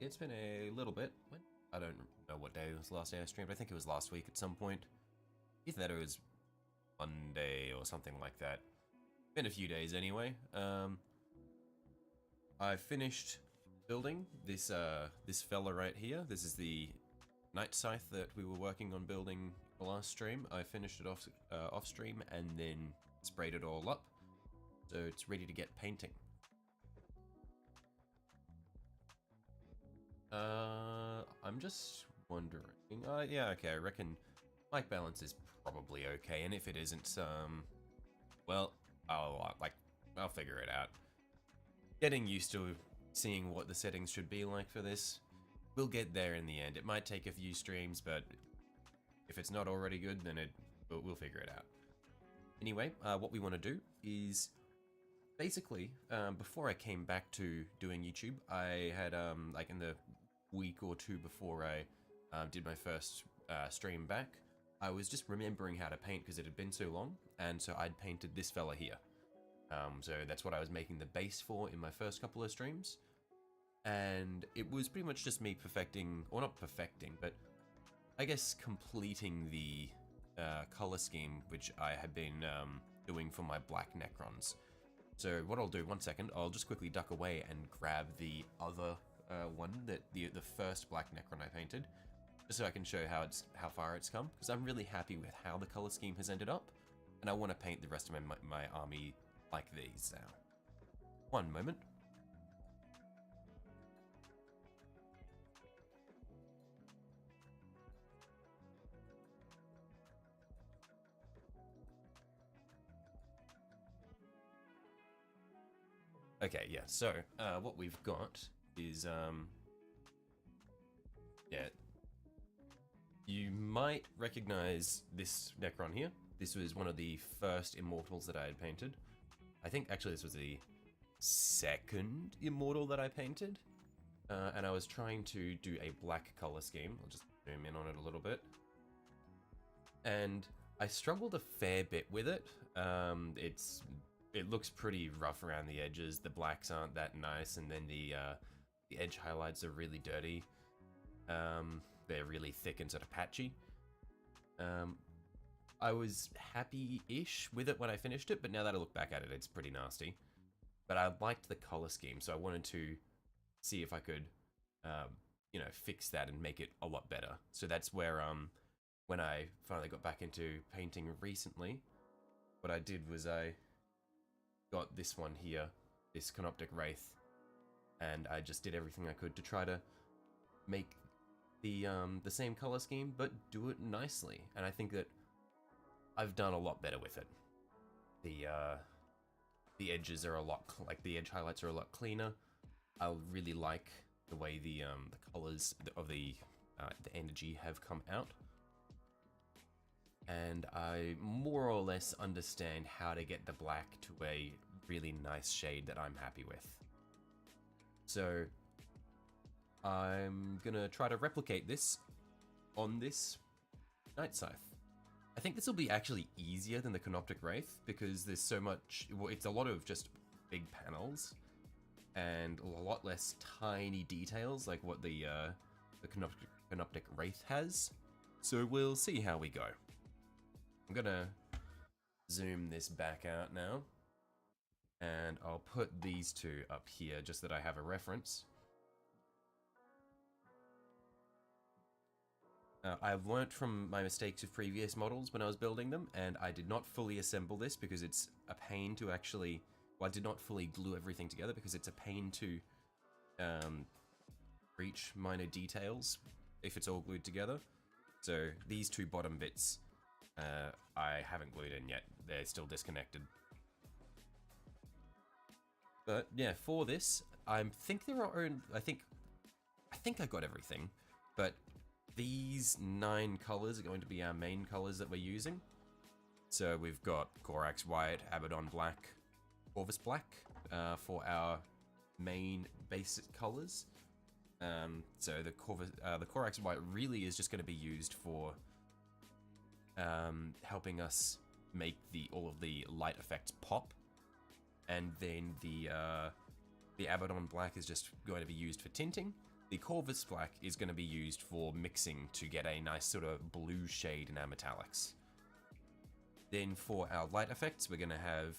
It's been a little bit. I don't know what day was the last day I streamed. I think it was last week at some point. Either that or it was Monday or something like that. Been a few days anyway. I finished building this this fella right here. This is the Night Scythe that we were working on building the last stream. I finished it off stream and then sprayed it all up, so it's ready to get painting. I'm just wondering. Yeah, okay. I reckon mic balance is probably okay, and if it isn't, well, I'll figure it out. Getting used to seeing what the settings should be like for this. We'll get there in the end. It might take a few streams, but if it's not already good, then we'll figure it out. Anyway, what we want to do is basically, before I came back to doing YouTube, I had, like in the week or two before I did my first stream back, I was just remembering how to paint because it had been so long, and so I'd painted this fella here. So that's what I was making the base for in my first couple of streams. And it was pretty much just me perfecting, or not perfecting, but I guess completing the color scheme which I had been doing for my black Necrons. So what I'll do, one second, I'll just quickly duck away and grab the other one, that the first black Necron I painted, just so I can show how far it's come, because I'm really happy with how the color scheme has ended up, and I want to paint the rest of my army like these now. One moment. Okay, yeah, so what we've got is, yeah, you might recognize this Necron here. This was one of the first Immortals that I had painted. I think actually this was the second Immortal that I painted, and I was trying to do a black color scheme. I'll just zoom in on it a little bit. And I struggled a fair bit with it. It looks pretty rough around the edges. The blacks aren't that nice, and then the edge highlights are really dirty. They're really thick and sort of patchy. I was happy-ish with it when I finished it, but now that I look back at it, it's pretty nasty. But I liked the color scheme, so I wanted to see if I could, you know, fix that and make it a lot better. So that's where, when I finally got back into painting recently, what I did was I got this one here, this Canoptic Wraith, and I just did everything I could to try to make the same color scheme, but do it nicely. And I think that I've done a lot better with it. The edges are a lot, like the edge highlights are a lot cleaner. I really like the way the colors of the energy have come out. And I more or less understand how to get the black to a really nice shade that I'm happy with. So I'm gonna try to replicate this on this Night Scythe. I think this will be actually easier than the Canoptic Wraith because there's so much, well, it's a lot of just big panels and a lot less tiny details like what the Canoptic Wraith has. So we'll see how we go. I'm gonna zoom this back out now, and I'll put these two up here just that I have a reference. I've learnt from my mistakes of previous models when I was building them, and I did not fully assemble this because it's a pain to actually, well, I did not fully glue everything together because it's a pain to reach minor details if it's all glued together. So these two bottom bits, I haven't glued in yet. They're still disconnected. But yeah, for this, I think there are, I think I got everything, but these 9 colors are going to be our main colors that we're using. So we've got Corax White, Abaddon Black, Corvus Black for our main basic colors. So the Corax White really is just going to be used for helping us make all of the light effects pop, and then the Abaddon Black is just going to be used for tinting, the Corvus black is going to be used for mixing to get a nice sort of blue shade in our metallics. Then for our light effects, we're going to have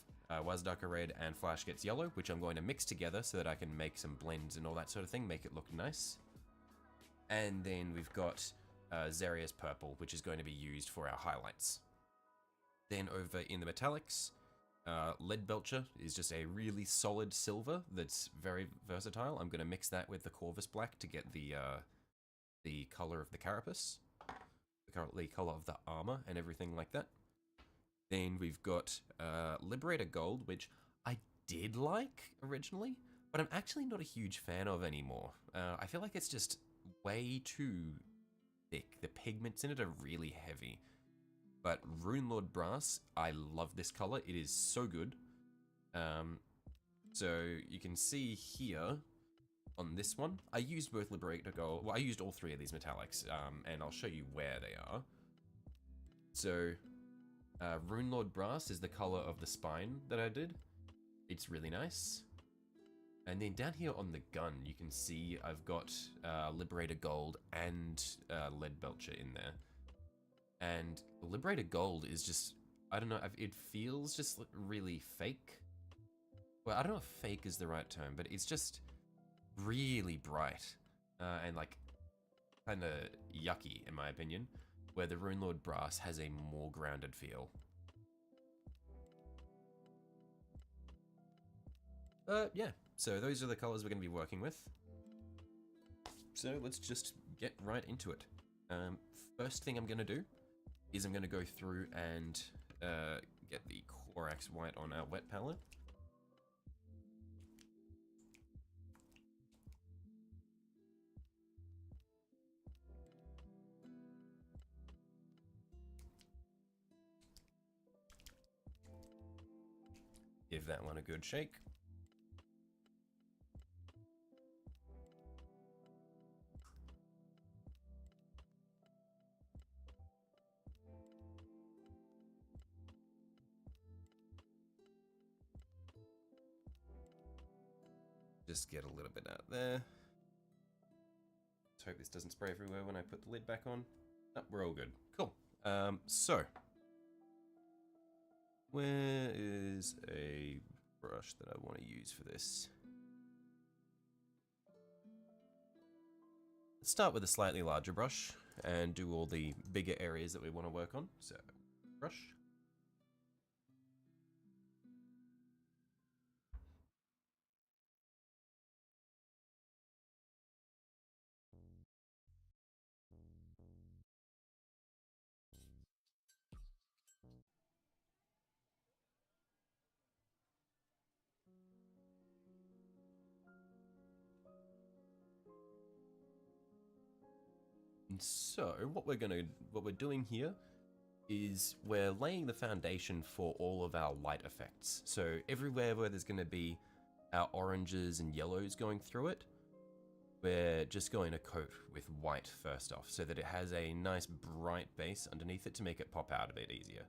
Wasdarker Red and Flash Gets Yellow, which I'm going to mix together so that I can make some blends and all that sort of thing, make it look nice. And then we've got Zarius Purple, which is going to be used for our highlights. Then over in the metallics, Lead Belcher is just a really solid silver that's very versatile. I'm going to mix that with the Corvus Black to get the color of the carapace, the color of the armor and everything like that. Then we've got Liberator Gold, which I did like originally, but I'm actually not a huge fan of anymore. I feel like it's just way too thick. The pigments in it are really heavy. But Runelord Brass, I love this color. It is so good. So you can see here on this one, I used both Liberator Gold. Well, I used all three of these metallics, and I'll show you where they are. So Runelord Brass is the color of the spine that I did. It's really nice. And then down here on the gun, you can see I've got Liberator Gold and Lead Belcher in there. And Liberator Gold is just, I don't know, it feels just really fake. Well, I don't know if fake is the right term, but it's just really bright and like kind of yucky in my opinion, where the Runelord Brass has a more grounded feel. Yeah, so those are the colors we're going to be working with. So let's just get right into it. First thing I'm going to do is I'm going to go through and get the Corax White on our wet palette. Give that one a good shake. Just get a little bit out there. Let's hope this doesn't spray everywhere when I put the lid back on. Oh, we're all good. Cool. So, where is a brush that I want to use for this? Let's start with a slightly larger brush and do all the bigger areas that we want to work on. So, brush. And so what we're doing here is we're laying the foundation for all of our light effects. So everywhere where there's going to be our oranges and yellows going through it, we're just going to coat with white first off so that it has a nice bright base underneath it to make it pop out a bit easier.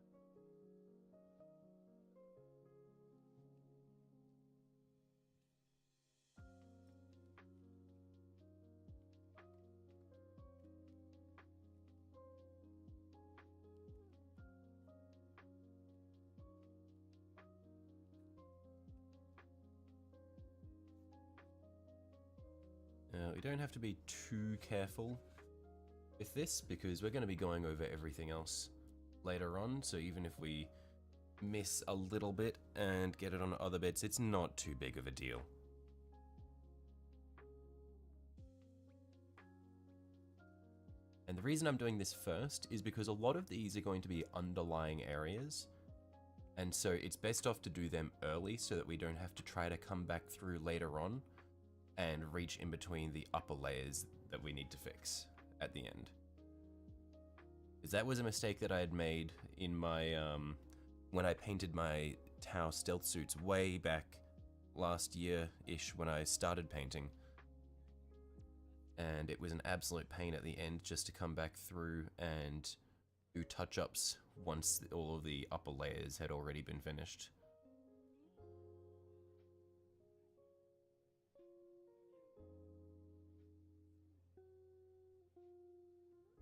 We don't have to be too careful with this because we're going to be going over everything else later on, so even if we miss a little bit and get it on other bits, it's not too big of a deal. And the reason I'm doing this first is because a lot of these are going to be underlying areas, and so it's best off to do them early so that we don't have to try to come back through later on and reach in between the upper layers that we need to fix at the end. Because that was a mistake that I had made in my, when I painted my Tau stealth suits way back last year-ish when I started painting. And it was an absolute pain at the end just to come back through and do touch-ups once all of the upper layers had already been finished.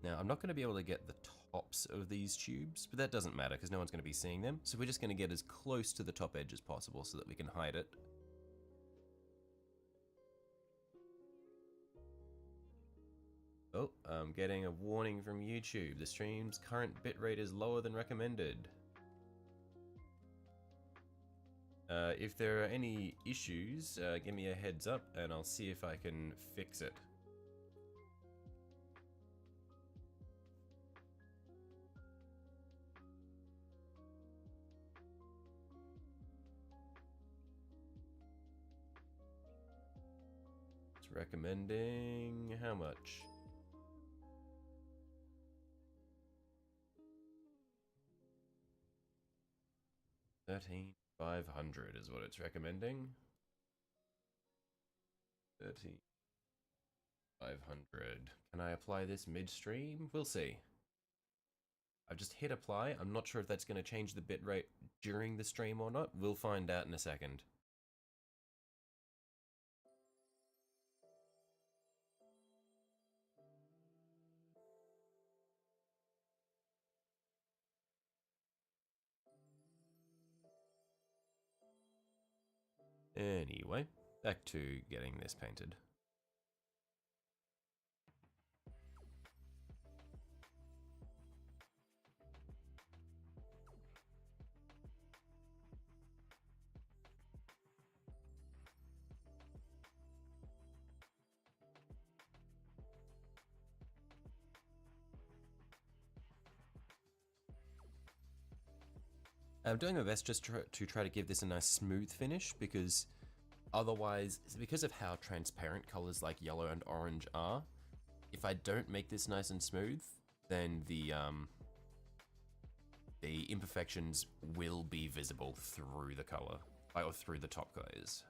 Now, I'm not going to be able to get the tops of these tubes, but that doesn't matter because no one's going to be seeing them. So we're just going to get as close to the top edge as possible so that we can hide it. Oh, I'm getting a warning from YouTube. The stream's current bitrate is lower than recommended. If there are any issues, give me a heads up and I'll see if I can fix it. It's recommending how much? $13,500 is what it's recommending. 13,500. Can I apply this midstream? We'll see. I've just hit apply. I'm not sure if that's going to change the bitrate during the stream or not. We'll find out in a second. Anyway, back to getting this painted. I'm doing my best just to try to give this a nice smooth finish, because otherwise, because of how transparent colors like yellow and orange are, if I don't make this nice and smooth, then the imperfections will be visible through the color, or through the top glaze.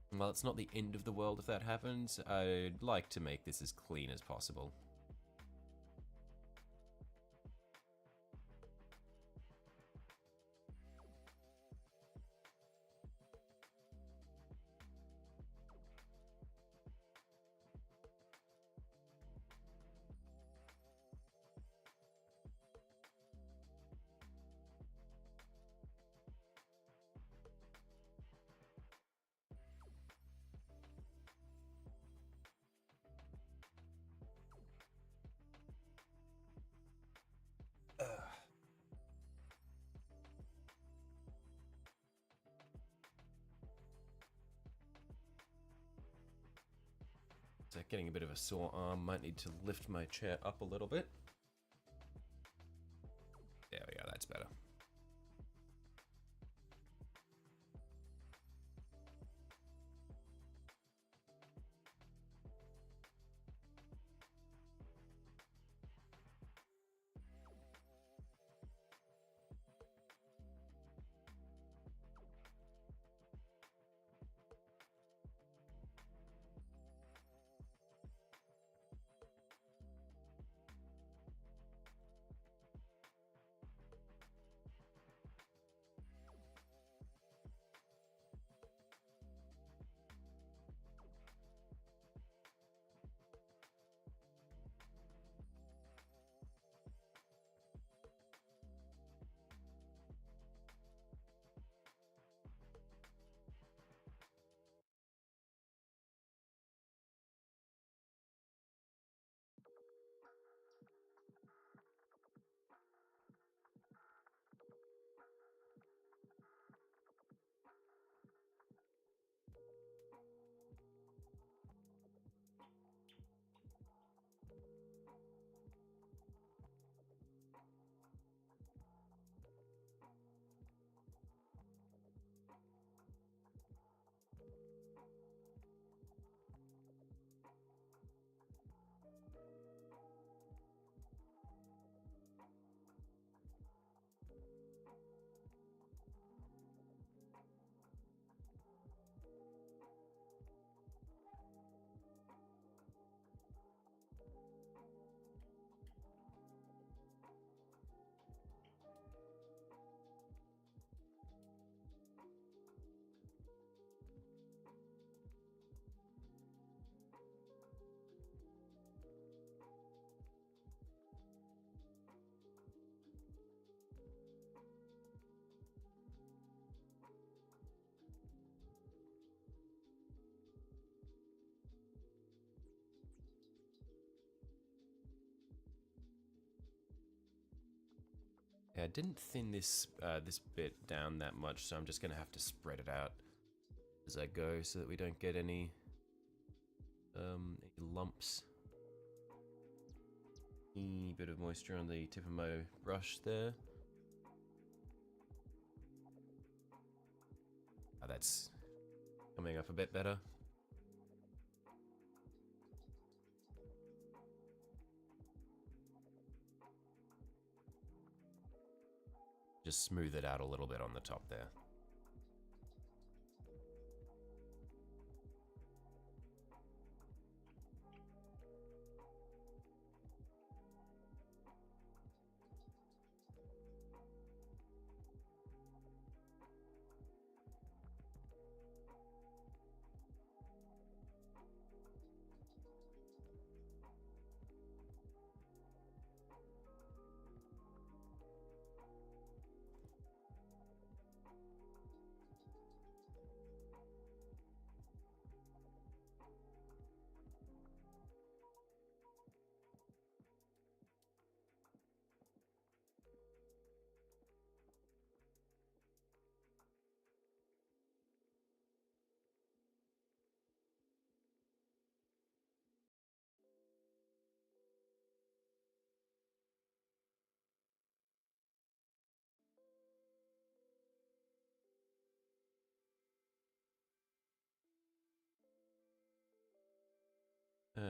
While it's not the end of the world if that happens, I'd like to make this as clean as possible. So getting a bit of a sore arm, might need to lift my chair up a little bit. There we go, that's better. Yeah, I didn't thin this this bit down that much, so I'm just gonna have to spread it out as I go so that we don't get any lumps. A bit of moisture on the tip of my brush there. Oh, that's coming up a bit better. Just smooth it out a little bit on the top there.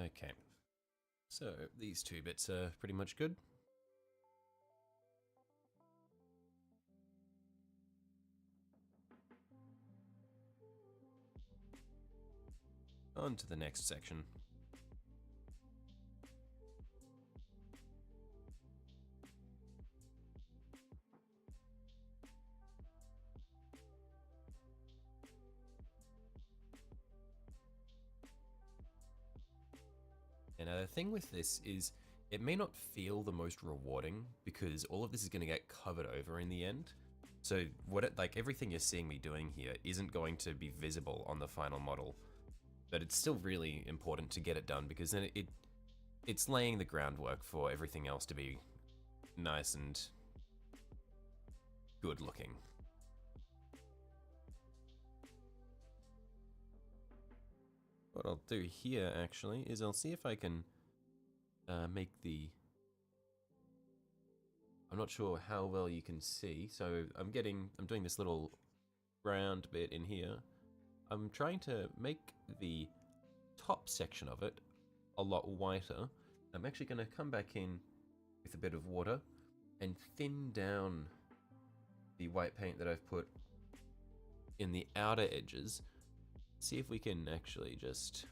Okay, so these two bits are pretty much good. On to the next section. And the thing with this is it may not feel the most rewarding because all of this is going to get covered over in the end. So like everything you're seeing me doing here isn't going to be visible on the final model, but it's still really important to get it done because then it's laying the groundwork for everything else to be nice and good looking. What I'll do here actually is I'll see if I can make the... I'm not sure how well you can see, so I'm doing this little round bit in here. I'm trying to make the top section of it a lot whiter. I'm actually going to come back in with a bit of water and thin down the white paint that I've put in the outer edges. See if we can actually just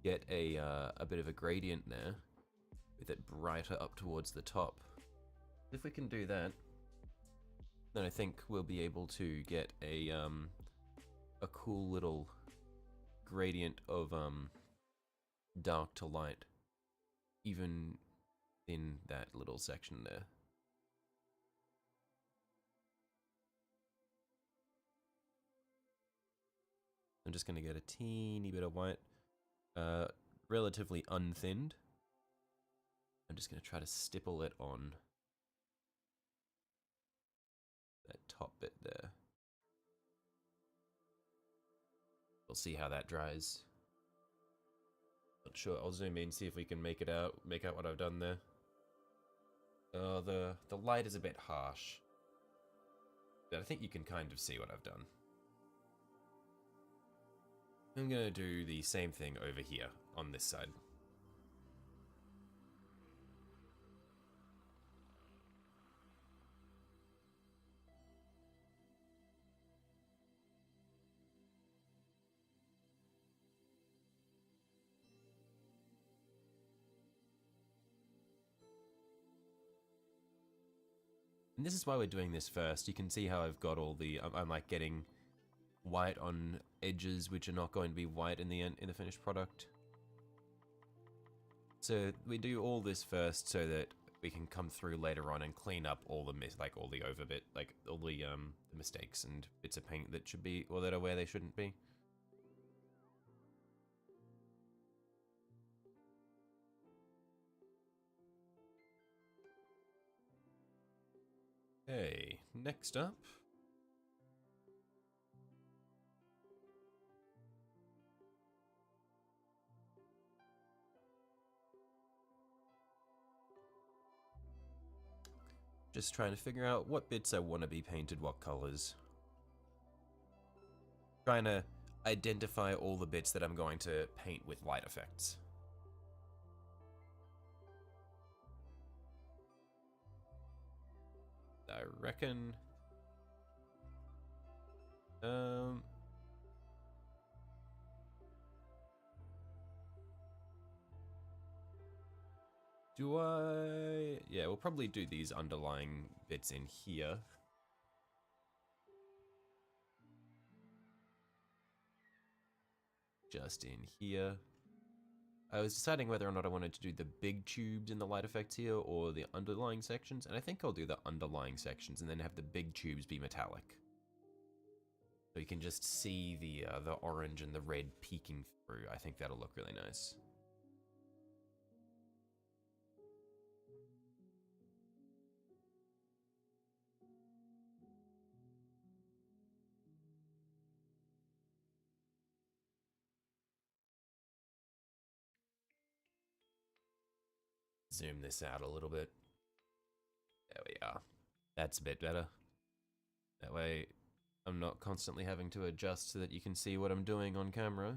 get a bit of a gradient there with it brighter up towards the top. If we can do that, then I think we'll be able to get a cool little gradient of dark to light even in that little section there. I'm just going to get a teeny bit of white, relatively unthinned. I'm just going to try to stipple it on that top bit there. We'll see how that dries. Not sure. I'll zoom in, see if we can make out what I've done there. The light is a bit harsh, but I think you can kind of see what I've done. I'm gonna do the same thing over here on this side. And this is why we're doing this first. You can see how I've got all the, I'm like getting white on edges which are not going to be white in the end, in the finished product. So we do all this first so that we can come through later on and clean up all the all the overbit, like all the mistakes and bits of paint that should be, or that are where they shouldn't be. Okay, next up. Just trying to figure out what bits I want to be painted what colors. Trying to identify all the bits that I'm going to paint with light effects. I reckon... do I... Yeah, we'll probably do these underlying bits in here. Just in here. I was deciding whether or not I wanted to do the big tubes in the light effects here or the underlying sections, and I think I'll do the underlying sections and then have the big tubes be metallic. So you can just see the orange and the red peeking through. I think that'll look really nice. Zoom this out a little bit. There we are. That's a bit better. That way I'm not constantly having to adjust so that you can see what I'm doing on camera.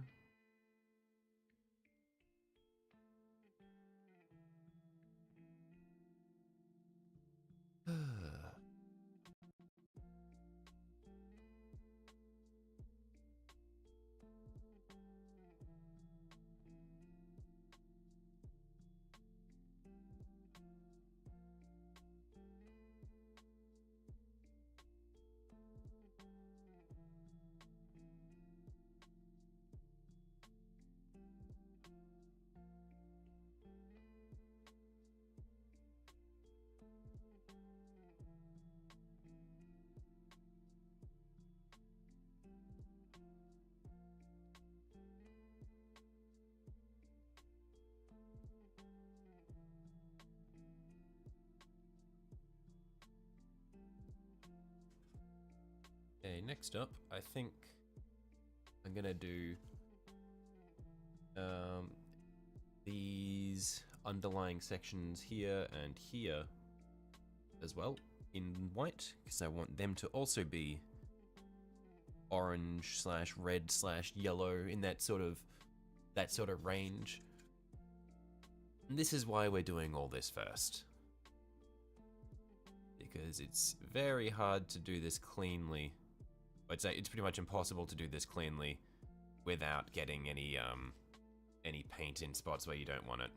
Okay, next up, I think I'm gonna do these underlying sections here and here as well in white, because I want them to also be orange slash red slash yellow in that sort of range. And this is why we're doing all this first, because it's very hard to do this cleanly. I'd say it's pretty much impossible to do this cleanly without getting any paint in spots where you don't want it.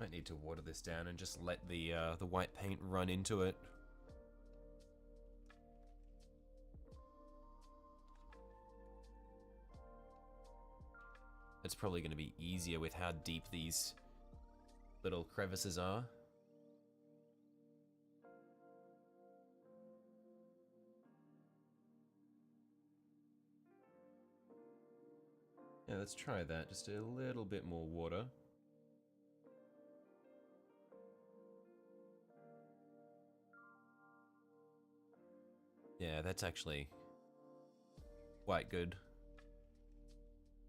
Might need to water this down and just let the white paint run into it. It's probably going to be easier with how deep these little crevices are. Yeah, let's try that. Just a little bit more water. Yeah, that's actually quite good.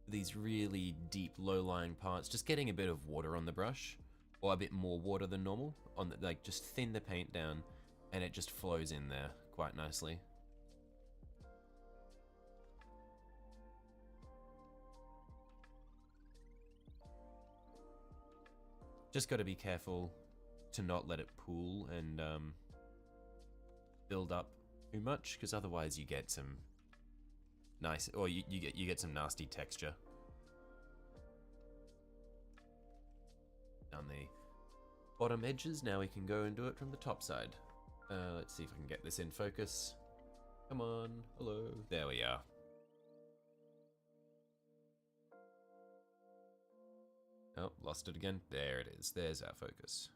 These really deep, low-lying parts, just getting a bit of water on the brush, or a bit more water than normal, on the, like, just thin the paint down, and it just flows in there quite nicely. Just got to be careful to not let it pool and build up too much, because otherwise you get some nice, or you get some nasty texture down the bottom edges. Now we can go and do it from the top side. Let's see if I can get this in focus. Come on, hello. There we are. Oh, lost it again. There it is. There's our focus.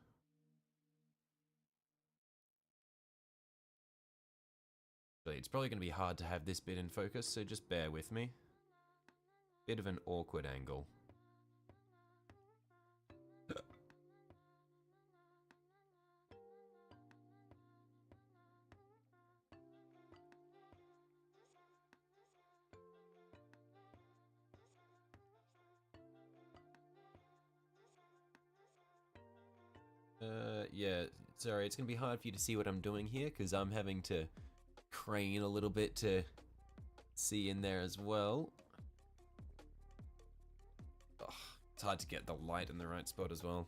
It's probably going to be hard to have this bit in focus, so just bear with me. Bit of an awkward angle. Yeah, sorry, it's going to be hard for you to see what I'm doing here, because I'm having to crane a little bit to see in there as well. Ugh, it's hard to get the light in the right spot as well.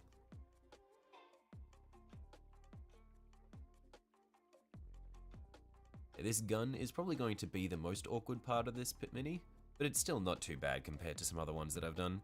This gun is probably going to be the most awkward part of this pit mini, but it's still not too bad compared to some other ones that I've done.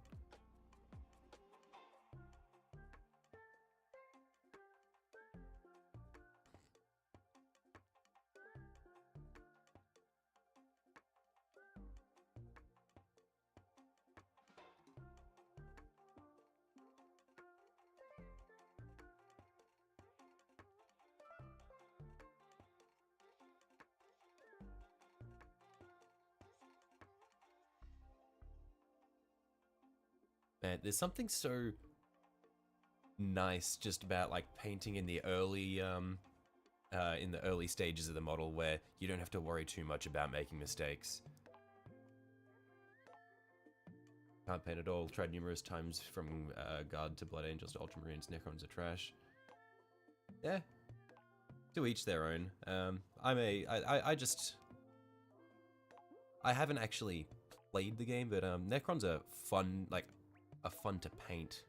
Man, there's something so nice just about like painting in the early stages of the model where you don't have to worry too much about making mistakes. Can't paint at all. Tried numerous times from Guard to Blood Angels to Ultramarines. Necrons are trash. Yeah, to each their own. I haven't actually played the game, but Necrons are fun, fun to paint.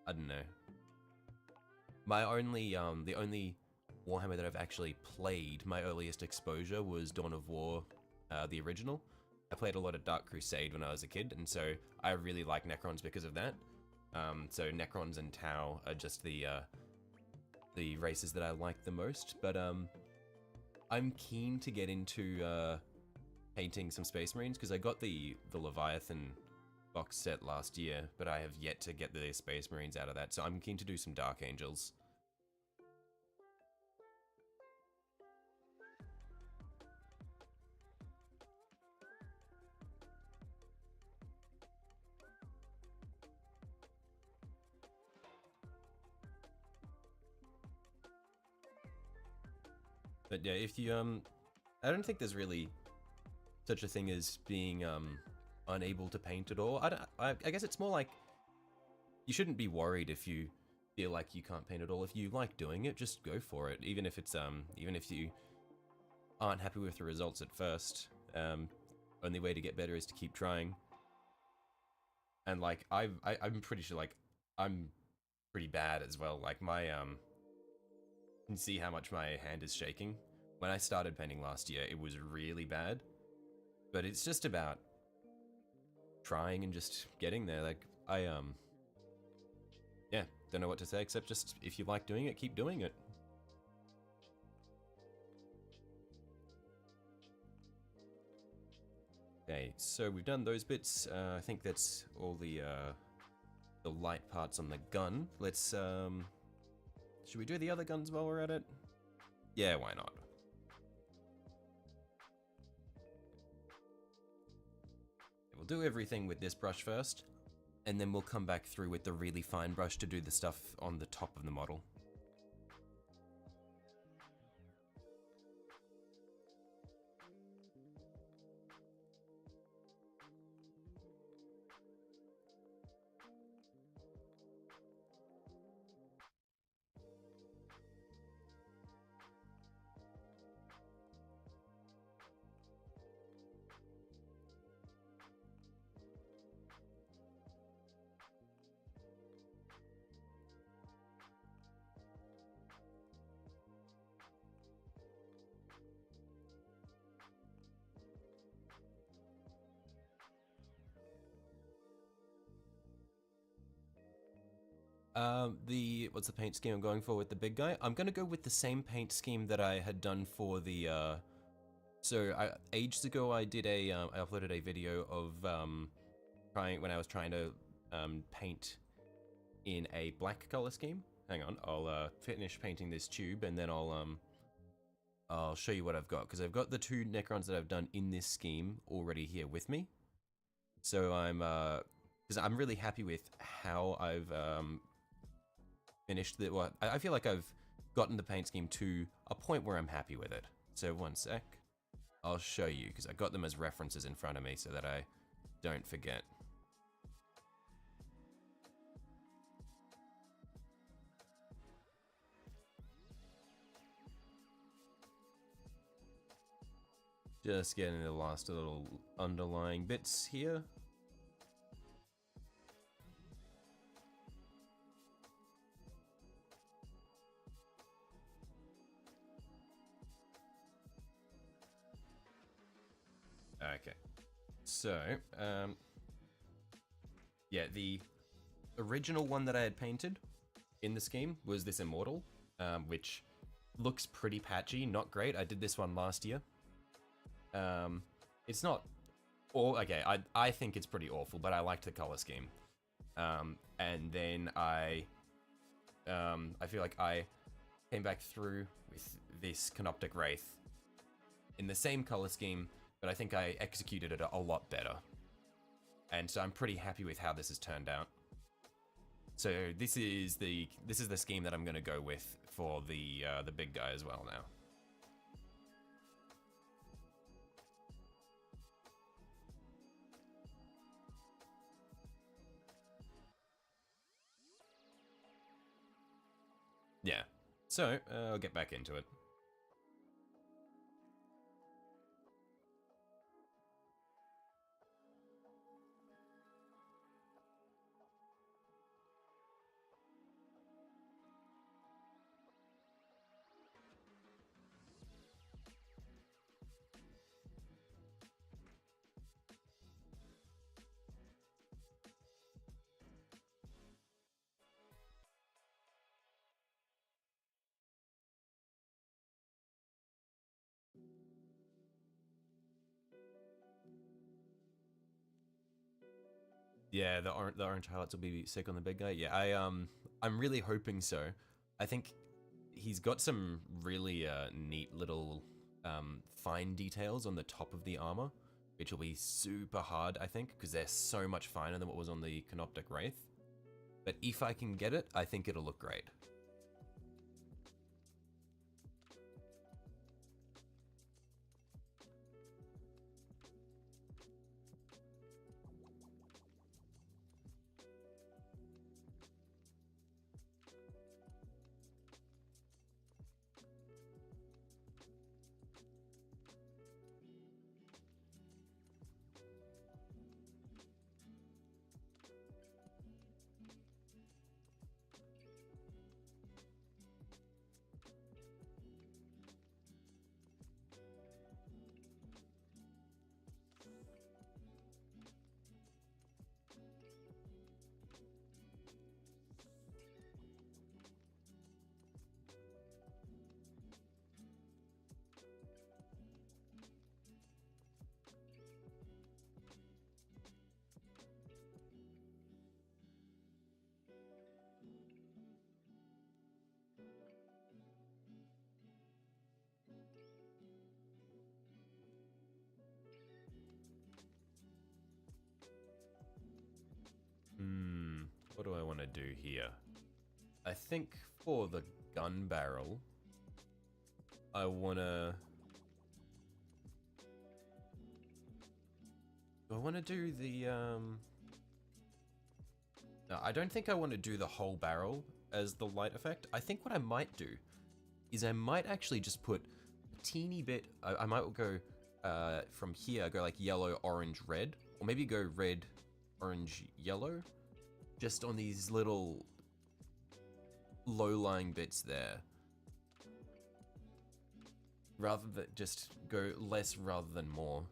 I don't know. My only, the only Warhammer that I've actually played, my earliest exposure was Dawn of War, the original. I played a lot of Dark Crusade when I was a kid, and so I really like Necrons because of that. So Necrons and Tau are just the races that I like the most, but I'm keen to get into painting some Space Marines, because I got the Leviathan box set last year, but I have yet to get the Space Marines out of that, so I'm keen to do some Dark Angels. But yeah, if you, I don't think there's really such a thing as being, unable to paint at all. I guess it's more like, you shouldn't be worried if you feel like you can't paint at all. If you like doing it, just go for it. Even if it's, even if you aren't happy with the results at first, only way to get better is to keep trying. And like, I'm pretty sure, like, I'm pretty bad as well. Like my, you can see how much my hand is shaking. When I started painting last year, it was really bad. But it's just about trying and just getting there. Like, yeah, don't know what to say except just, if you like doing it, keep doing it. Okay, so we've done those bits. I think that's all the light parts on the gun. Let's, should we do the other guns while we're at it? Yeah, why not? We'll do everything with this brush first, and then we'll come back through with the really fine brush to do the stuff on the top of the model. What's the paint scheme I'm going for with the big guy? I'm gonna go with the same paint scheme that I had done for the, ages ago I did I uploaded a video of, when I was trying to, paint in a black color scheme. Hang on, I'll, finish painting this tube and then I'll show you what I've got, because I've got the 2 Necrons that I've done in this scheme already here with me. So because I'm really happy with how I've, finished well, I feel like I've gotten the paint scheme to a point where I'm happy with it. So one sec, I'll show you, because I got them as references in front of me so that I don't forget. Just getting the last little underlying bits here. Okay, so, yeah, the original one that I had painted in the scheme was this Immortal, which looks pretty patchy, not great. I did this one last year. It's not, okay, I think it's pretty awful, but I liked the color scheme. And then I feel like I came back through with this Canoptic Wraith in the same color scheme, but I think I executed it a lot better. And so I'm pretty happy with how this has turned out. So this is the scheme that I'm gonna go with for the big guy as well now. Yeah, so I'll get back into it. Yeah, the orange highlights will be sick on the big guy. Yeah, I'm really hoping so. I think he's got some really neat little fine details on the top of the armor, which will be super hard, I think, because they're so much finer than what was on the Canoptic Wraith. But if I can get it, I think it'll look great. do here. I think for the gun barrel, I want to... Do I want to do the... No, I don't think I want to do the whole barrel as the light effect. I think what I might do is I might actually just put a teeny bit... I might go from here, go like yellow, orange, red. Or maybe go red, orange, yellow. Just on these little low-lying bits there. Rather than just go less rather than more.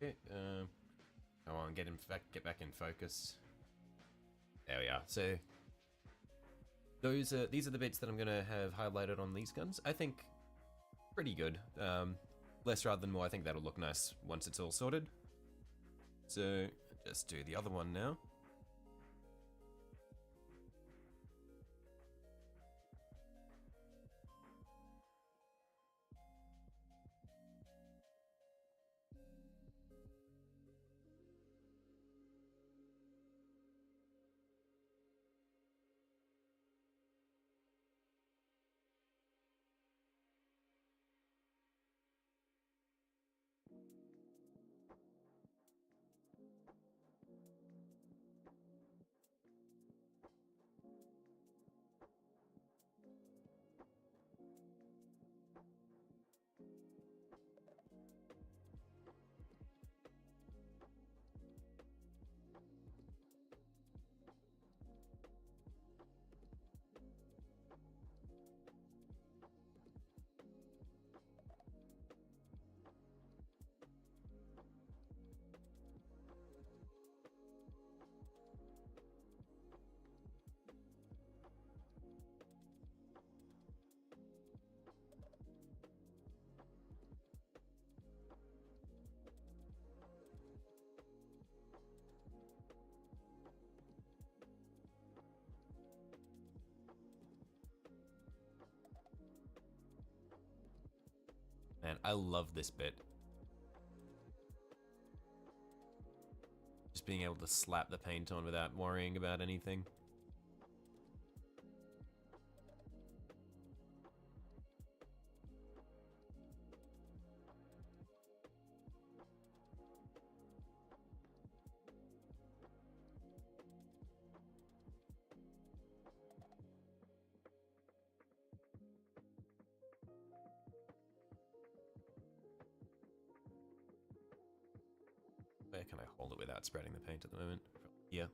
Okay, come on, get back in focus. There we are. So these are the bits that I'm gonna have highlighted on these guns. I think pretty good. Less rather than more. I think that'll look nice once it's all sorted. So just do the other one now. Man, I love this bit. Just being able to slap the paint on without worrying about anything. Where can I hold it without spreading the paint at the moment? Yeah.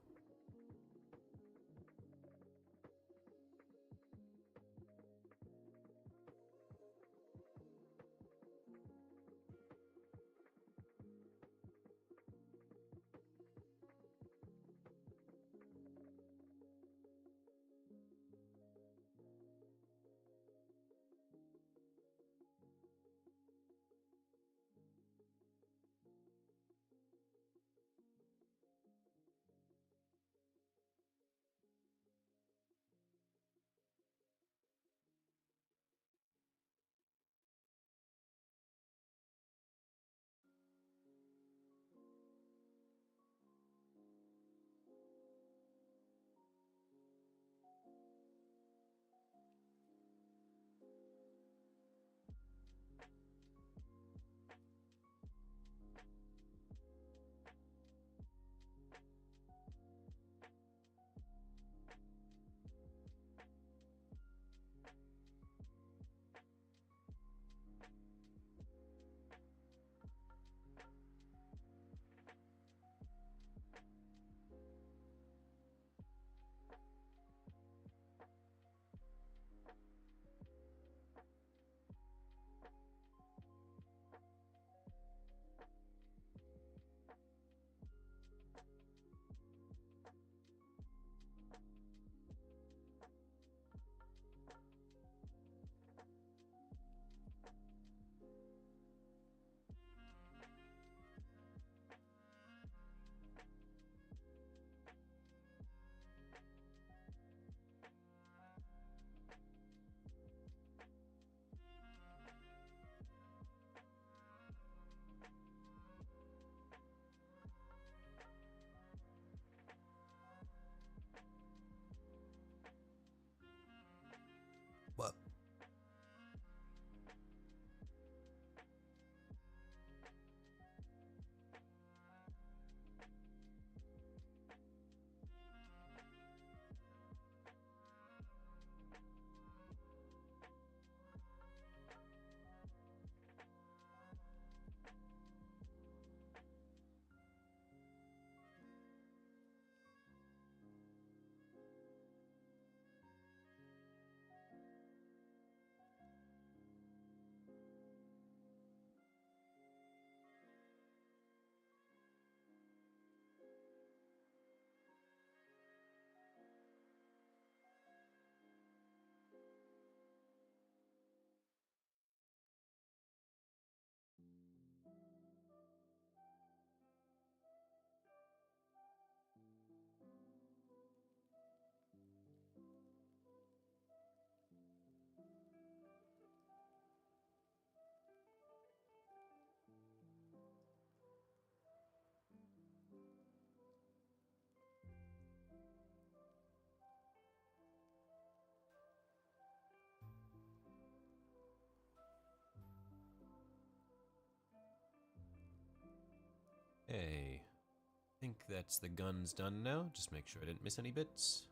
Okay. I think that's the guns done now. Just make sure I didn't miss any bits.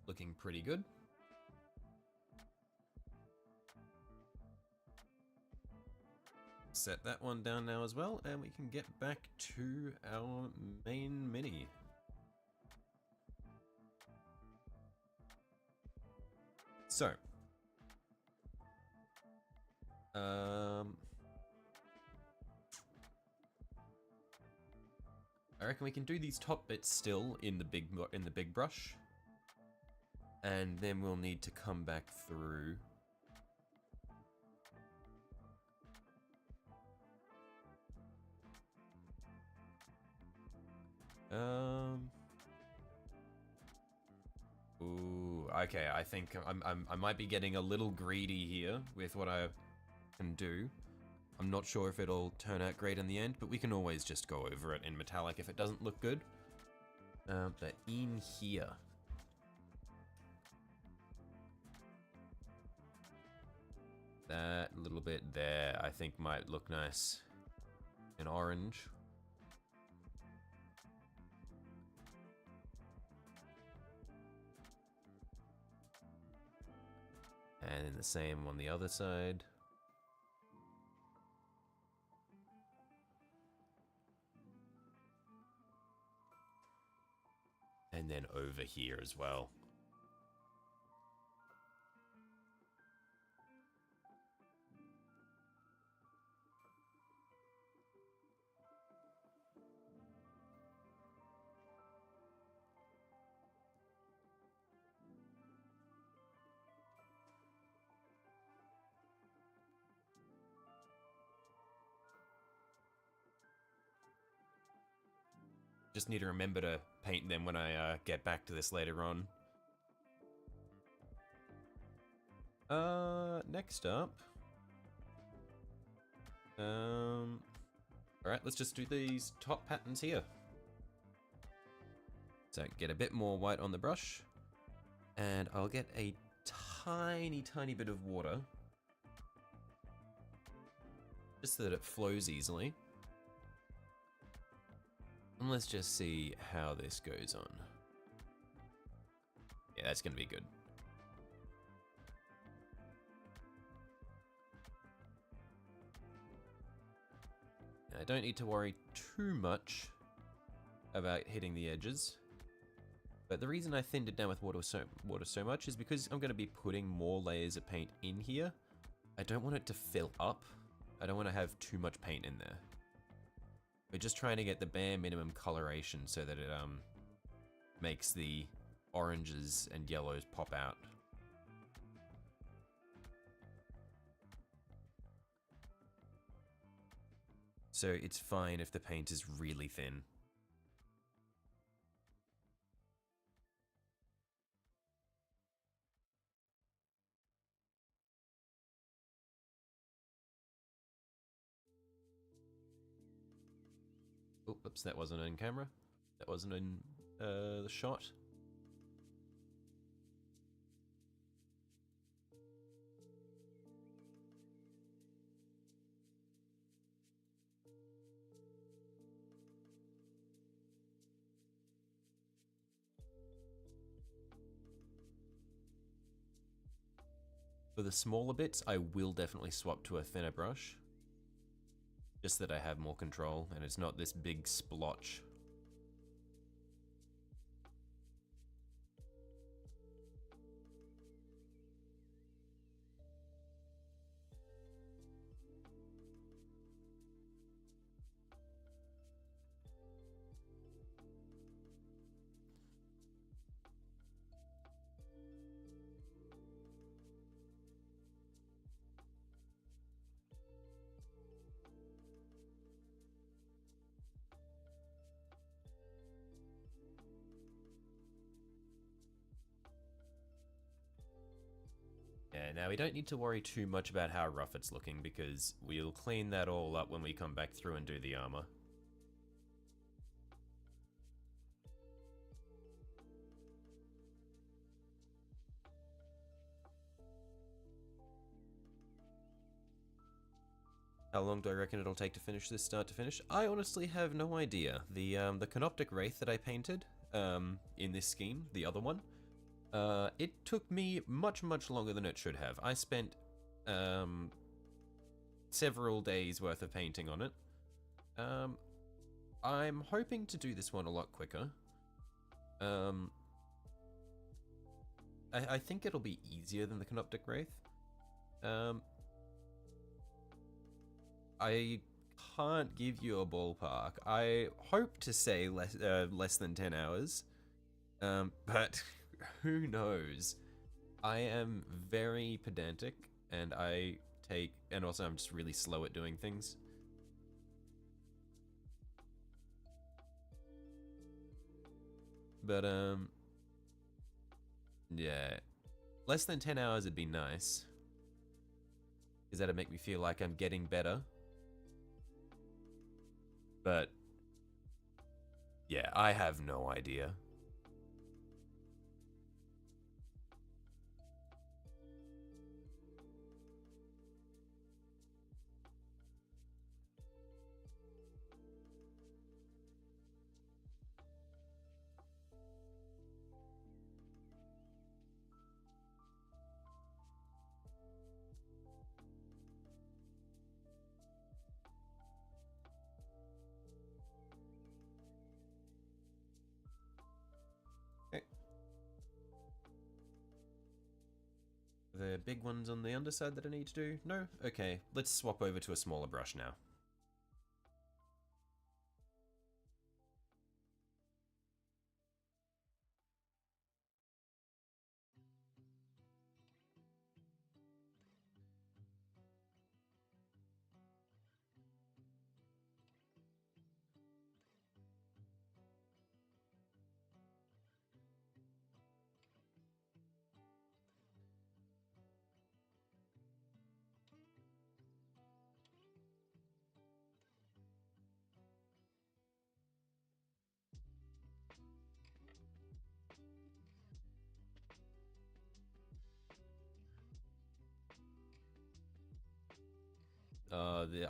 Looking pretty good. Set that one down now as well, and we can get back to our main mini. So, I reckon we can do these top bits still in the big brush, and then we'll need to come back through. Ooh, okay. I think I might be getting a little greedy here with what I can do. I'm not sure if it'll turn out great in the end, but we can always just go over it in metallic if it doesn't look good. But in here, that little bit there, I think might look nice in orange. And then the same on the other side. And then over here as well. Just need to remember to paint them when I get back to this later on. Next up. Alright, let's just do these top patterns here. So get a bit more white on the brush. And I'll get a tiny bit of water. Just so that it flows easily. And let's just see how this goes on. Yeah, that's gonna be good. I don't need to worry too much about hitting the edges. But the reason I thinned it down with water so much is because I'm going to be putting more layers of paint in here. I don't want it to fill up. I don't want to have too much paint in there. We're just trying to get the bare minimum coloration so that it makes the oranges and yellows pop out. So it's fine if the paint is really thin. Oh, oops, that wasn't in camera. That wasn't in the shot. For the smaller bits, I will definitely swap to a thinner brush. Just that I have more control and it's not this big splotch. Yeah, now we don't need to worry too much about how rough it's looking because we'll clean that all up when we come back through and do the armor. How long do I reckon it'll take to finish this start to finish? I honestly have no idea. The Canoptic Wraith that I painted in this scheme, the other one, it took me much longer than it should have. I spent several days worth of painting on it. I'm hoping to do this one a lot quicker. I think it'll be easier than the Canoptic Wraith. I can't give you a ballpark. I hope to say less than 10 hours, but who knows? I am very pedantic, and and also I'm just really slow at doing things. But yeah, less than 10 hours would be nice, because that'd make me feel like I'm getting better. But yeah, I have no idea. The big ones on the underside that I need to do? No? Okay, let's swap over to a smaller brush now.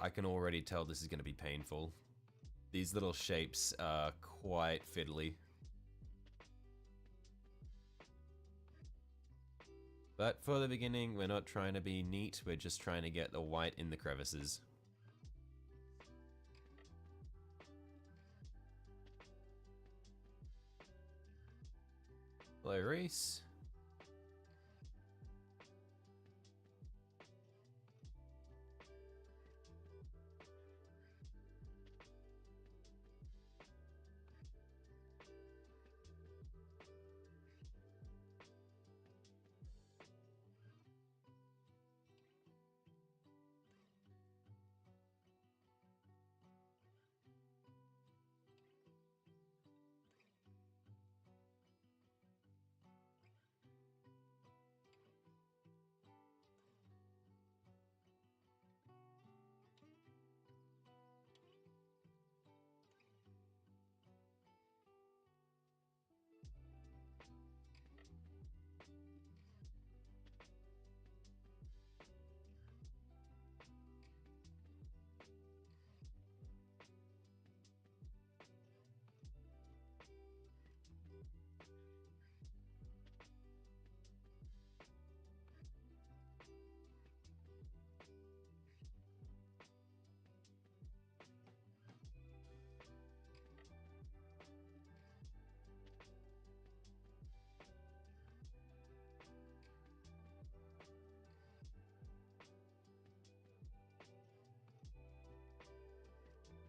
I can already tell this is going to be painful. These little shapes are quite fiddly. But for the beginning, we're not trying to be neat, we're just trying to get the white in the crevices. Hello, Reese.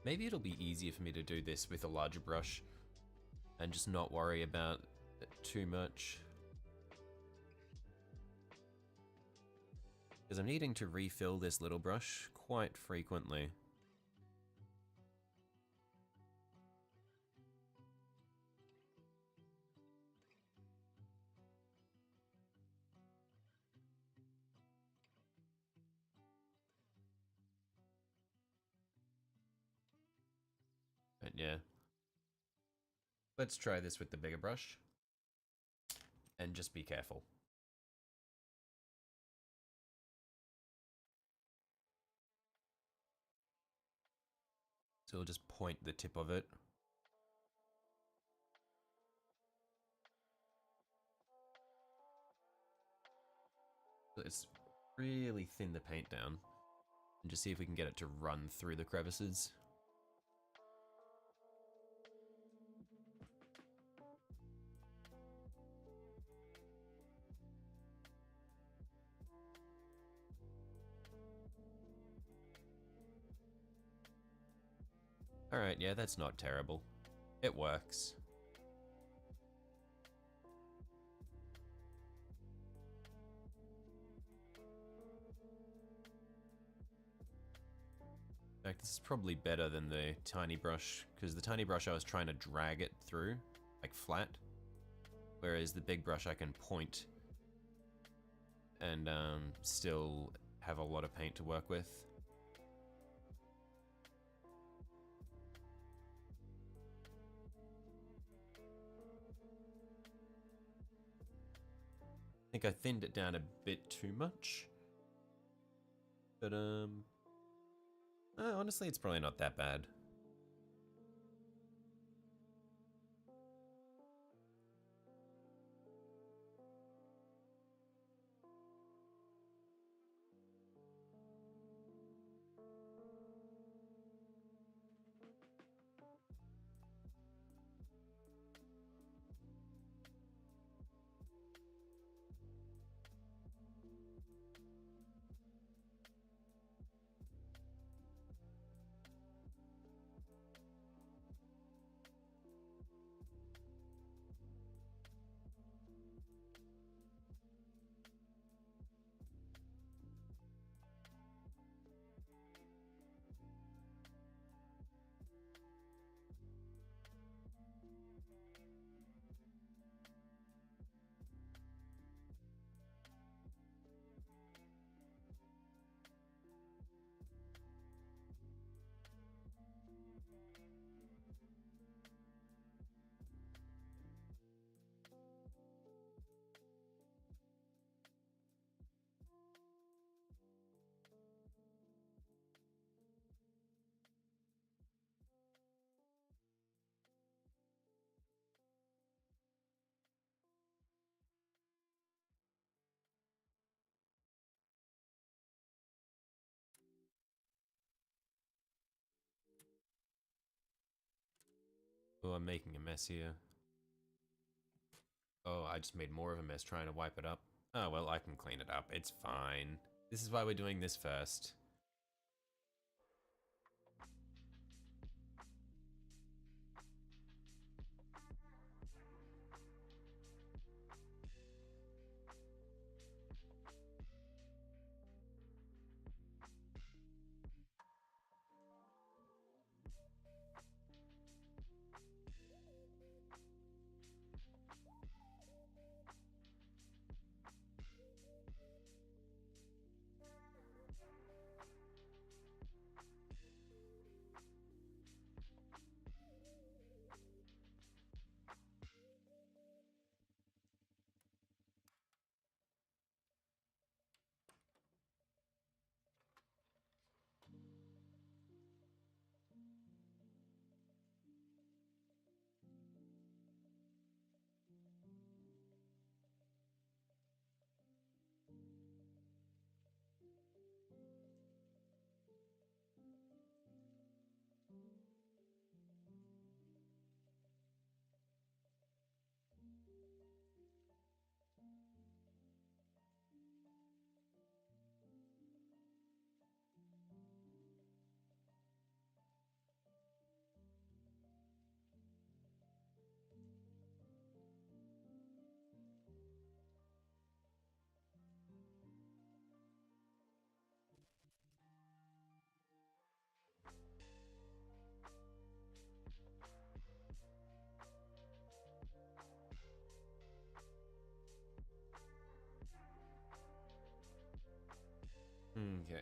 Maybe it'll be easier for me to do this with a larger brush and just not worry about it too much. Because I'm needing to refill this little brush quite frequently. But yeah. Let's try this with the bigger brush. And just be careful. So we'll just point the tip of it. Let's really thin the paint down and just see if we can get it to run through the crevices. Alright, yeah, that's not terrible. It works. In fact, this is probably better than the tiny brush, because the tiny brush I was trying to drag it through, like flat, whereas the big brush I can point and still have a lot of paint to work with. I think I thinned it down a bit too much, but honestly, it's probably not that bad. Oh, I'm making a mess here. Oh, I just made more of a mess trying to wipe it up. Oh, well, I can clean it up. It's fine. This is why we're doing this first. Okay.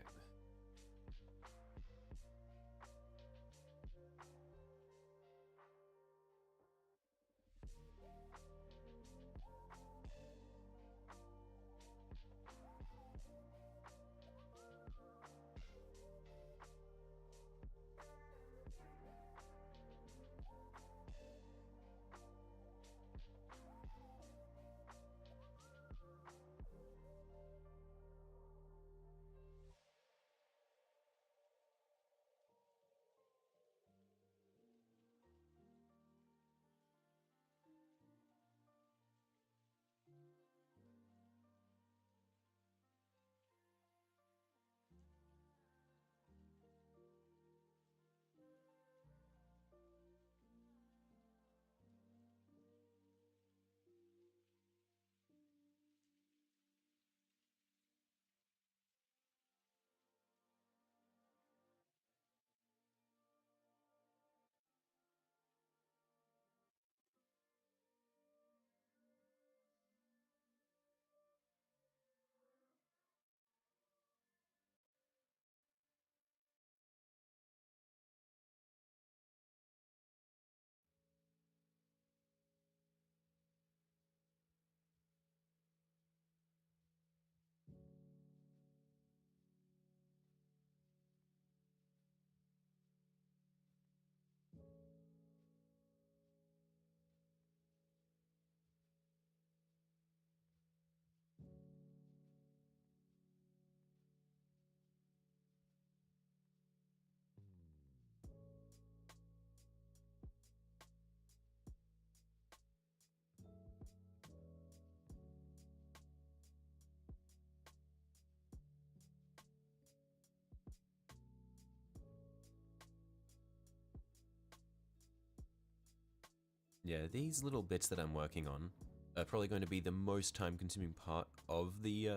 Yeah, these little bits that I'm working on are probably going to be the most time-consuming part of the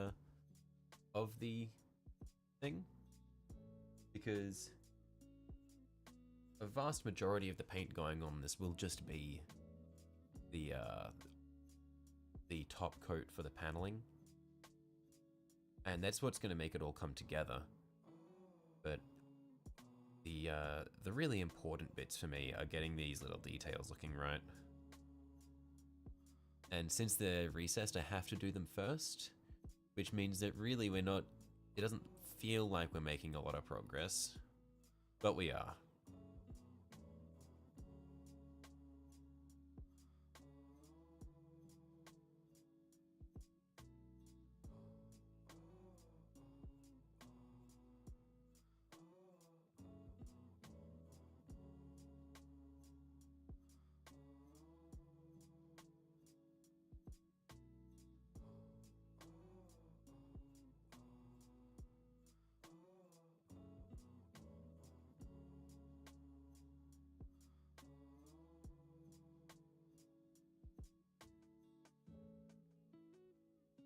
thing, because a vast majority of the paint going on this will just be the top coat for the paneling, and that's what's going to make it all come together. But the really important bits for me are getting these little details looking right. And since they're recessed, I have to do them first, which means that really it doesn't feel like we're making a lot of progress, but we are.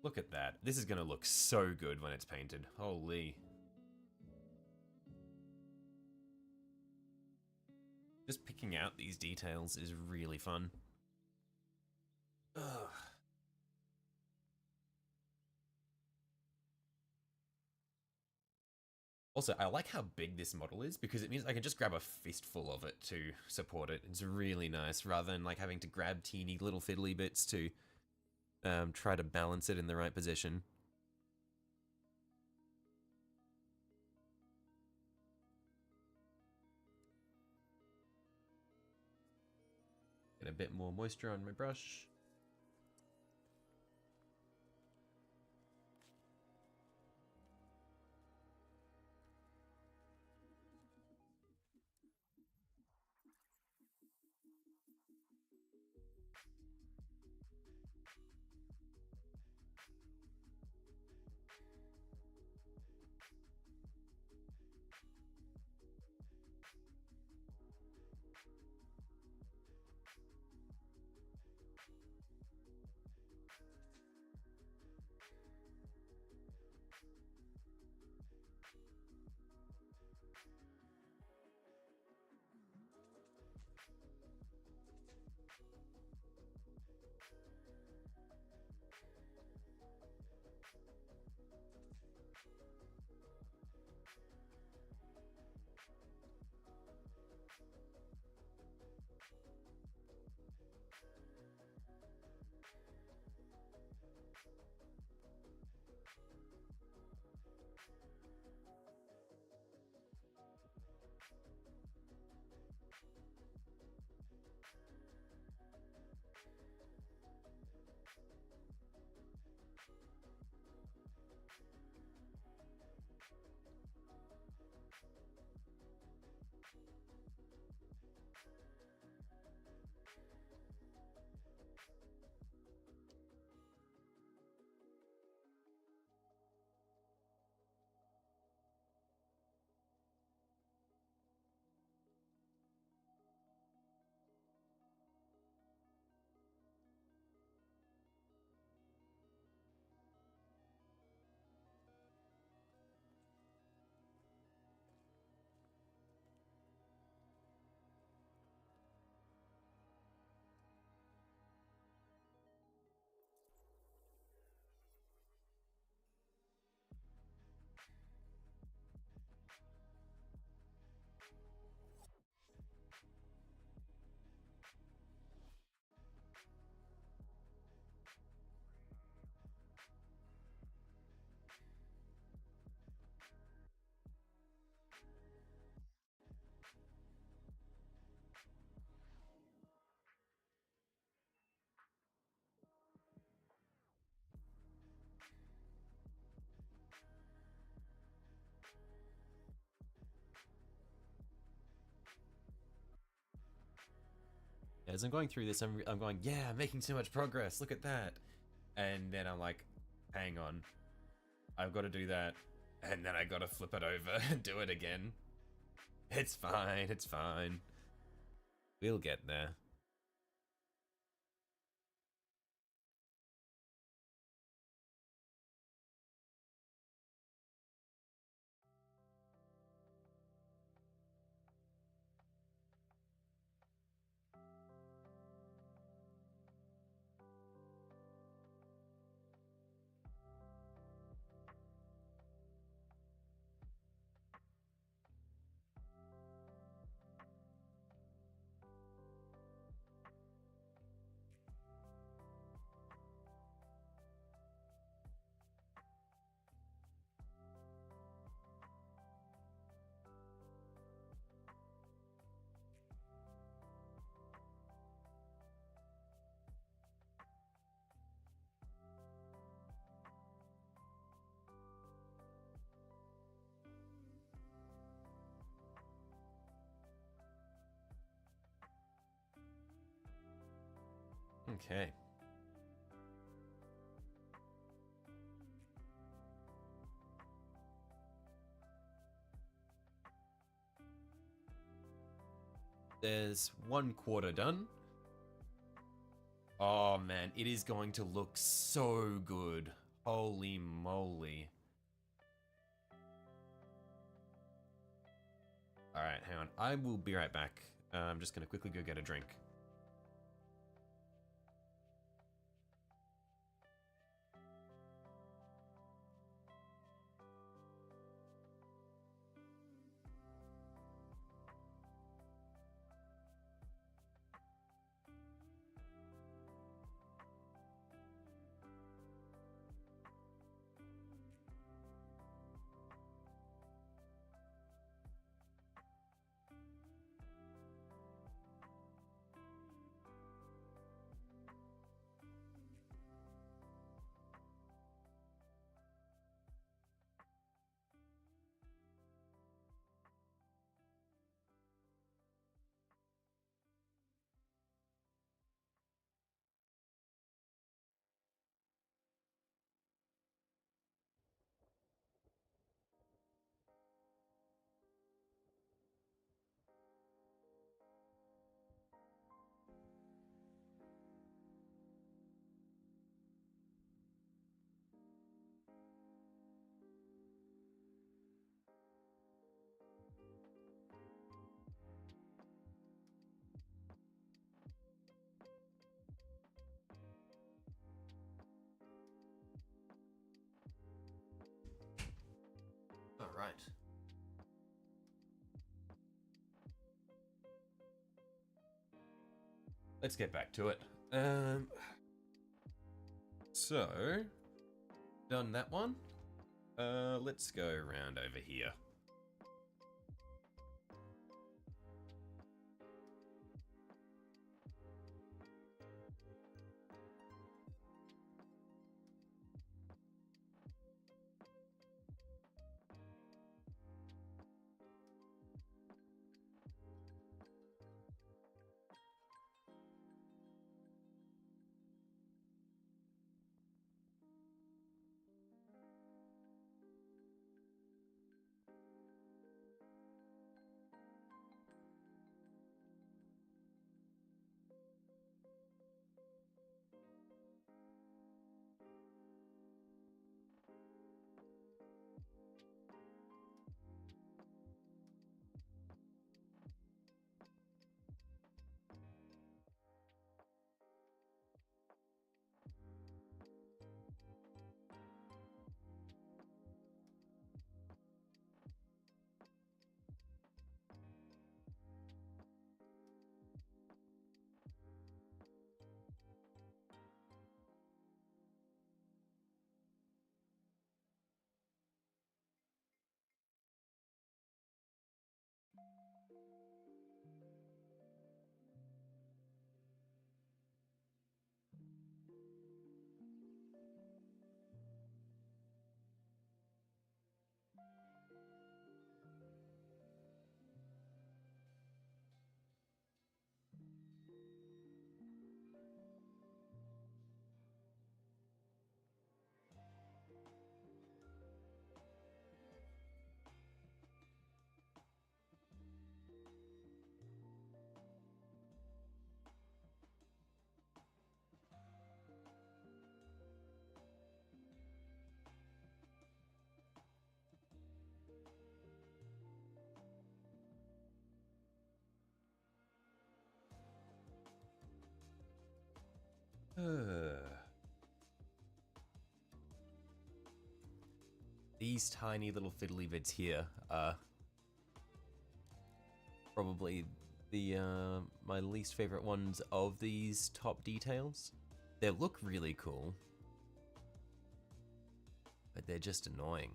Look at that. This is going to look so good when it's painted. Holy. Just picking out these details is really fun. Ugh. Also, I like how big this model is because it means I can just grab a fistful of it to support it. It's really nice rather than like having to grab teeny little fiddly bits to try to balance it in the right position. Get a bit more moisture on my brush. As I'm going through this, I'm going, yeah, I'm making so much progress. Look at that. And then I'm like, hang on. I've got to do that. And then I got to flip it over and do it again. It's fine. It's fine. We'll get there. Okay. There's 1/4 done. Oh man, it is going to look so good. Holy moly. Alright, hang on. I will be right back. I'm just gonna quickly go get a drink. Alright. Let's get back to it. So, done that one. Let's go around over here. These tiny little fiddly bits here are probably the my least favorite ones of these top details. They look really cool, but they're just annoying.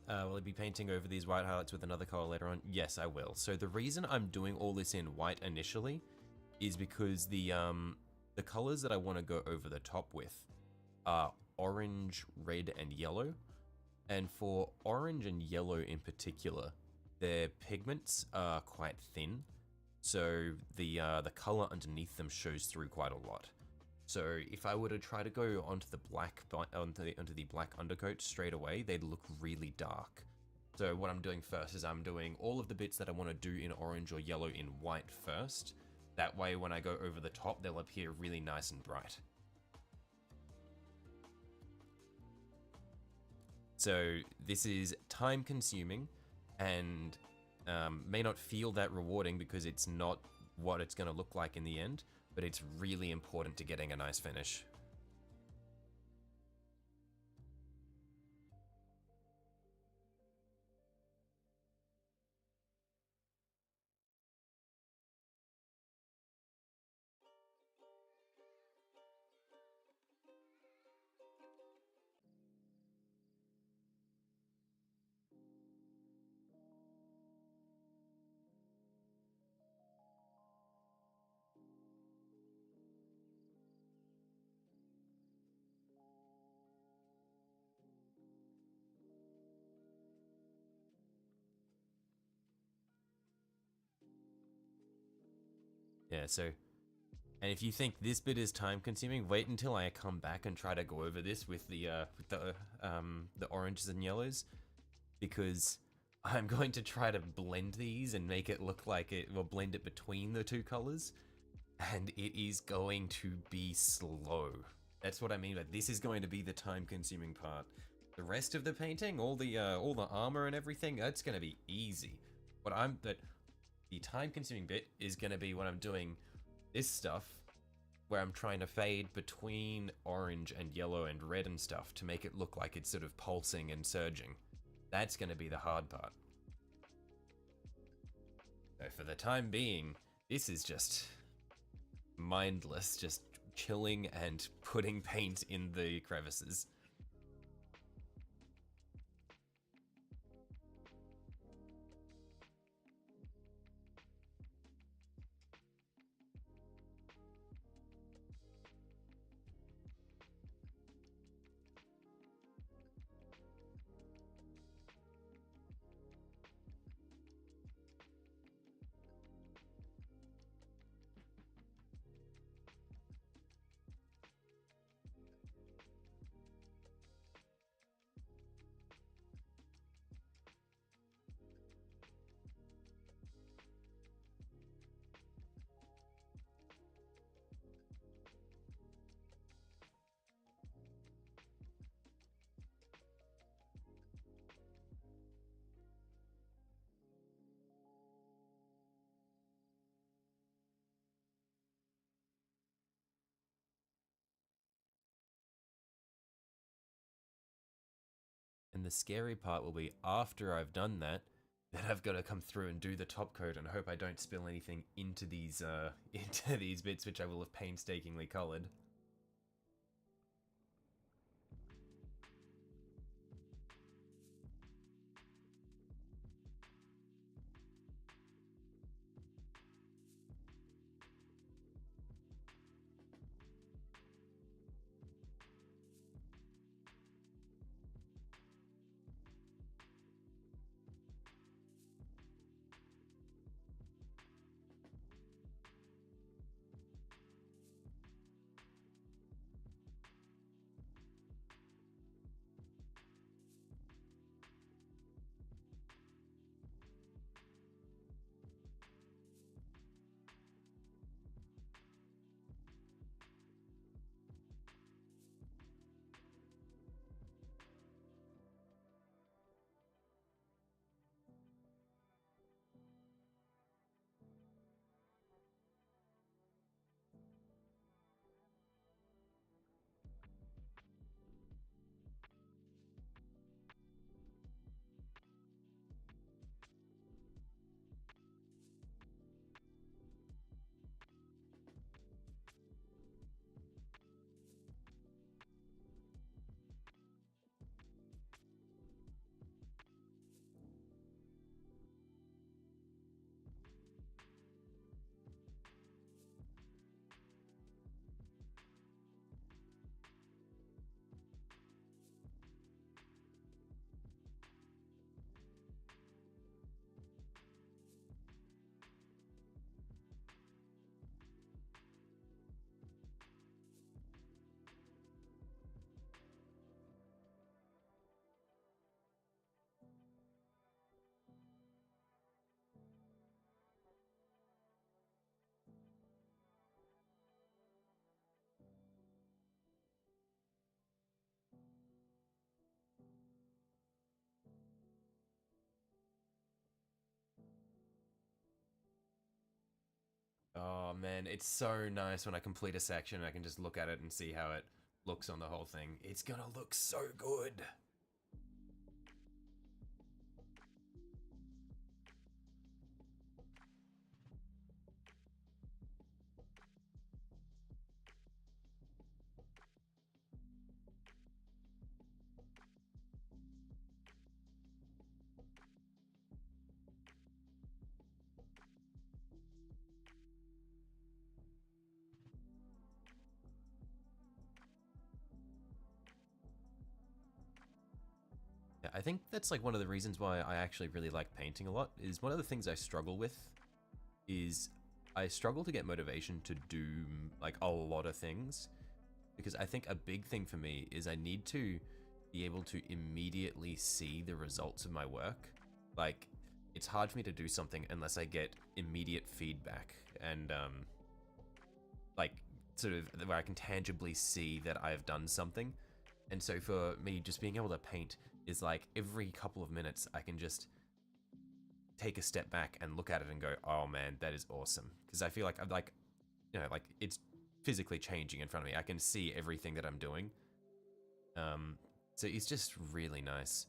Will I be painting over these white highlights with another color later on? Yes, I will. So the reason I'm doing all this in white initially is because the colors that I want to go over the top with are orange, red, and yellow. And for orange and yellow in particular, their pigments are quite thin, so the color underneath them shows through quite a lot. So if I were to try to go onto the black undercoat straight away, they'd look really dark. So what I'm doing first is I'm doing all of the bits that I want to do in orange or yellow in white first. That way when I go over the top, they'll appear really nice and bright. So this is time consuming and may not feel that rewarding because it's not what it's going to look like in the end, but it's really important to getting a nice finish. Yeah, so, and if you think this bit is time consuming, wait until I come back and try to go over this with the oranges and yellows, because I'm going to try to blend these and make it look like it, well, blend it between the two colors, and it is going to be slow. That's what I mean by this is going to be the time consuming part. The rest of the painting, all the armor and everything, that's going to be easy. The time consuming bit is going to be when I'm doing this stuff, where I'm trying to fade between orange and yellow and red and stuff to make it look like it's sort of pulsing and surging. That's going to be the hard part. So for the time being, this is just mindless, just chilling and putting paint in the crevices. And the scary part will be after I've done that, then I've got to come through and do the top coat and hope I don't spill anything into these into these bits, which I will have painstakingly colored. man, it's so nice when I complete a section and I can just look at it and see how it looks on the whole thing. It's gonna look so good. Yeah, I think that's like one of the reasons why I actually really like painting a lot, is one of the things I struggle with is I struggle to get motivation to do like a lot of things, because I think a big thing for me is I need to be able to immediately see the results of my work. Like, it's hard for me to do something unless I get immediate feedback and like sort of where I can tangibly see that I've done something. And so for me, just being able to paint is like every couple of minutes I can just take a step back and look at it and go, oh man, that is awesome. Because I feel like I'm like, you know, like it's physically changing in front of me. I can see everything that I'm doing. So it's just really nice,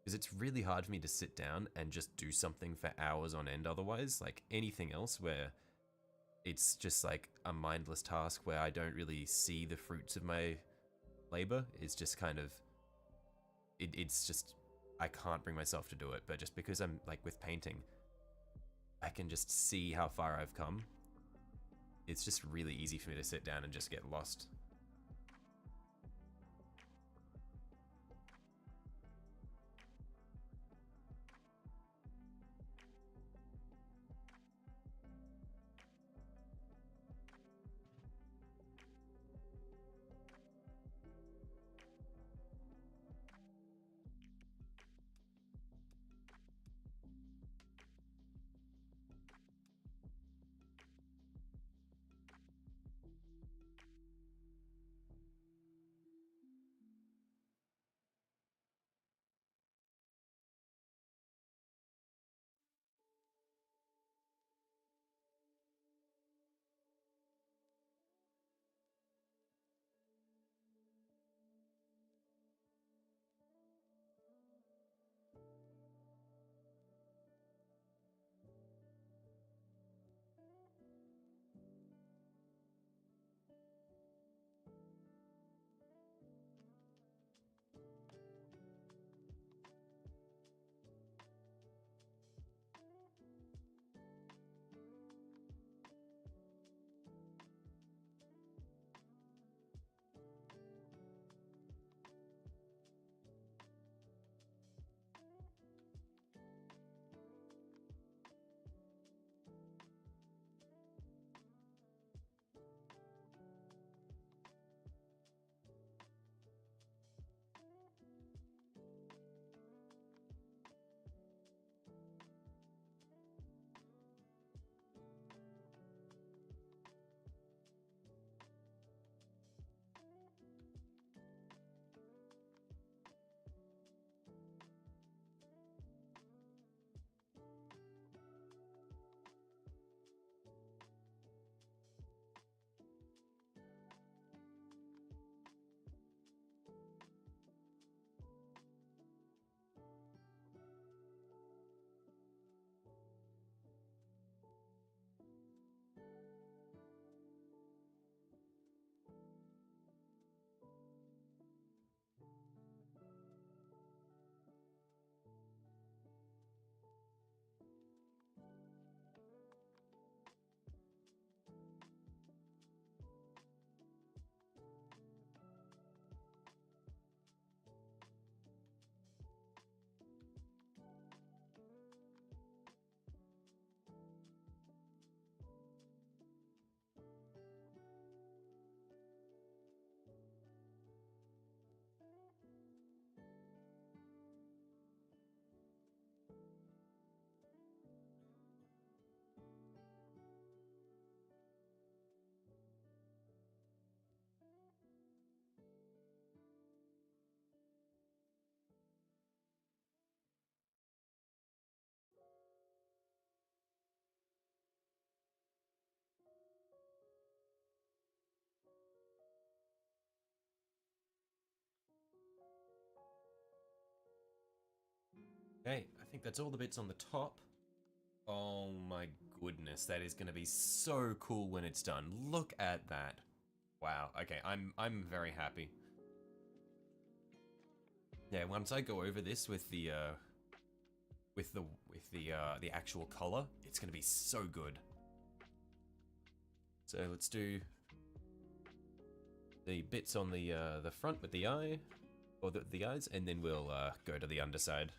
because it's really hard for me to sit down and just do something for hours on end otherwise. Like anything else where it's just like a mindless task where I don't really see the fruits of my labor, is just kind of, it's just, I can't bring myself to do it. But just because I'm like with painting, I can just see how far I've come. It's just really easy for me to sit down and just get lost. Okay, I think that's all the bits on the top. Oh my goodness, that is going to be so cool when it's done. Look at that. Wow. Okay, I'm very happy. Yeah, once I go over this with the actual color, it's going to be so good. So let's do the bits on the front with the eye, or the eyes, and then we'll go to the underside.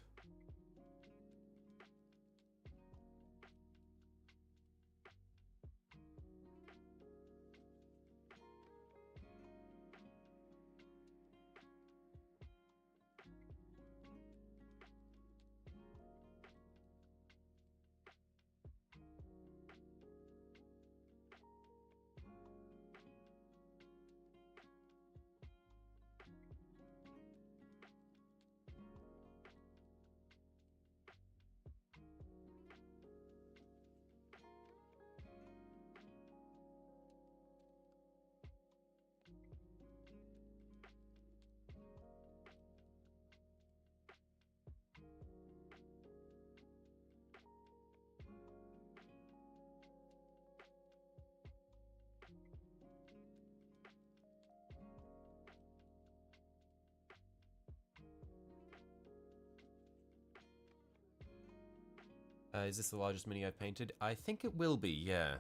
Is this the largest mini I've painted? I think it will be, yeah.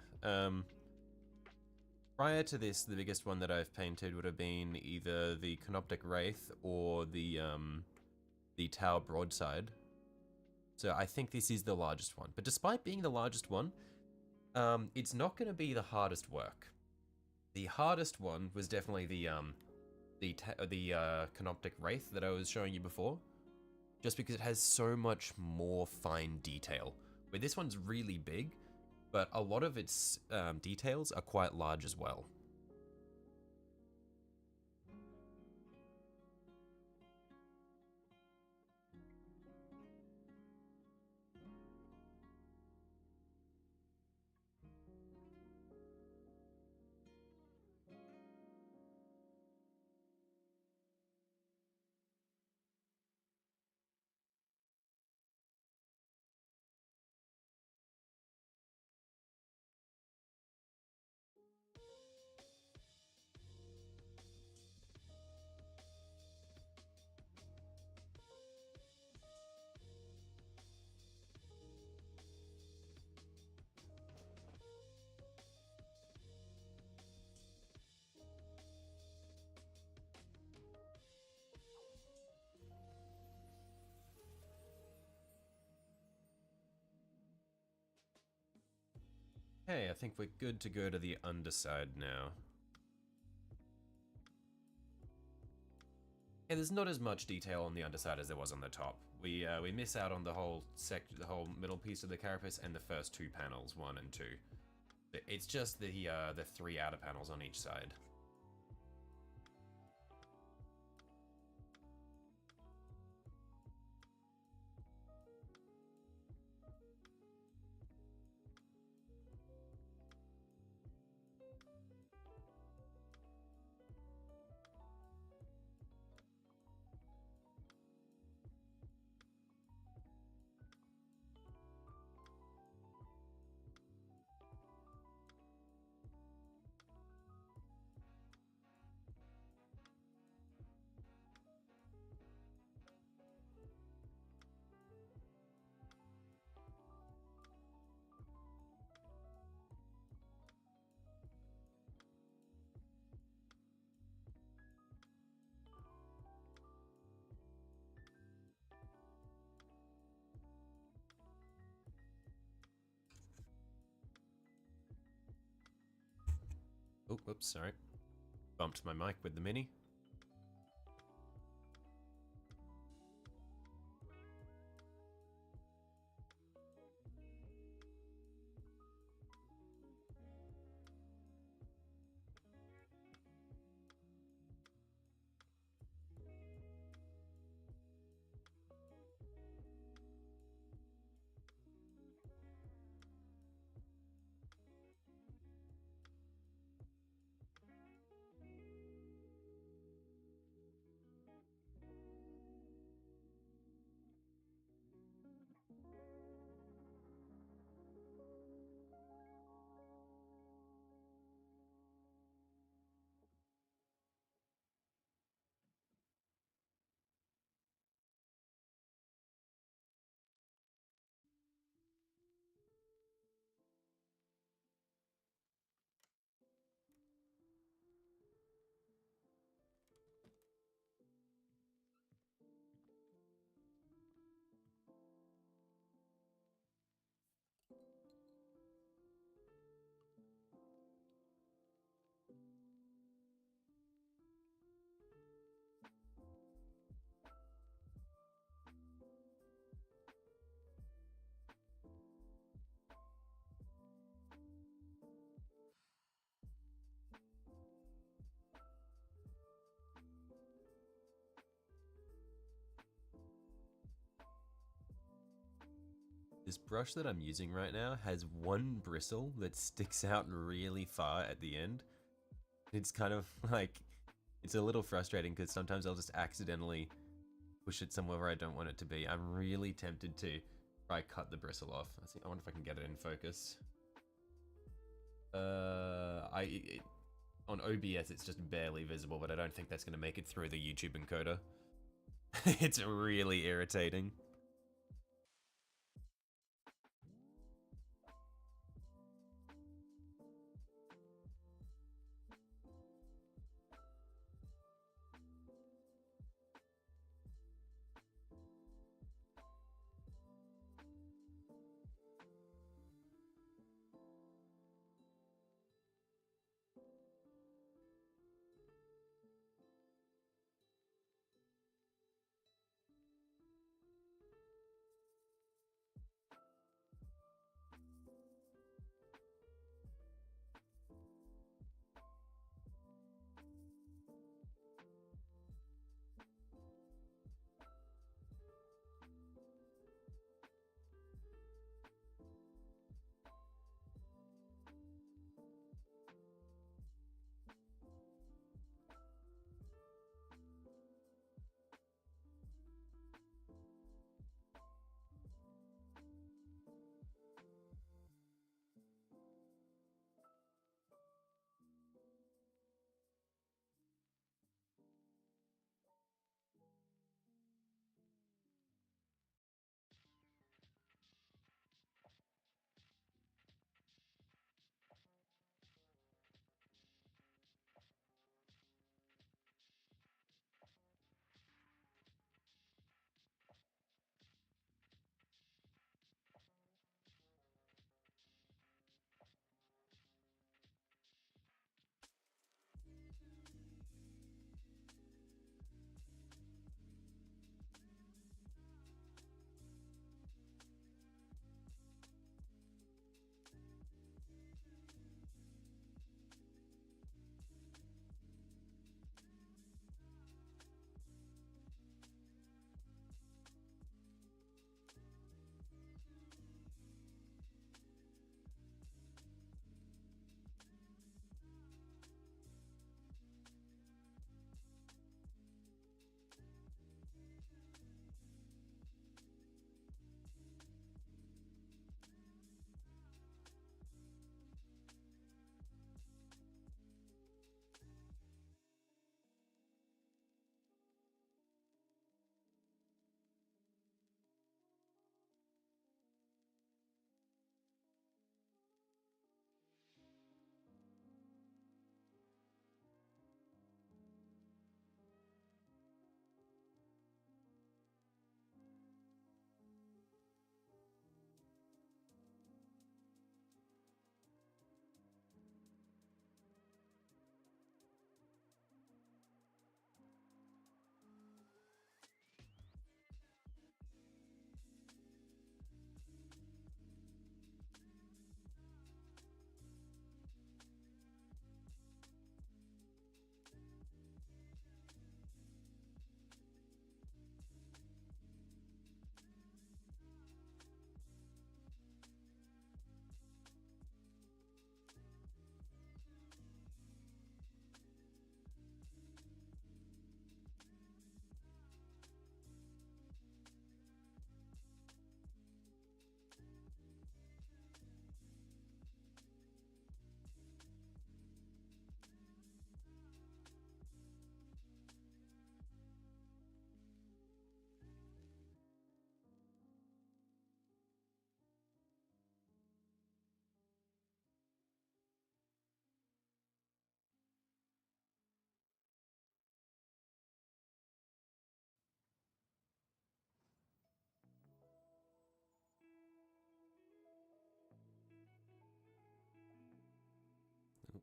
Prior to this, the biggest one that I've painted would have been either the Canoptic Wraith or the Tower Broadside. So I think this is the largest one. But despite being the largest one, it's not going to be the hardest work. The hardest one was definitely the Canoptic Wraith that I was showing you before. Just because it has so much more fine detail. Where this one's really big, but a lot of its details are quite large as well. Okay, I think we're good to go to the underside now. Yeah, there's not as much detail on the underside as there was on the top. We miss out on the whole middle piece of the carapace and the first two panels, 1 and 2. It's just the 3 outer panels on each side. Oh, whoops, sorry. Bumped my mic with the mini. This brush that I'm using right now has one bristle that sticks out really far at the end. It's kind of like, it's a little frustrating because sometimes I'll just accidentally push it somewhere where I don't want it to be. I'm really tempted to try cut the bristle off. Let's see, I wonder if I can get it in focus. On OBS it's just barely visible, but I don't think that's going to make it through the YouTube encoder. It's really irritating.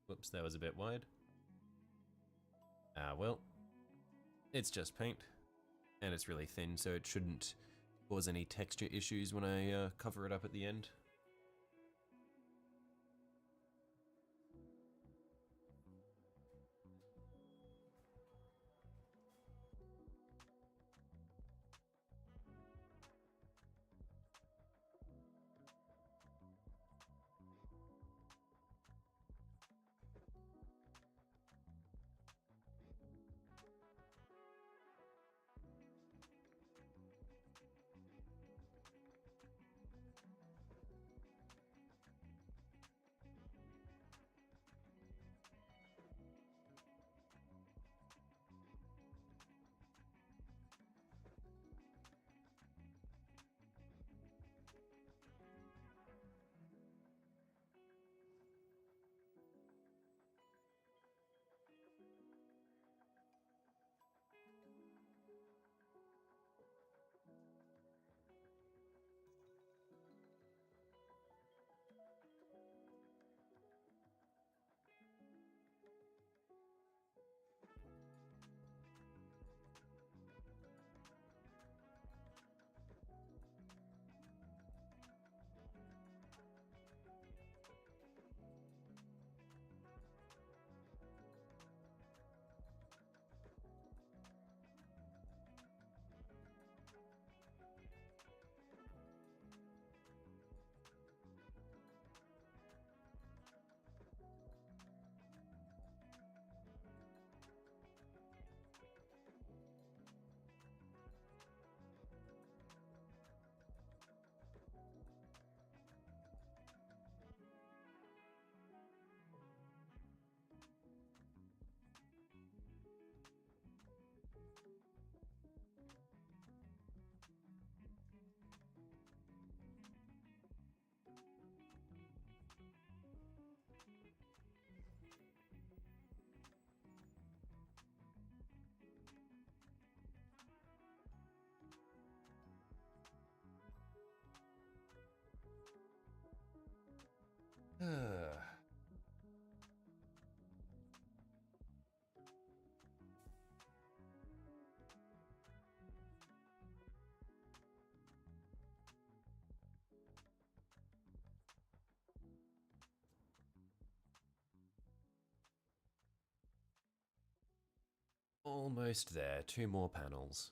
Whoops, that was a bit wide. Ah, well, it's just paint, and it's really thin, so it shouldn't cause any texture issues when I cover it up at the end. Almost there. 2 more panels.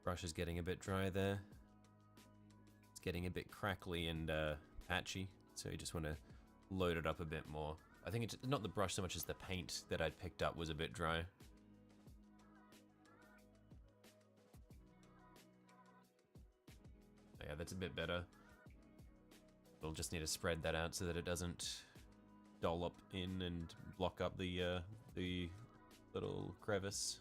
Brush is getting a bit dry there. It's getting a bit crackly and patchy, so you just want to load it up a bit more. I think it's not the brush so much as the paint that I'd picked up was a bit dry. So yeah, that's a bit better. We'll just need to spread that out so that it doesn't dollop in and block up the little crevice.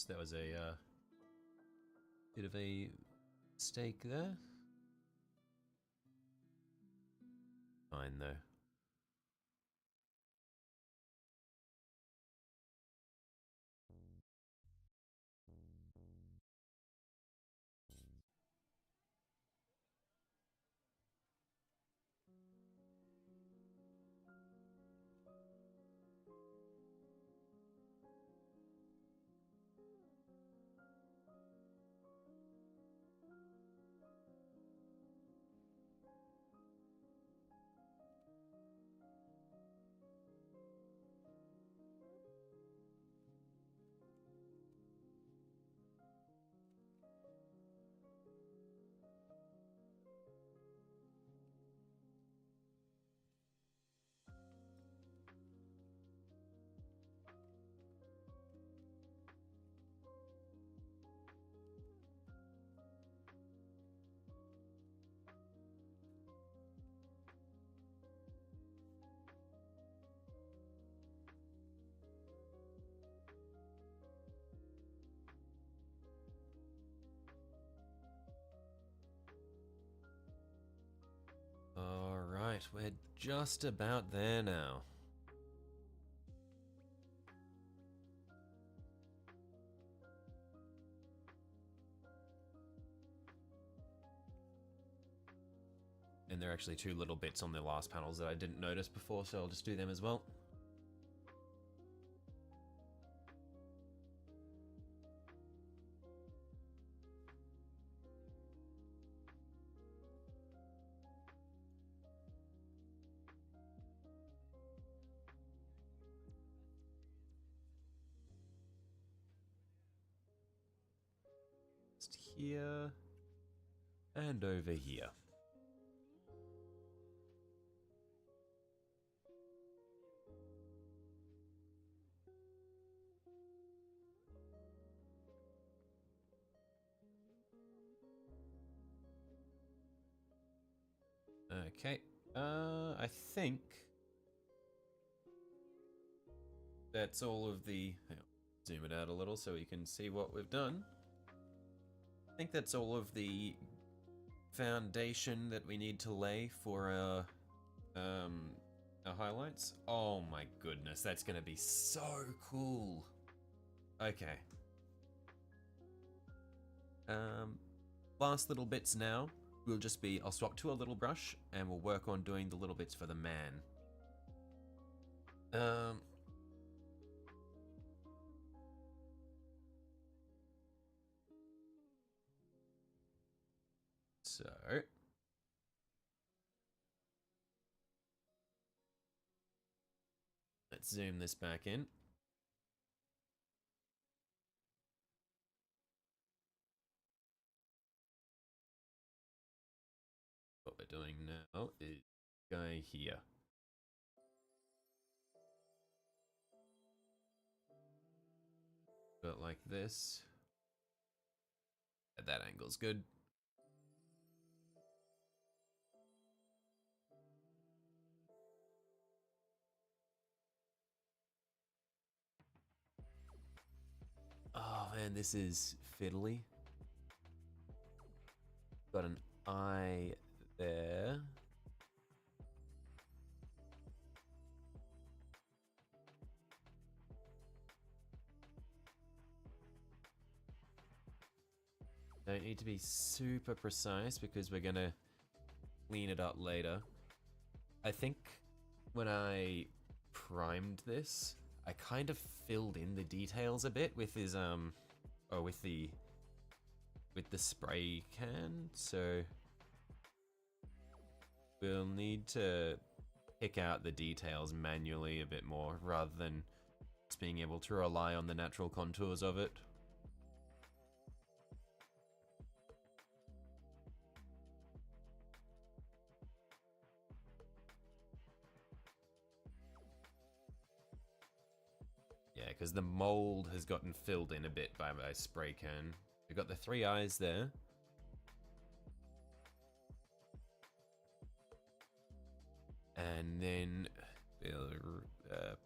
Oops, that was a bit of a mistake there. Fine though. Alright, we're just about there now. And there are actually two little bits on the last panels that I didn't notice before, so I'll just do them as well. Just here and over here. Okay, I think that's all of the... Hang on, zoom it out a little so you can see what we've done. I think that's all of the foundation that we need to lay for our highlights. Oh my goodness, that's gonna be so cool. Okay. Last little bits now will just be, I'll swap to a little brush and we'll work on doing the little bits for the man. So let's zoom this back in. What we're doing now is guy here. But like this. That angle's good. Oh man, this is fiddly. Got an eye there. Don't need to be super precise because we're gonna clean it up later. I think when I primed this, I kind of filled in the details a bit with his with the spray can, so we'll need to pick out the details manually a bit more rather than just being able to rely on the natural contours of it. Yeah, because the mold has gotten filled in a bit by my spray can. We've got the three eyes there. And then we'll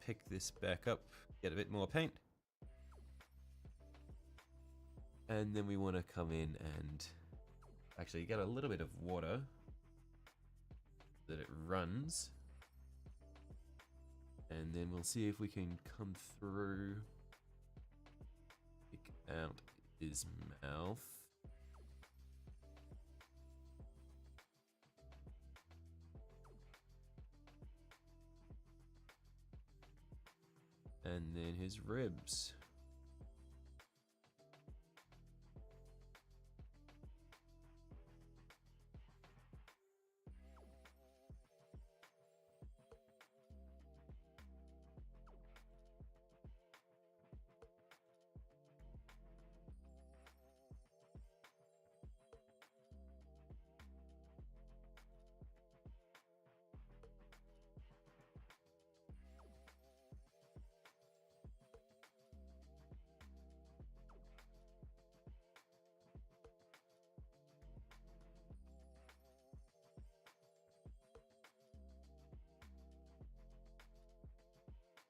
pick this back up, get a bit more paint. And then we want to come in and actually get a little bit of water that it runs. And then we'll see if we can come through, pick out his mouth. And then his ribs.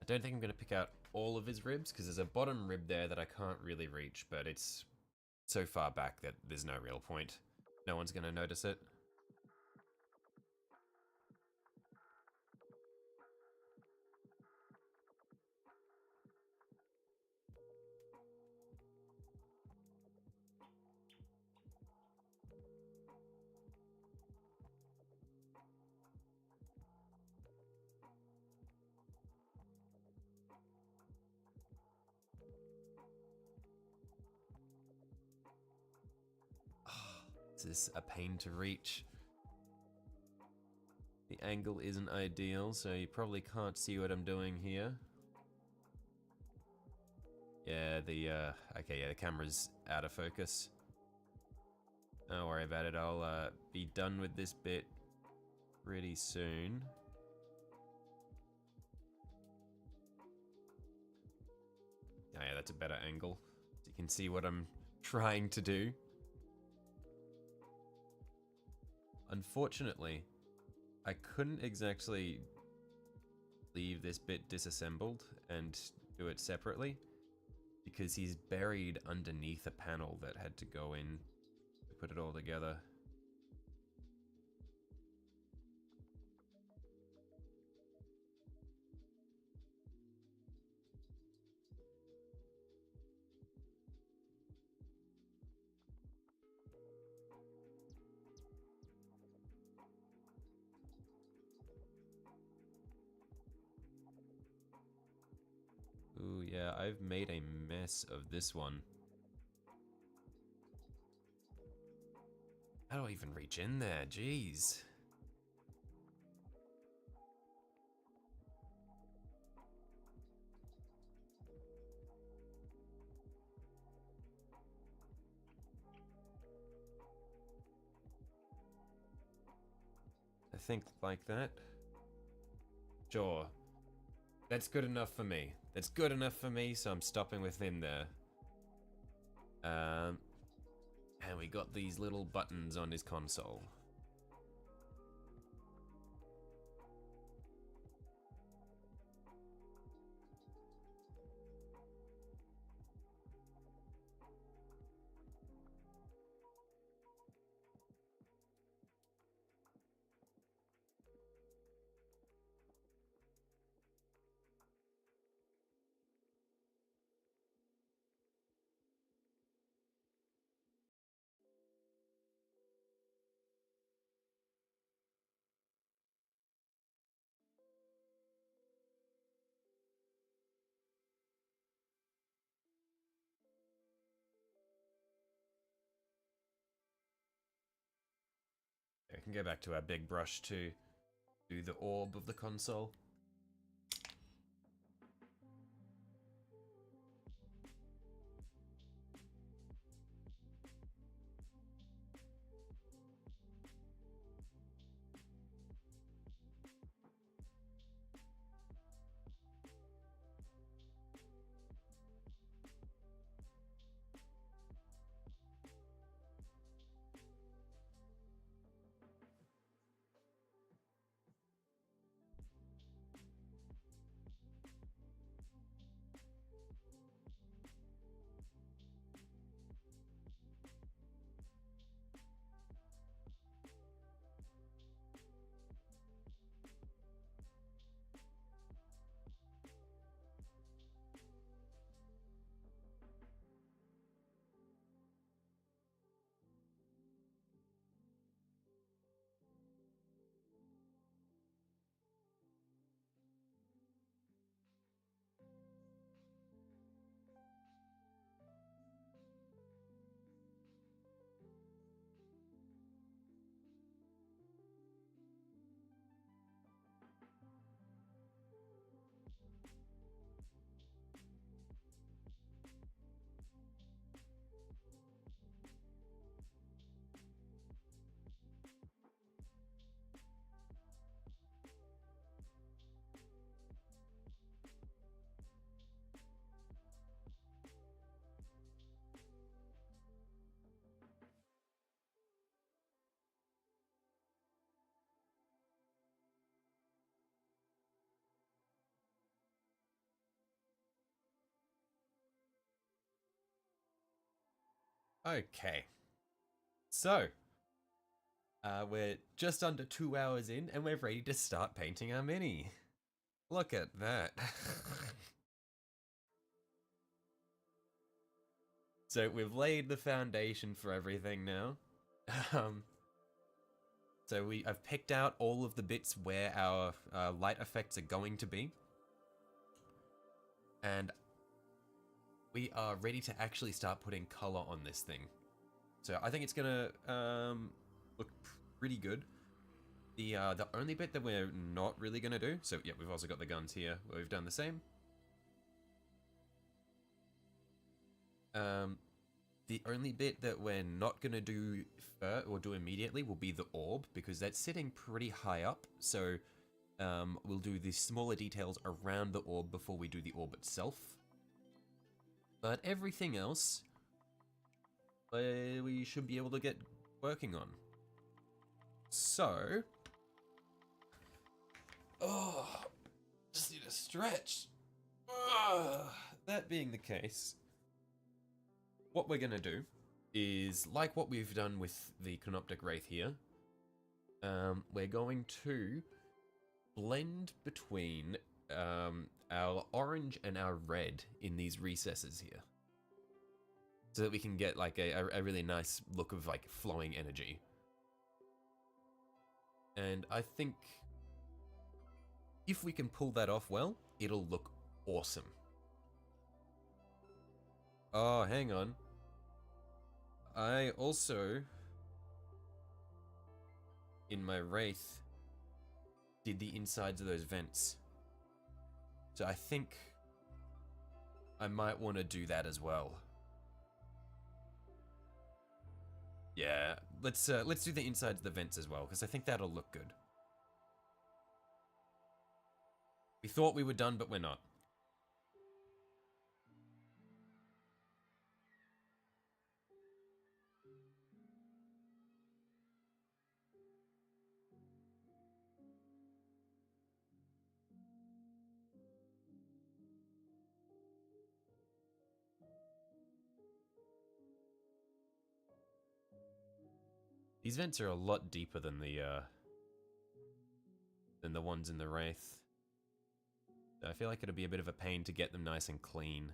I don't think I'm going to pick out all of his ribs because there's a bottom rib there that I can't really reach, but it's so far back that there's no real point. No one's going to notice it. This is a pain to reach. The angle isn't ideal, so you probably can't see what I'm doing here. Yeah, okay, yeah, the camera's out of focus. Don't worry about it, I'll be done with this bit pretty soon. Oh yeah, that's a better angle, so you can see what I'm trying to do. Unfortunately, I couldn't exactly leave this bit disassembled and do it separately because he's buried underneath a panel that had to go in to put it all together. Ooh, yeah, I've made a mess of this one. How do I even reach in there? Jeez. I think like that. Sure. That's good enough for me. That's good enough for me, so I'm stopping with him there. And we got these little buttons on his console. I can go back to our big brush to do the orb of the console. Okay. So, we're just under 2 hours in and we're ready to start painting our mini. Look at that. So we've laid the foundation for everything now. So I've picked out all of the bits where our light effects are going to be. And we are ready to actually start putting color on this thing. So I think it's gonna look pretty good. The only bit that we're not really gonna do, so yeah, we've also got the guns here where we've done the same. The only bit that we're not gonna do or do immediately will be the orb, because that's sitting pretty high up. So we'll do the smaller details around the orb before we do the orb itself. But everything else, we should be able to get working on. So, just need a stretch. That being the case, what we're gonna do is, like what we've done with the Canoptic Wraith here, we're going to blend between our orange and our red in these recesses here, so that we can get like a really nice look of like flowing energy. And I think if we can pull that off well, it'll look awesome. Oh, hang on. I also, in my Wraith, did the insides of those vents. So I think I might want to do that as well. Yeah, let's do the insides of the vents as well, because I think that'll look good. We thought we were done, but we're not. These vents are a lot deeper than the ones in the Wraith. I feel like it'll be a bit of a pain to get them nice and clean.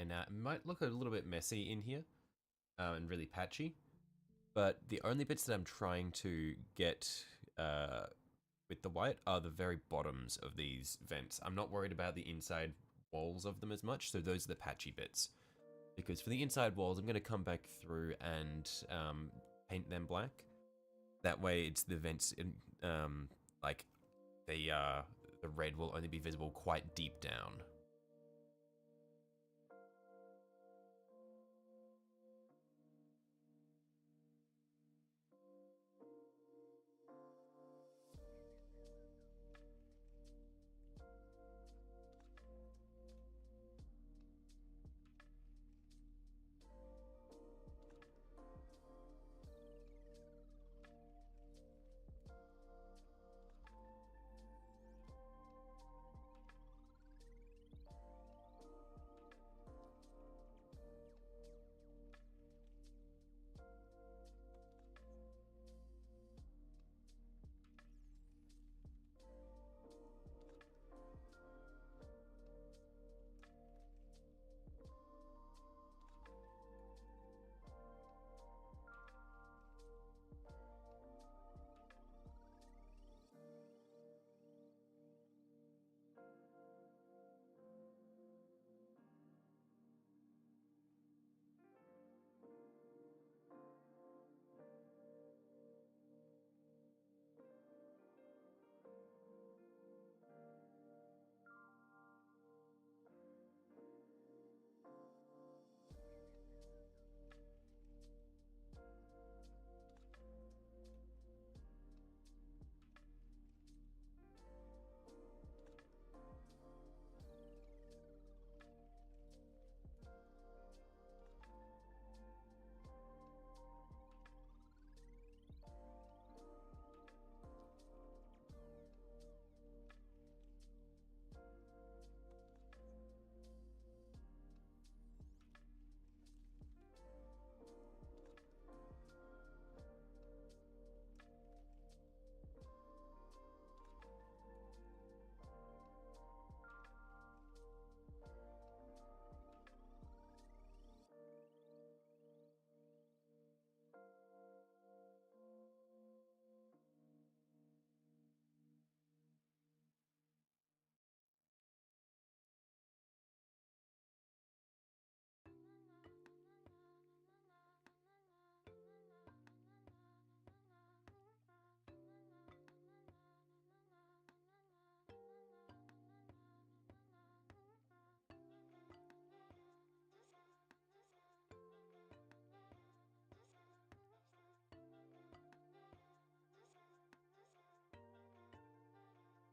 And it might look a little bit messy in here, and really patchy, But the only bits that I'm trying to get with the white are the very bottoms of these vents. I'm not worried about the inside walls of them as much, so those are the patchy bits. Because for the inside walls, I'm going to come back through and paint them black. That way it's the vents, in, like the red will only be visible quite deep down.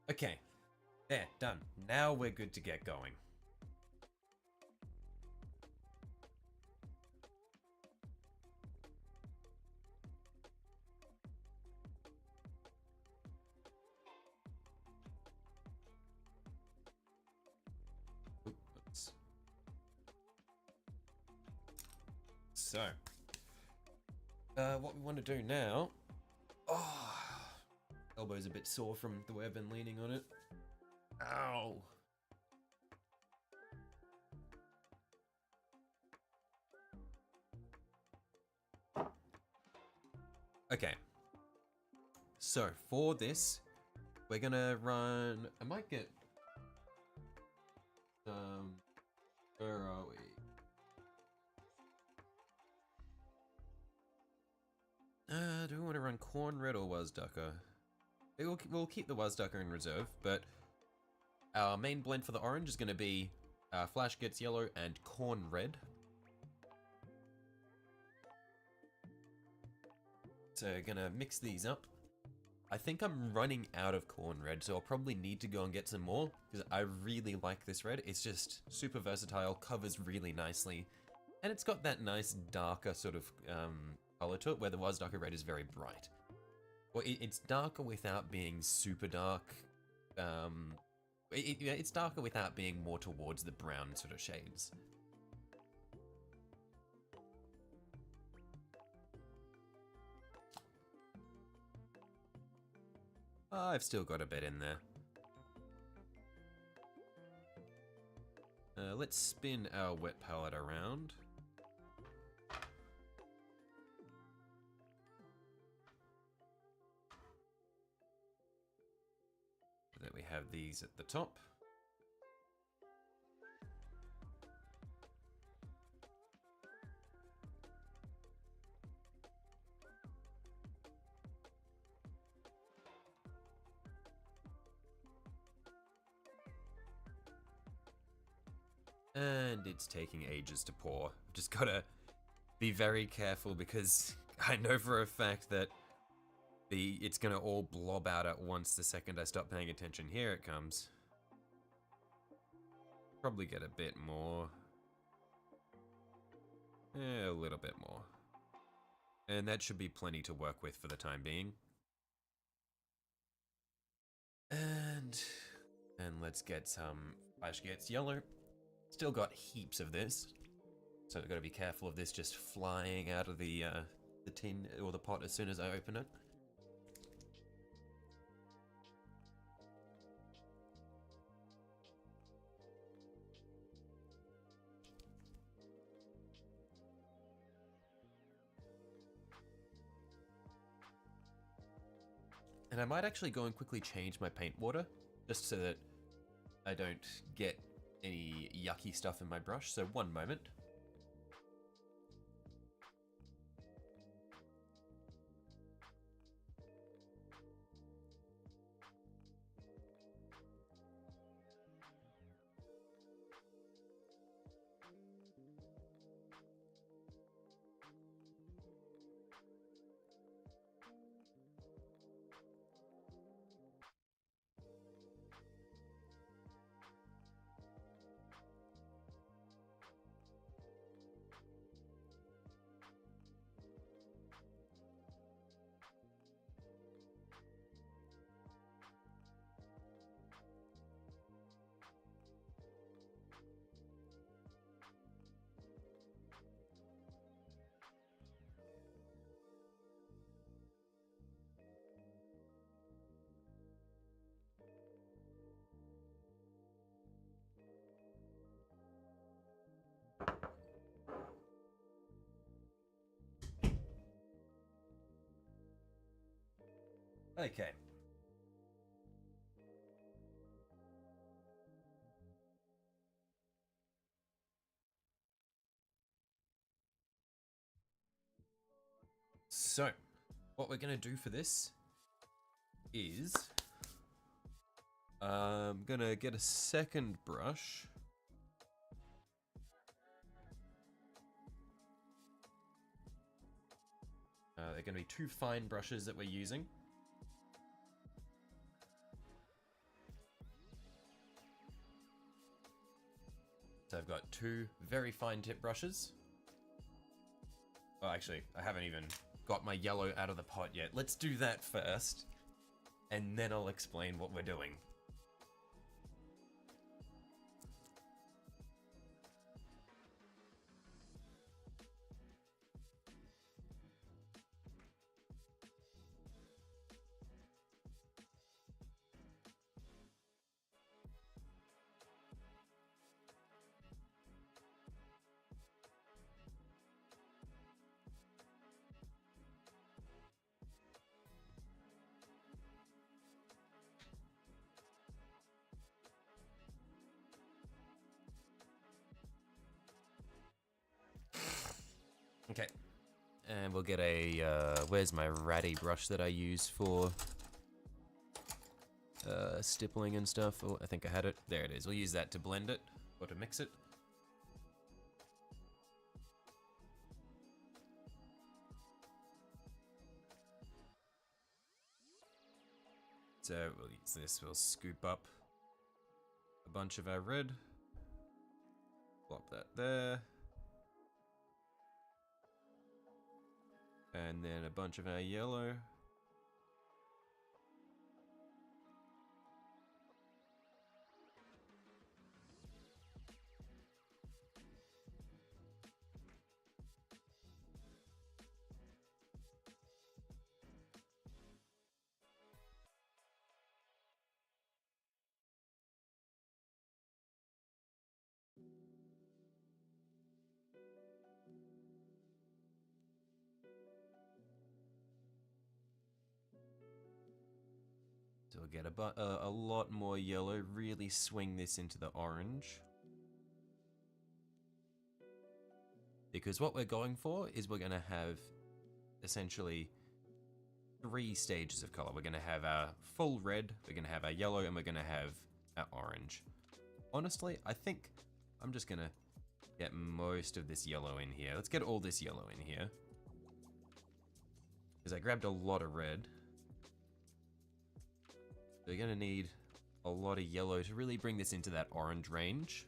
Okay, there, done. Now we're good to get going. Oops. So, what we want to do now... Oh, elbow's a bit sore from the way I've been leaning on it. Ow! Okay. So, for this, we're gonna run... I might get... Where are we? Do we want to run Corn Red or Wazducker? We'll keep the Wazducker in reserve, but our main blend for the orange is going to be Flash Gets Yellow and Corn Red. So gonna mix these up. I think I'm running out of Corn Red, so I'll probably need to go and get some more, because I really like this red. It's just super versatile, covers really nicely, and it's got that nice darker sort of color to it, where the Wazducker red is very bright. Well, it's darker without being super dark. It's darker without being more towards the brown sort of shades. I've still got a bit in there. Let's spin our wet palette around. these at the top. And it's taking ages to pour. Just gotta be very careful because I know for a fact that it's gonna all blob out at once the second I stop paying attention. Here it comes. Probably get a bit more. A little bit more. And that should be plenty to work with for the time being. And let's get some Flash Gets Yellow. Still got heaps of this, so I've got to be careful of this just flying out of the tin or the pot as soon as I open it. And I might actually go and quickly change my paint water, just so that I don't get any yucky stuff in my brush, so one moment. Okay. So, what we're gonna do for this is I'm gonna get a second brush. They're gonna be two fine brushes that we're using. So I've got two very fine tip brushes. Oh, actually, I haven't even got my yellow out of the pot yet. Let's do that first, and then I'll explain what we're doing. Okay, and we'll get a, where's my ratty brush that I use for stippling and stuff? Oh, I think I had it. There it is. We'll use that to blend it, or to mix it. So we'll use this, we'll scoop up a bunch of our red, plop that there. And then a bunch of our yellow. So we'll get a lot more yellow, really swing this into the orange. Because what we're going for is we're going to have essentially 3 stages of color. We're going to have our full red, we're going to have our yellow, and we're going to have our orange. Honestly, I think I'm just going to get most of this yellow in here. Let's get all this yellow in here. Because I grabbed a lot of red. So you're going to need a lot of yellow to really bring this into that orange range.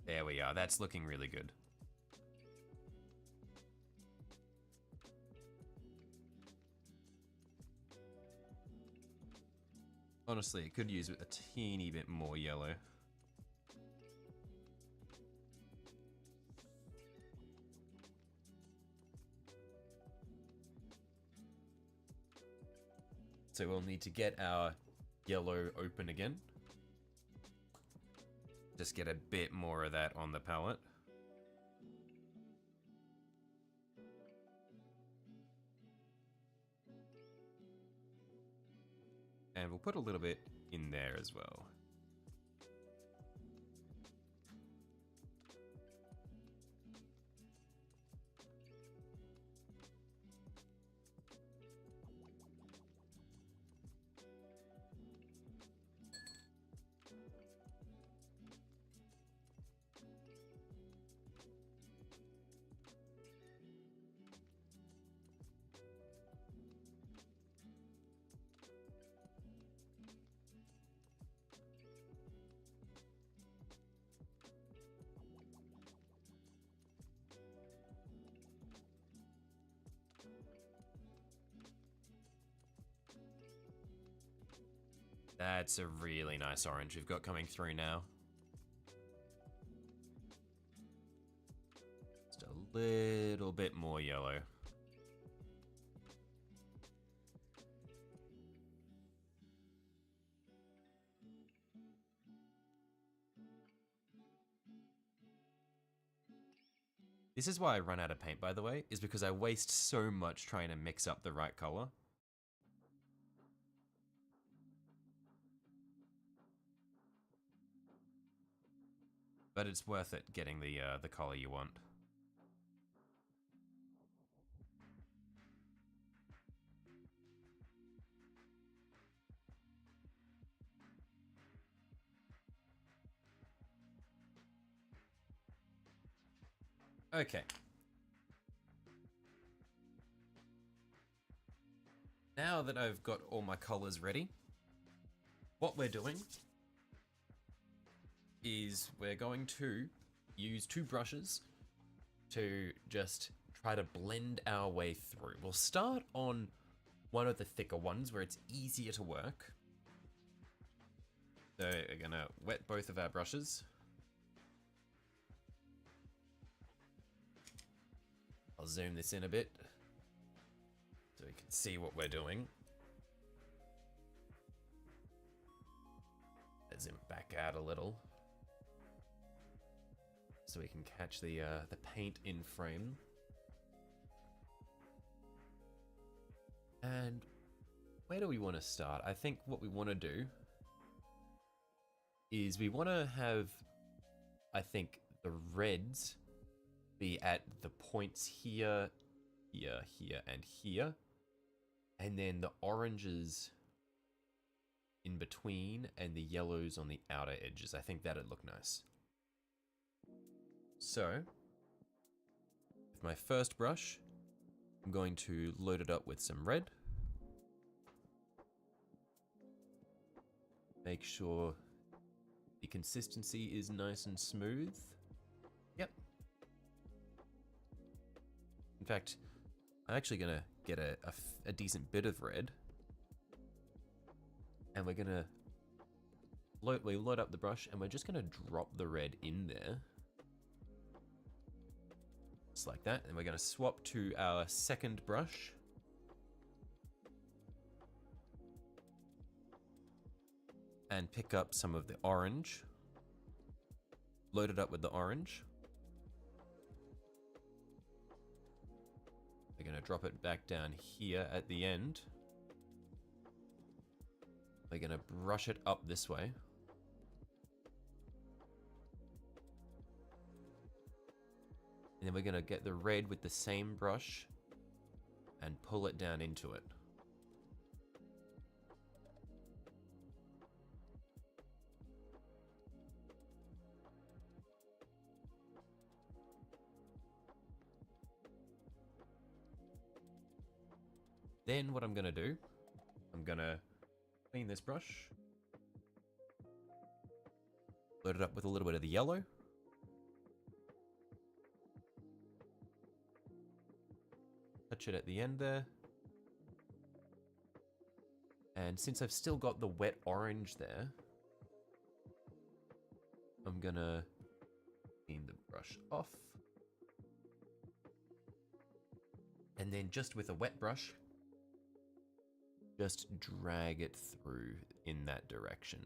There we are, that's looking really good. Honestly, it could use a teeny bit more yellow. So we'll need to get our yellow open again. Just get a bit more of that on the palette. And we'll put a little bit in there as well. That's a really nice orange we've got coming through now. Just a little bit more yellow. This is why I run out of paint, by the way, is because I waste so much trying to mix up the right color. But it's worth it getting the color you want. Okay. Now that I've got all my colors ready, what we're doing is we're going to use 2 brushes to just try to blend our way through. We'll start on one of the thicker ones where it's easier to work. So we're gonna wet both of our brushes. I'll zoom this in a bit so we can see what we're doing. Let's zoom back out a little so we can catch the paint in frame. And where do we want to start? I think what we want to do is we want to have, I think, the reds be at the points here, here, here, and here. And then the oranges in between and the yellows on the outer edges. I think that'd look nice. So, with my first brush, I'm going to load it up with some red. Make sure the consistency is nice and smooth. Yep. In fact, I'm actually gonna get a decent bit of red. And we're gonna load up the brush and we're just gonna drop the red in there. Just like that. And we're gonna swap to our second brush. And pick up some of the orange. Load it up with the orange. We're going to drop it back down here at the end. We're going to brush it up this way. And then we're going to get the red with the same brush and pull it down into it. Then what I'm going to do, I'm going to clean this brush, load it up with a little bit of the yellow, touch it at the end there, and since I've still got the wet orange there, I'm going to clean the brush off, and then just with a wet brush, just drag it through in that direction.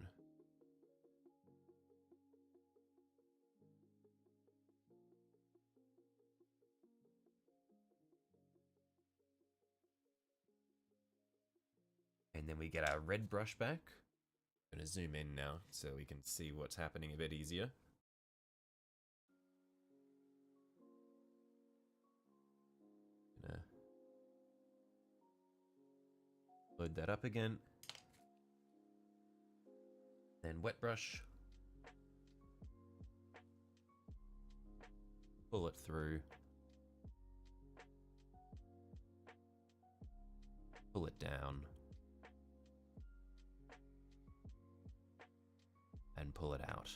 And then we get our red brush back. I'm going to zoom in now so we can see what's happening a bit easier. Load that up again. Then wet brush. Pull it through. Pull it down. And pull it out.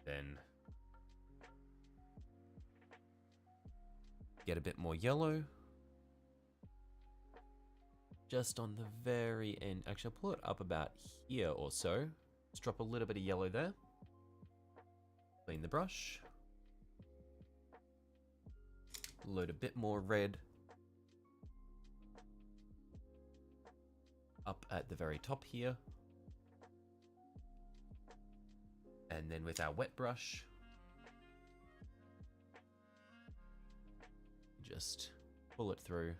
Then get a bit more yellow. Just on the very end. Actually, I'll pull it up about here or so. Just drop a little bit of yellow there. Clean the brush. Load a bit more red. Up at the very top here. And then with our wet brush, just pull it through.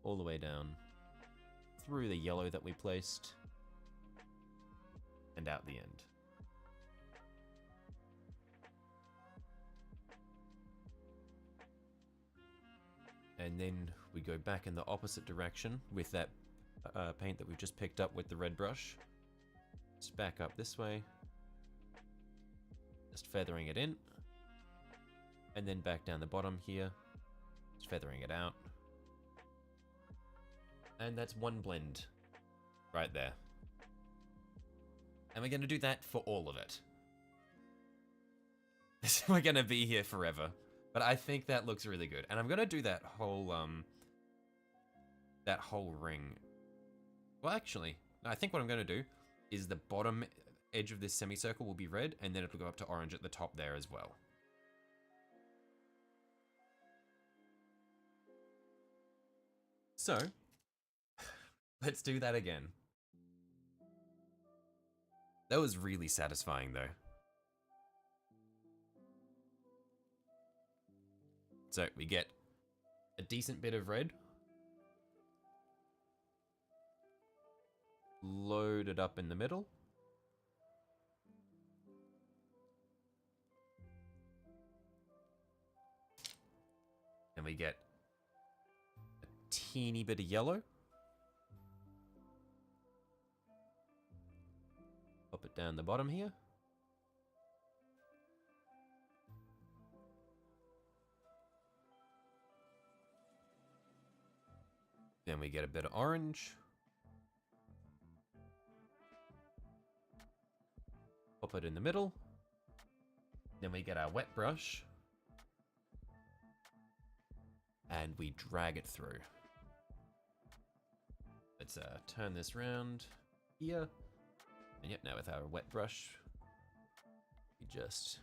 All the way down through the yellow that we placed and out the end. And then we go back in the opposite direction with that paint that we've just picked up with the red brush. Just back up this way, just feathering it in, and then back down the bottom here, just feathering it out. And that's one blend right there. And we're going to do that for all of it. We're going to be here forever. But I think that looks really good. And I'm going to do that whole ring. Well, actually, no, I think what I'm going to do is the bottom edge of this semicircle will be red, and then it'll go up to orange at the top there as well. So let's do that again. That was really satisfying, though. So we get a decent bit of red. Load it up in the middle. And we get a teeny bit of yellow. Pop it down the bottom here. Then we get a bit of orange. Pop it in the middle. Then we get our wet brush. And we drag it through. Let's turn this round here. And yep, now with our wet brush, we just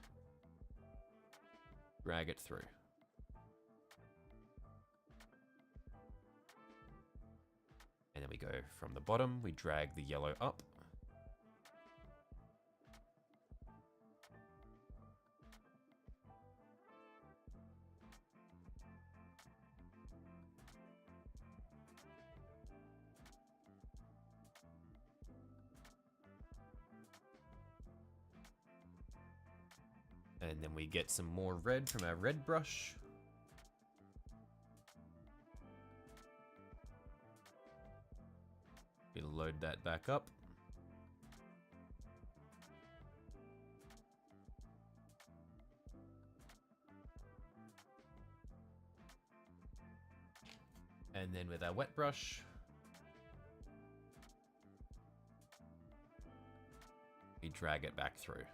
drag it through. And then we go from the bottom, we drag the yellow up. And then we get some more red from our red brush. We'll load that back up. And then with our wet brush, we drag it back through.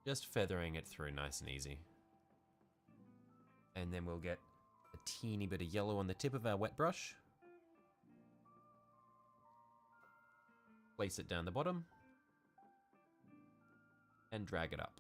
Just feathering it through nice and easy. And then we'll get a teeny bit of yellow on the tip of our wet brush. Place it down the bottom. And drag it up.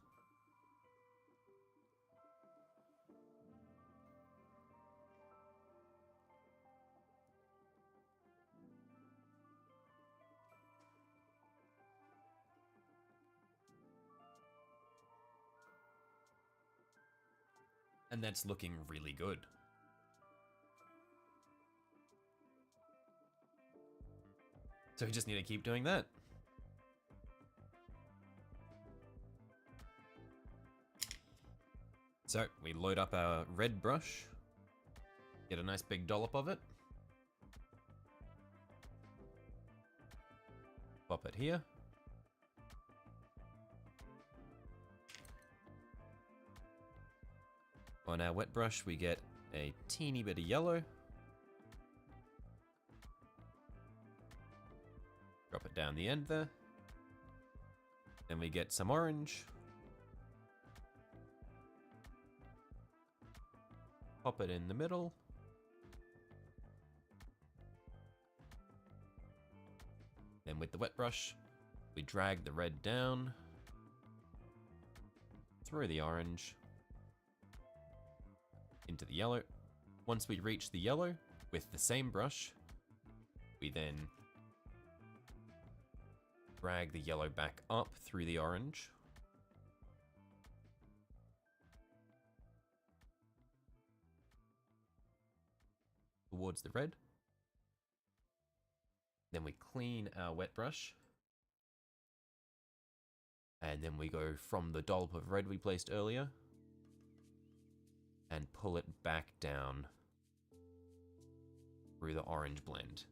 And that's looking really good. So we just need to keep doing that. So we load up our red brush, get a nice big dollop of it, pop it here. On our wet brush, we get a teeny bit of yellow. Drop it down the end there. Then we get some orange. Pop it in the middle. Then with the wet brush, we drag the red down through the orange into the yellow. Once we reach the yellow with the same brush, we then drag the yellow back up through the orange. Towards the red. Then we clean our wet brush. And then we go from the dollop of red we placed earlier and pull it back down through the orange blend.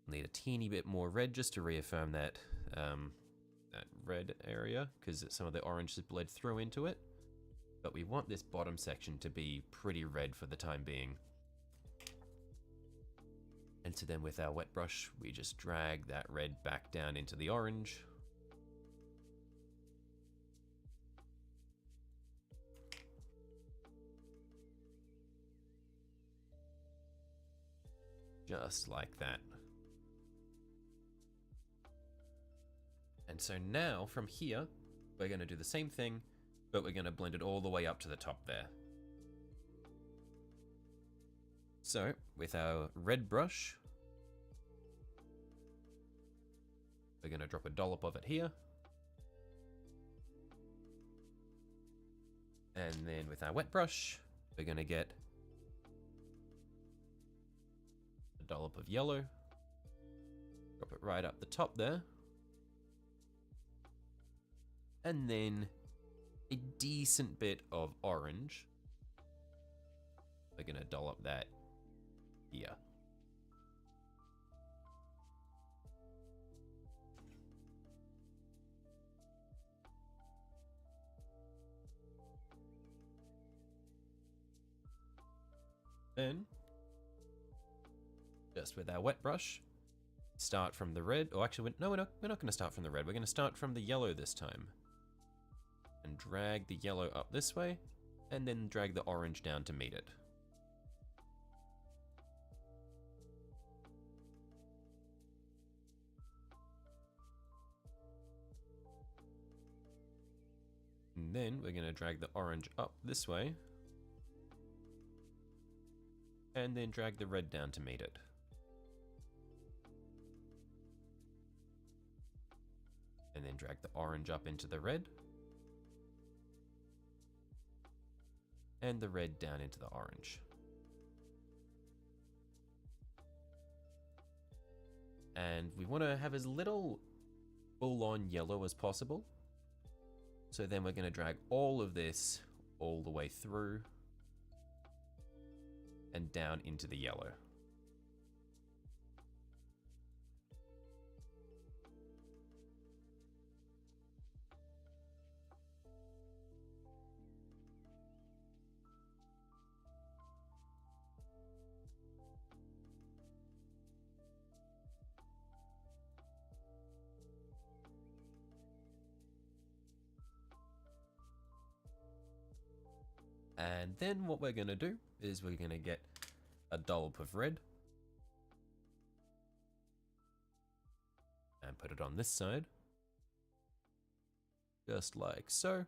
Need a teeny bit more red just to reaffirm that that red area, because some of the orange has bled through into it. But we want this bottom section to be pretty red for the time being. And so then with our wet brush, we just drag that red back down into the orange. Just like that. And so now from here, we're going to do the same thing, but we're going to blend it all the way up to the top there. So with our red brush, we're going to drop a dollop of it here. And then with our wet brush, we're going to get a dollop of yellow. Drop it right up the top there. And then a decent bit of orange. We're going to dollop that here. Then, just with our wet brush, start from the red. Oh, actually, no, we're not going to start from the red. We're going to start from the yellow this time. And drag the yellow up this way, and then drag the orange down to meet it. And then we're going to drag the orange up this way, and then drag the red down to meet it. And then drag the orange up into the red. And the red down into the orange. And we want to have as little full-on yellow as possible. So then we're going to drag all of this all the way through and down into the yellow. And then what we're going to do is we're going to get a dollop of red and put it on this side, just like so.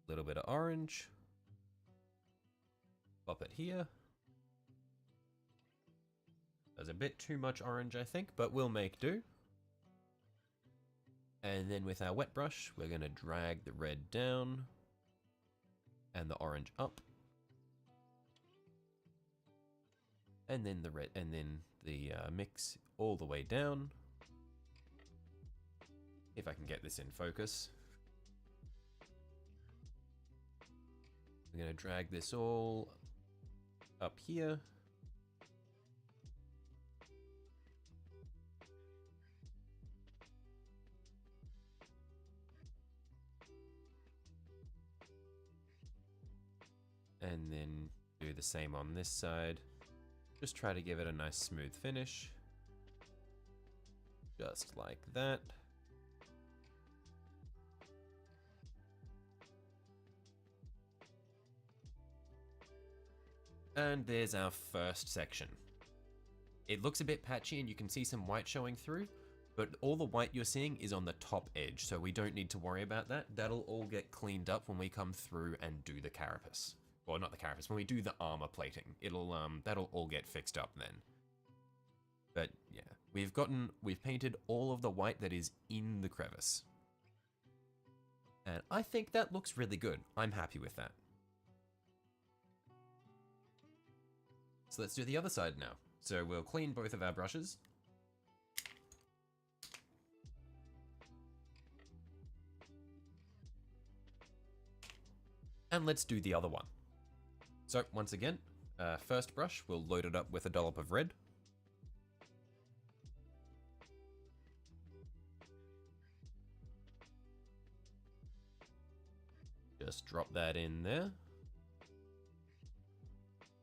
A little bit of orange, pop it here. There's a bit too much orange, I think, but we'll make do. And then with our wet brush, we're going to drag the red down and the orange up. And then the red, and then the mix all the way down. If I can get this in focus. We're going to drag this all up here. And then do the same on this side. Just try to give it a nice smooth finish. Just like that. And there's our first section. It looks a bit patchy and you can see some white showing through, but all the white you're seeing is on the top edge, so we don't need to worry about that. That'll all get cleaned up when we come through and do the carapace. Well, not the carapace, when we do the armor plating. That'll all get fixed up then. But yeah, we've painted all of the white that is in the crevice. And I think that looks really good. I'm happy with that. So let's do the other side now. So we'll clean both of our brushes. And let's do the other one. So once again, first brush, we'll load it up with a dollop of red. Just drop that in there.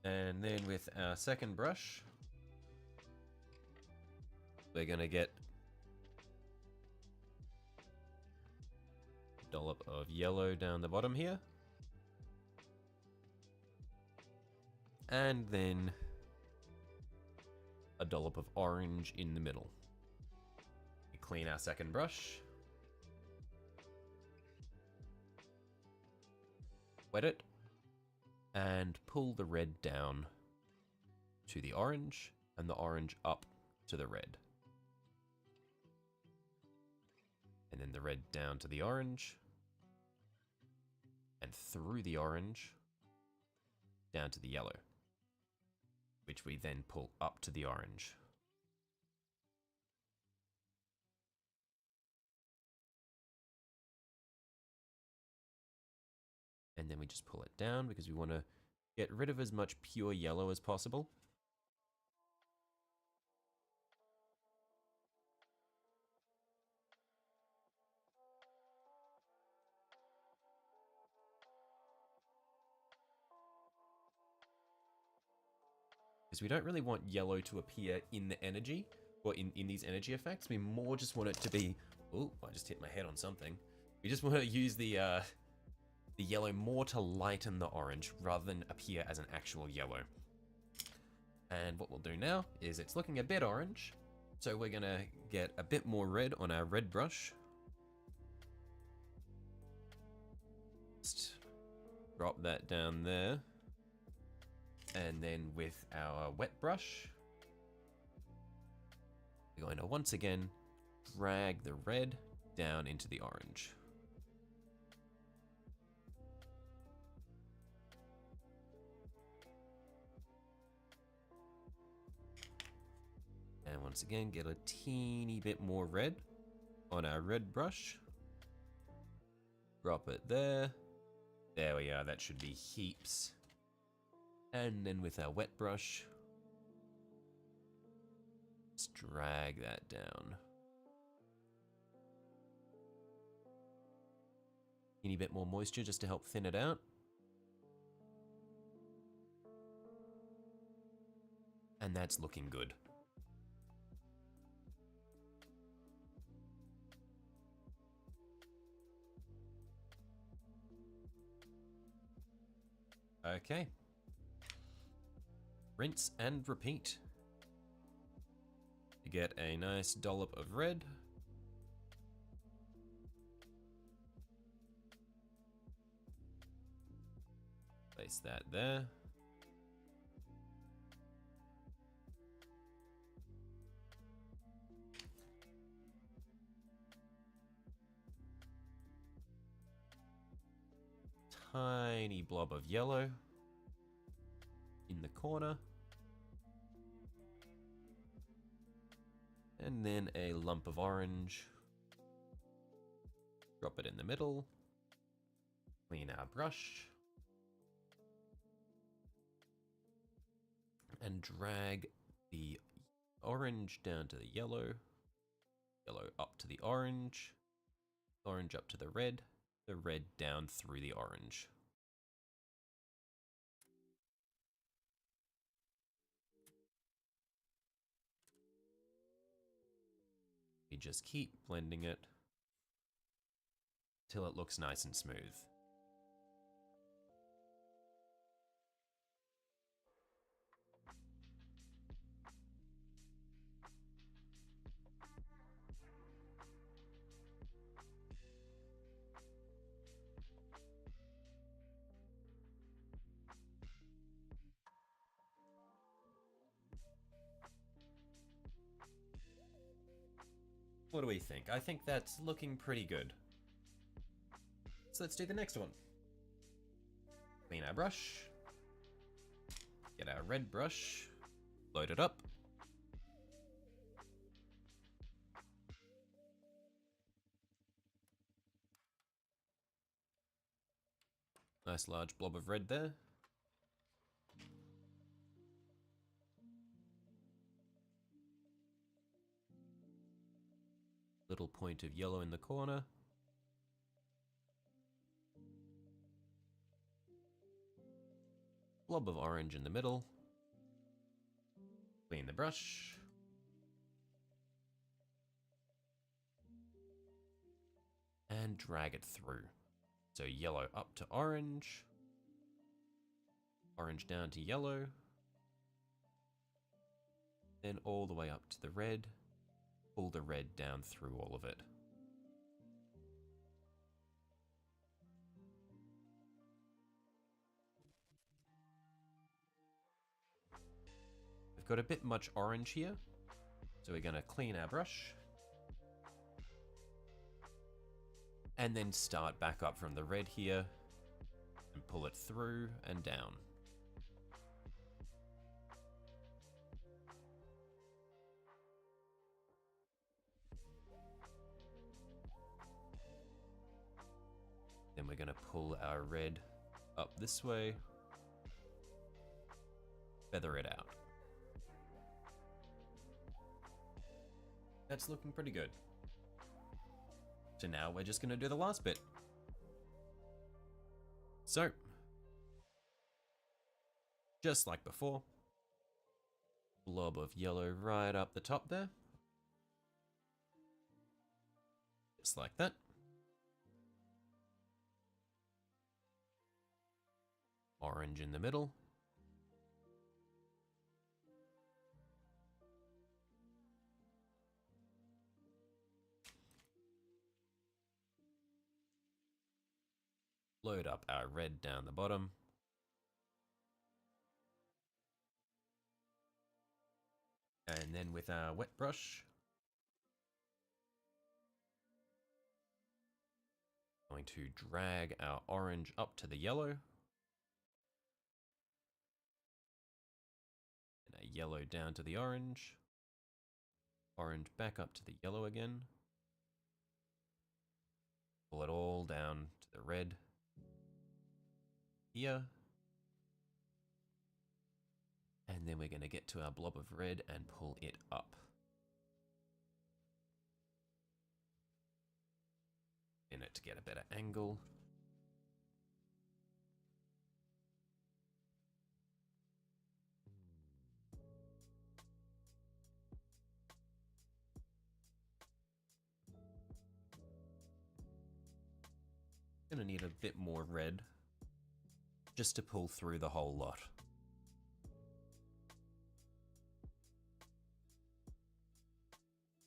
And then with our second brush, we're gonna get a dollop of yellow down the bottom here. And then a dollop of orange in the middle. We clean our second brush. Wet it. And pull the red down to the orange and the orange up to the red. And then the red down to the orange and through the orange down to the yellow, which we then pull up to the orange. And then we just pull it down because we want to get rid of as much pure yellow as possible. Because we don't really want yellow to appear in the energy, or in these energy effects. We more just want it to be... Oh, I just hit my head on something. We just want to use the yellow more to lighten the orange rather than appear as an actual yellow. And what we'll do now is it's looking a bit orange, so we're gonna get a bit more red on our red brush. Just drop that down there. And then with our wet brush, we're going to once again drag the red down into the orange. once again get a teeny bit more red on our red brush. Drop it there. There we are, that should be heaps. And then with our wet brush, let's drag that down. Teeny bit more moisture just to help thin it out. And that's looking good. Okay. Rinse and repeat. You get a nice dollop of red. Place that there. Tiny blob of yellow in the corner. And then a lump of orange. Drop it in the middle. Clean our brush. And drag the orange down to the yellow. Yellow up to the orange. Orange up to the red down through the orange. We just keep blending it till it looks nice and smooth. What do we think? I think that's looking pretty good. So let's do the next one. Clean our brush. Get our red brush. Load it up. Nice large blob of red there. Little point of yellow in the corner. Blob of orange in the middle. Clean the brush. And drag it through. So yellow up to orange. Orange down to yellow. Then all the way up to the red. Pull the red down through all of it. We've got a bit much orange here, so we're going to clean our brush. And then start back up from the red here and pull it through and down. Then we're going to pull our red up this way, feather it out. That's looking pretty good. So now we're just going to do the last bit. So, just like before, blob of yellow right up the top there. Just like that. Orange in the middle. Load up our red down the bottom. And then with our wet brush, going to drag our orange up to the yellow. And a yellow down to the orange. Orange back up to the yellow again. Pull it all down to the red. Here. And then we're going to get to our blob of red and pull it up. In it to get a better angle. Gonna need a bit more red just to pull through the whole lot.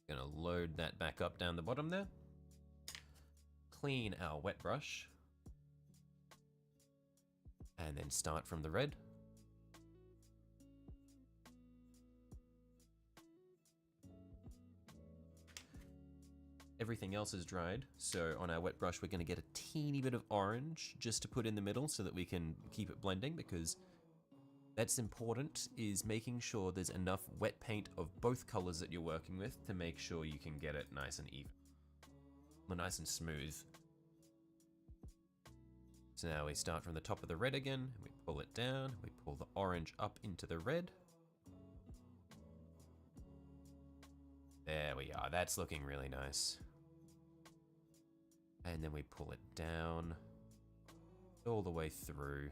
Gonna load that back up down the bottom there. Clean our wet brush. And then start from the red. Everything else is dried, so on our wet brush we're going to get a teeny bit of orange just to put in the middle so that we can keep it blending, because that's important, is making sure there's enough wet paint of both colors that you're working with to make sure you can get it nice and even. Well, nice and smooth. So now we start from the top of the red again, we pull it down, we pull the orange up into the red. There we are, that's looking really nice. And then we pull it down all the way through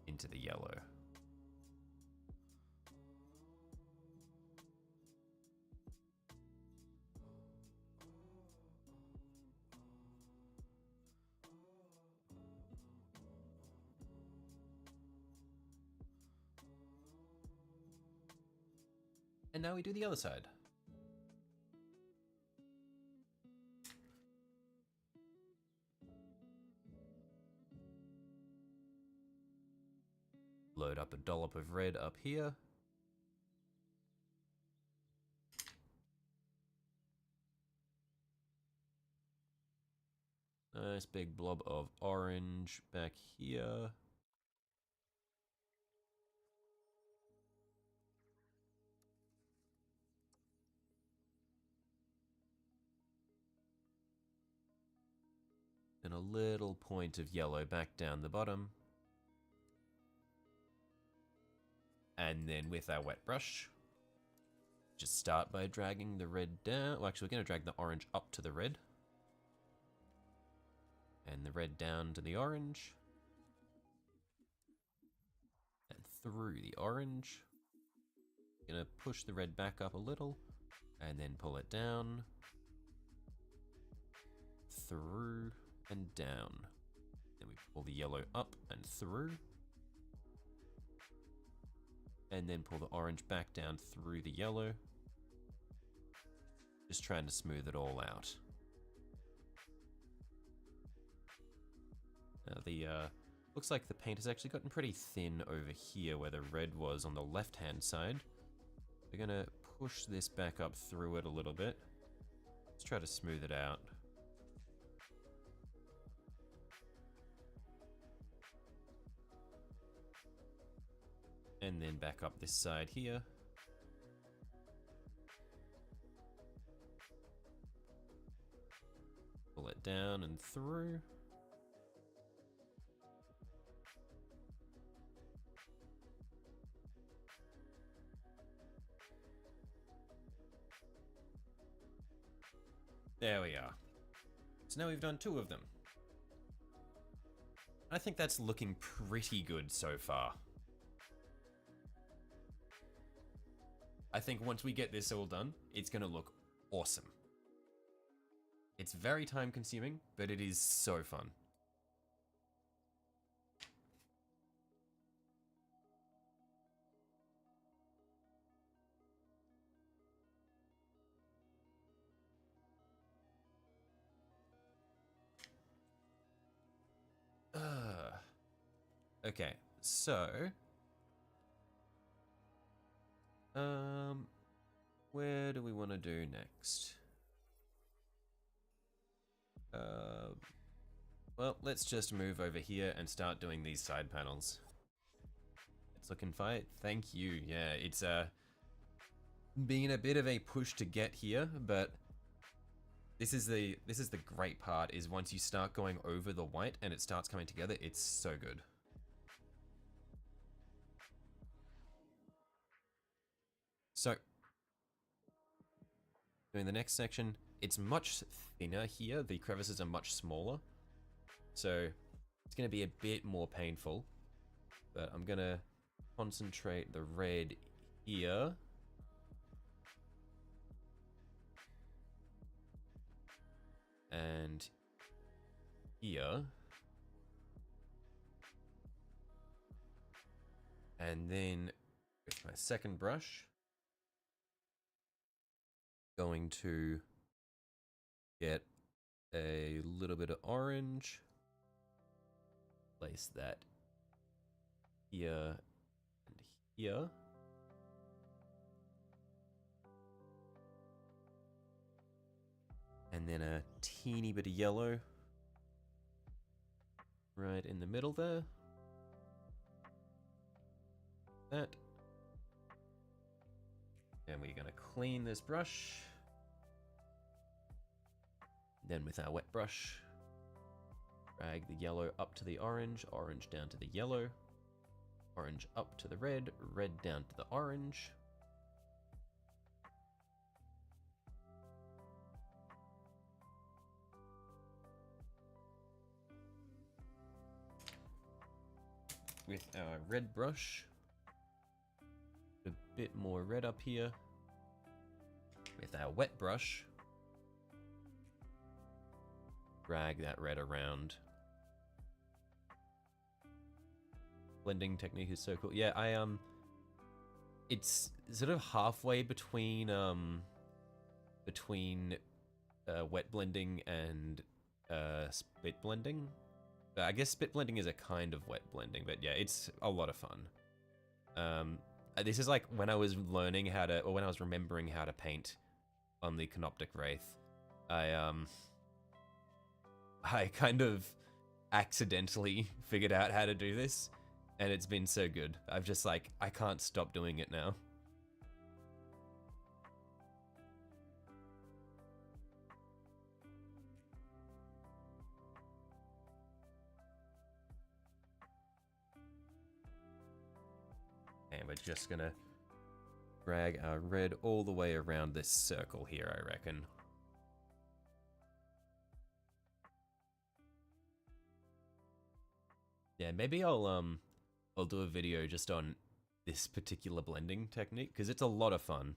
into the yellow. And now we do the other side. Load up a dollop of red up here. Nice big blob of orange back here. And a little point of yellow back down the bottom. And then with our wet brush, just start by dragging the red down. Well, actually, we're going to drag the orange up to the red. And the red down to the orange. And through the orange. Going to push the red back up a little. And then pull it down. Through and down. Then we pull the yellow up and through. And then pull the orange back down through the yellow. Just trying to smooth it all out. Now looks like the paint has actually gotten pretty thin over here where the red was on the left-hand side. We're gonna push this back up through it a little bit. Let's try to smooth it out. And then back up this side here. Pull it down and through. There we are. So now we've done 2 of them. I think that's looking pretty good so far. I think once we get this all done, it's gonna look awesome. It's very time consuming, but it is so fun. Okay, so where do we want to do next? Well, let's just move over here and start doing these side panels. It's looking fine. Thank you. Yeah, it's been a bit of a push to get here, but this is the great part, is once you start going over the white and it starts coming together, it's so good. So, doing the next section, it's much thinner here. The crevices are much smaller, so it's going to be a bit more painful, but I'm going to concentrate the red here. And here. And then with my second brush, going to get a little bit of orange, place that here and here. And then a teeny bit of yellow right in the middle there. That. And we're gonna clean this brush. Then with our wet brush, drag the yellow up to the orange, orange down to the yellow, orange up to the red, red down to the orange. With our red brush, a bit more red up here. With our wet brush, drag that red around. Blending technique is so cool. Yeah, it's sort of halfway between wet blending and spit blending. I guess spit blending is a kind of wet blending, but yeah, it's a lot of fun. This is like when I was learning how to, or when I was remembering how to paint on the Canoptic Wraith, I kind of accidentally figured out how to do this, and it's been so good. I've just like, I can't stop doing it now. And we're just gonna drag our red all the way around this circle here, I reckon. Yeah, maybe I'll do a video just on this particular blending technique, because it's a lot of fun.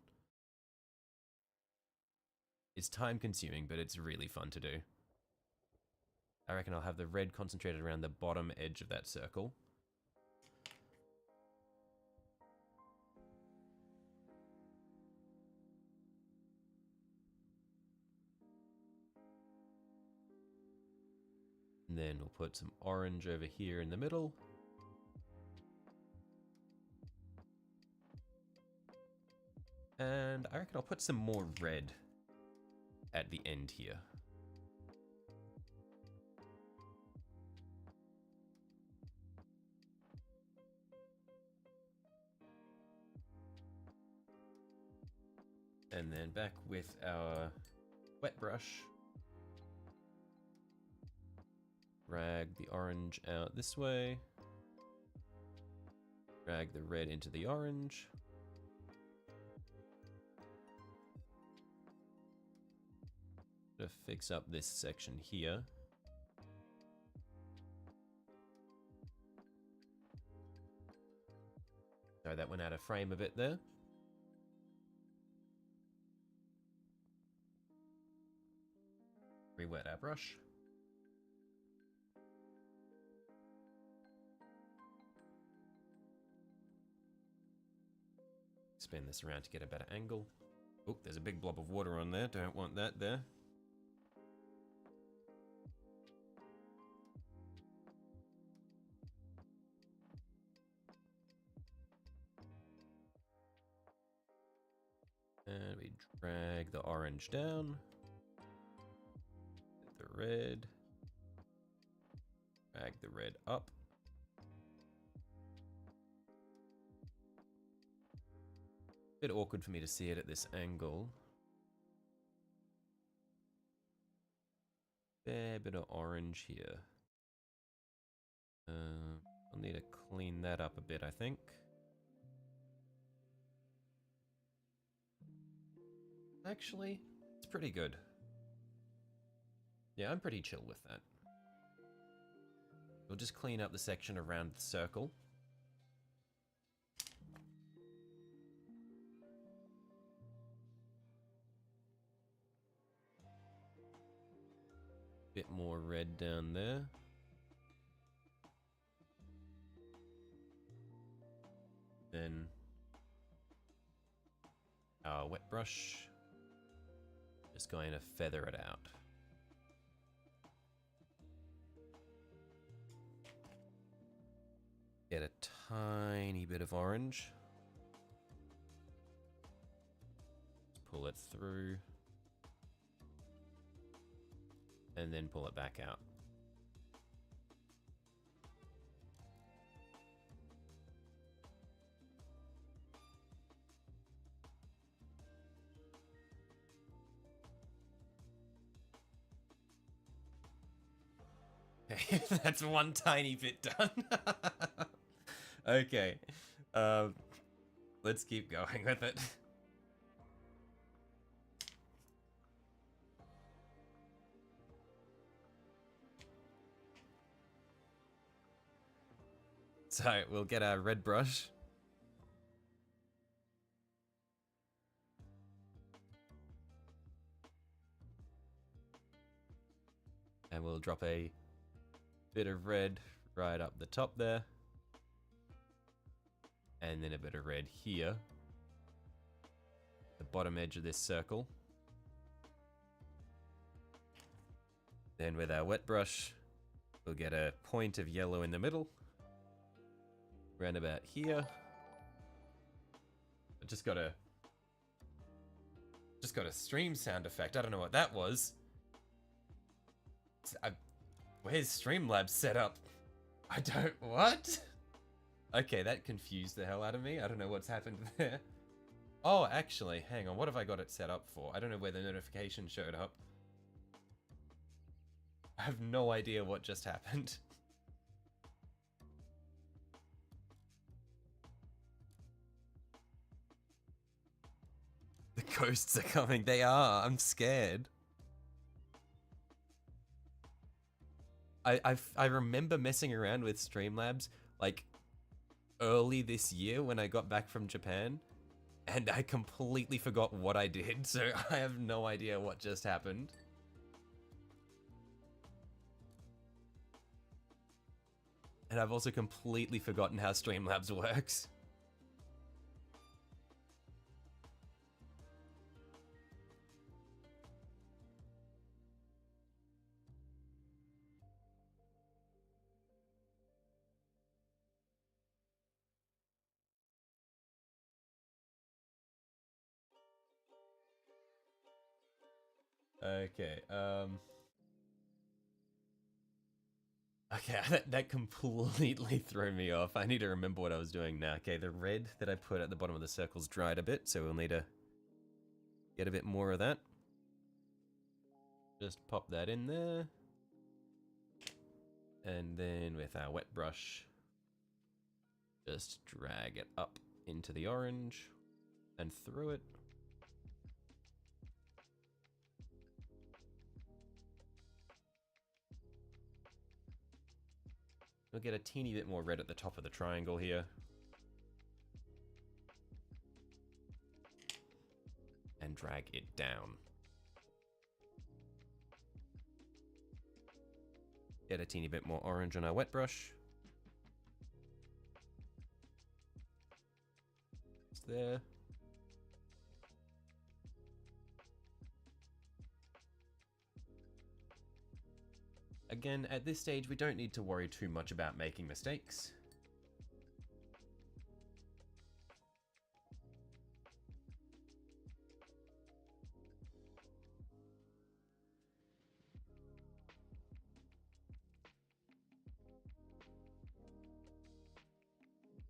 It's time consuming, but it's really fun to do. I reckon I'll have the red concentrated around the bottom edge of that circle. And then we'll put some orange over here in the middle. And I reckon I'll put some more red at the end here. And then back with our wet brush. Drag the orange out this way. Drag the red into the orange. To fix up this section here. Sorry, that went out of frame a bit there. Re-wet our brush. Spin this around to get a better angle. Oh, there's a big blob of water on there. Don't want that there. And we drag the orange down. Get the red. Drag the red up. Bit awkward for me to see it at this angle. Fair bit of orange here. I'll need to clean that up a bit, I think. Actually, it's pretty good. Yeah, I'm pretty chill with that. We'll just clean up the section around the circle. Bit more red down there. Then our wet brush. Just going to feather it out. Get a tiny bit of orange. Pull it through. And then pull it back out. Okay, that's one tiny bit done. Okay, let's keep going with it. So we'll get our red brush. And we'll drop a bit of red right up the top there. And then a bit of red here. The bottom edge of this circle. Then with our wet brush, we'll get a point of yellow in the middle. Round about here. I just got a stream sound effect. I don't know what that was. Where's Streamlabs set up? I don't... What? Okay, that confused the hell out of me. I don't know what's happened there. Oh, actually, hang on. What have I got it set up for? I don't know where the notification showed up. I have no idea what just happened. The ghosts are coming. They are. I'm scared. I remember messing around with Streamlabs like early this year when I got back from Japan, and I completely forgot what I did, so I have no idea what just happened. And I've also completely forgotten how Streamlabs works. Okay, okay, that completely threw me off. I need to remember what I was doing now. Okay, the red that I put at the bottom of the circle's dried a bit, so we'll need to get a bit more of that. Just pop that in there. And then with our wet brush, just drag it up into the orange and through it. We'll get a teeny bit more red at the top of the triangle here. And drag it down. Get a teeny bit more orange on our wet brush. It's there. Again, at this stage, we don't need to worry too much about making mistakes.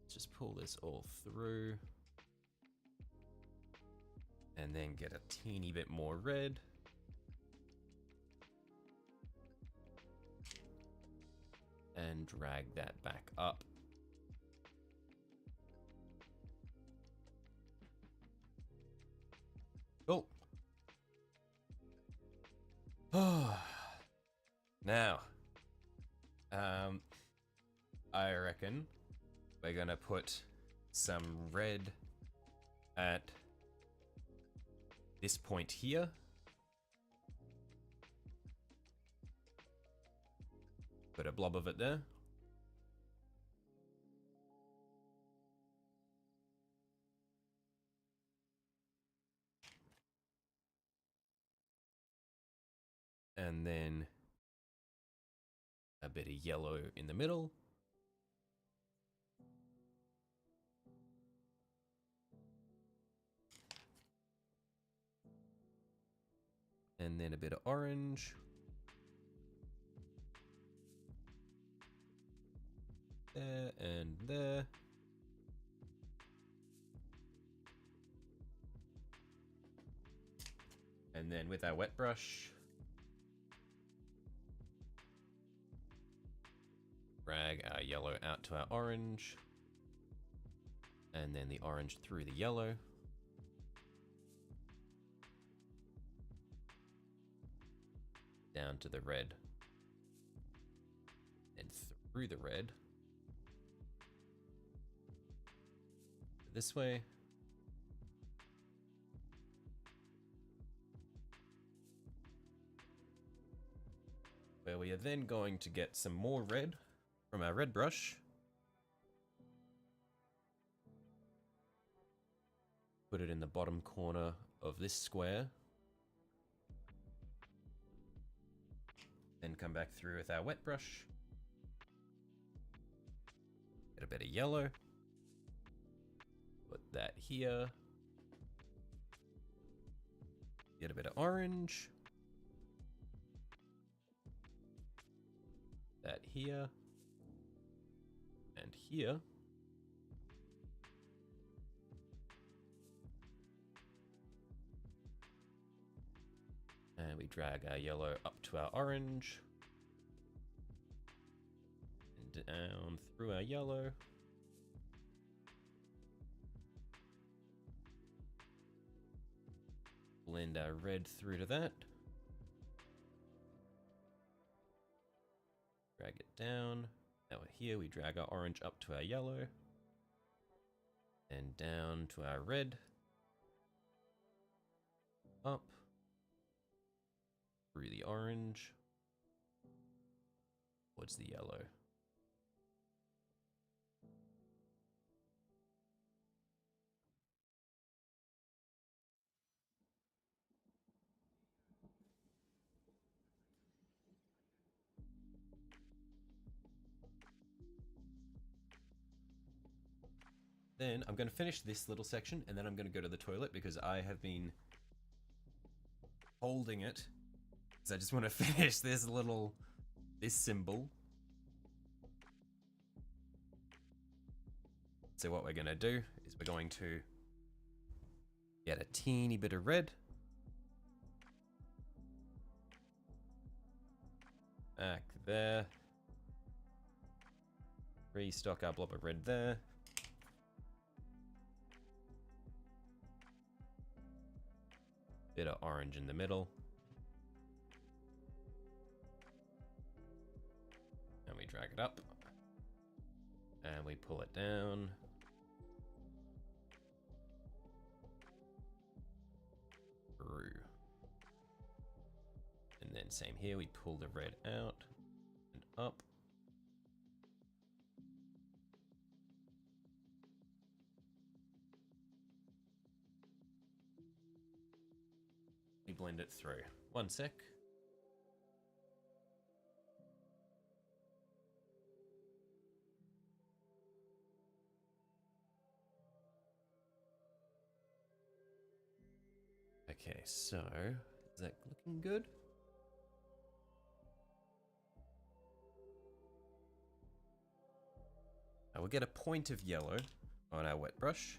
Let's just pull this all through. And then get a teeny bit more red. And drag that back up. Cool. Now, I reckon we're gonna put some red at this point here. Put a blob of it there. And then a bit of yellow in the middle. And then a bit of orange. There and there. And then with our wet brush, drag our yellow out to our orange. And then the orange through the yellow. Down to the red. And through the red. This way. Where we are then going to get some more red from our red brush. Put it in the bottom corner of this square. Then come back through with our wet brush. Get a bit of yellow. Put that here. Get a bit of orange. That here. And here. And we drag our yellow up to our orange. And down through our yellow. Blend our red through to that. Drag it down. Now here we drag our orange up to our yellow. And down to our red. Up. Through the orange. Towards the yellow. Then I'm going to finish this little section and then I'm going to go to the toilet because I have been holding it because I just want to finish this symbol. So what we're going to do is we're going to get a teeny bit of red. Back there. Restock our blob of red there. Bit of orange in the middle. And we drag it up. And we pull it down. Through. And then same here, we pull the red out and up. Blend it through. One sec. Okay, so is that looking good? I will get a point of yellow on our wet brush.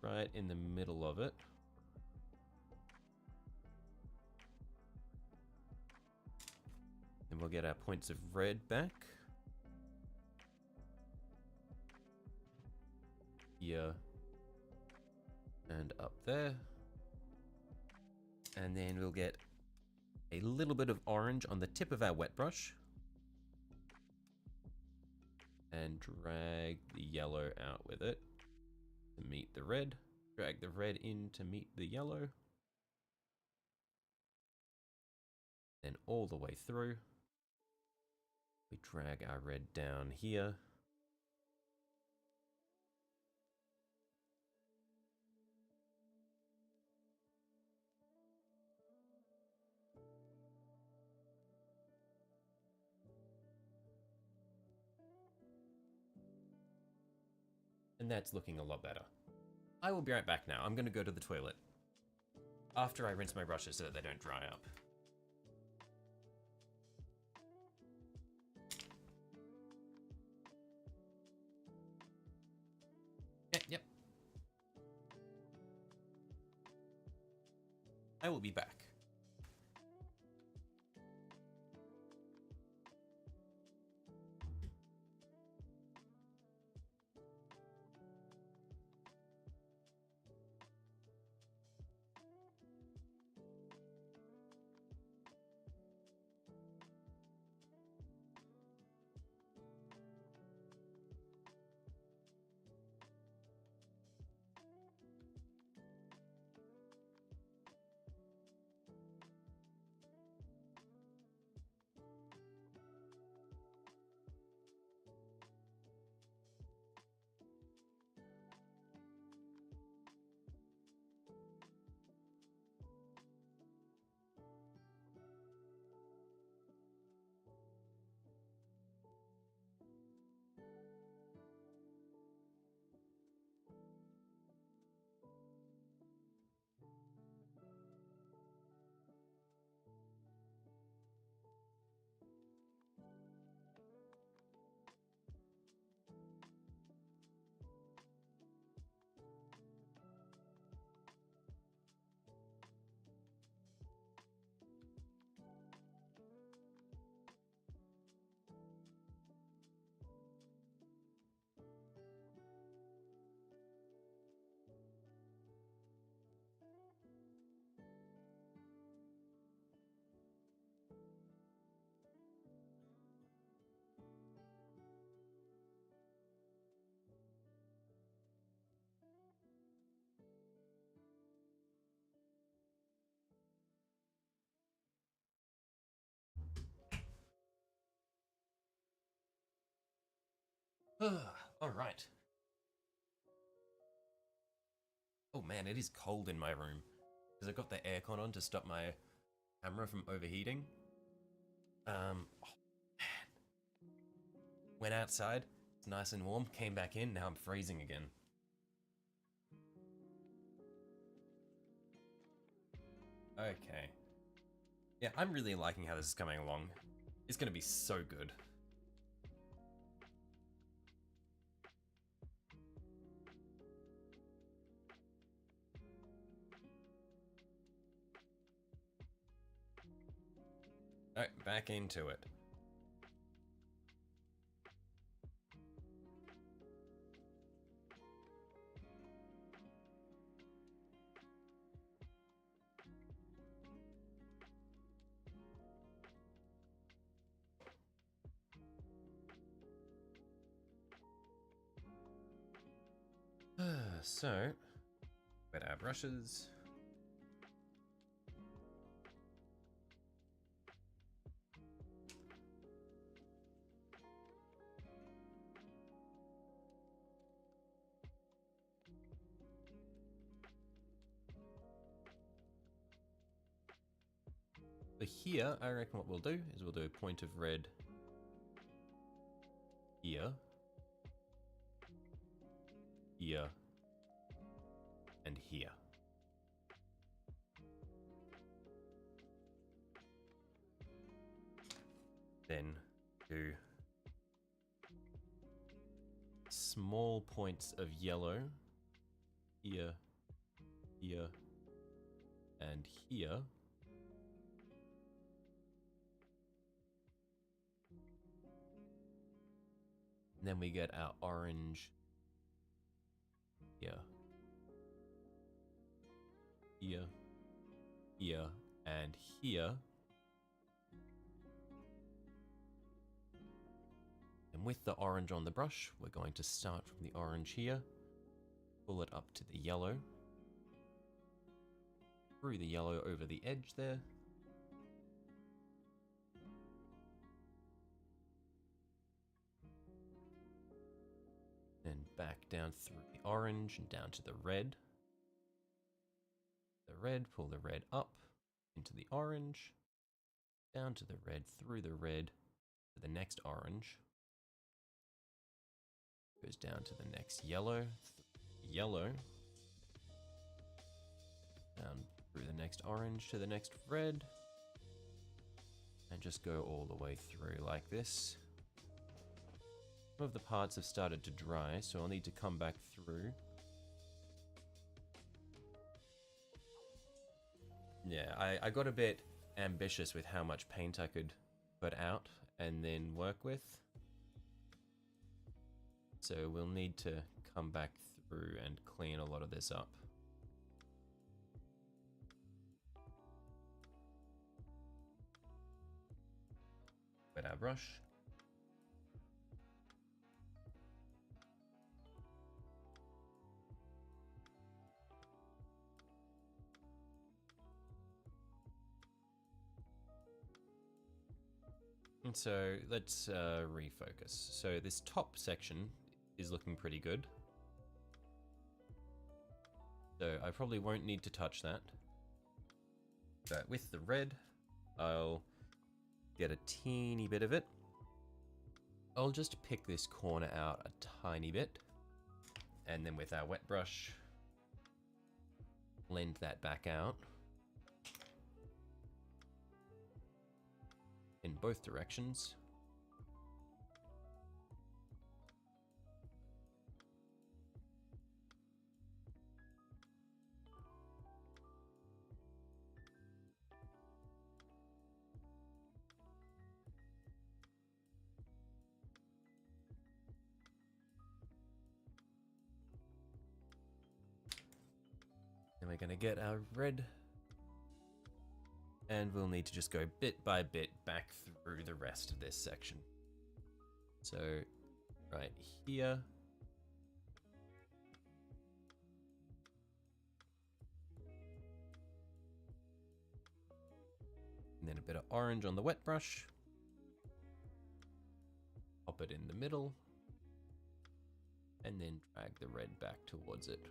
right in the middle of it. Then we'll get our points of red back. Here. And up there. And then we'll get a little bit of orange on the tip of our wet brush. And drag the yellow out with it to meet the red. Drag the red in to meet the yellow. Then all the way through. We drag our red down here. And that's looking a lot better. I will be right back now. I'm going to go to the toilet after I rinse my brushes so that they don't dry up. Yep. I will be back. All right. Oh man, it is cold in my room because I've got the aircon on to stop my camera from overheating. Oh man. Went outside, it's nice and warm, came back in, now I'm freezing again. Okay. Yeah, I'm really liking how this is coming along. It's gonna be so good. Alright, back into it. So, wet our brushes. So here, I reckon what we'll do is we'll do a point of red here, here, and here. Then do small points of yellow here, here, and here. And then we get our orange here, here, here, and here. And with the orange on the brush, we're going to start from the orange here, pull it up to the yellow, through the yellow over the edge there, and back down through the orange and down to the red. The red, pull the red up into the orange, down to the red, through the red to the next orange. Goes down to the next yellow, yellow, down through the next orange to the next red, and just go all the way through like this. Some of the parts have started to dry, so I'll need to come back through. Yeah, I got a bit ambitious with how much paint I could put out and then work with. So we'll need to come back through and clean a lot of this up. Wet our brush. And so let's refocus. So this top section is looking pretty good. So I probably won't need to touch that. But with the red, I'll get a teeny bit of it. I'll just pick this corner out a tiny bit. And then with our wet brush, blend that back out. In both directions. Then we're going to get our red. And we'll need to just go bit by bit back through the rest of this section. So, right here. And then a bit of orange on the wet brush. Pop it in the middle. And then drag the red back towards it.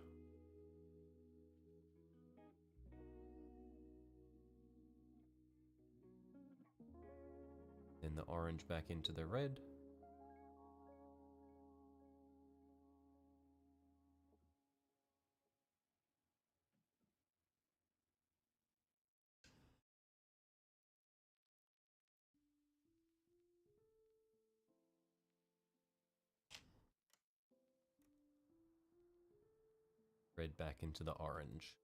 Then the orange back into the red. Red back into the orange.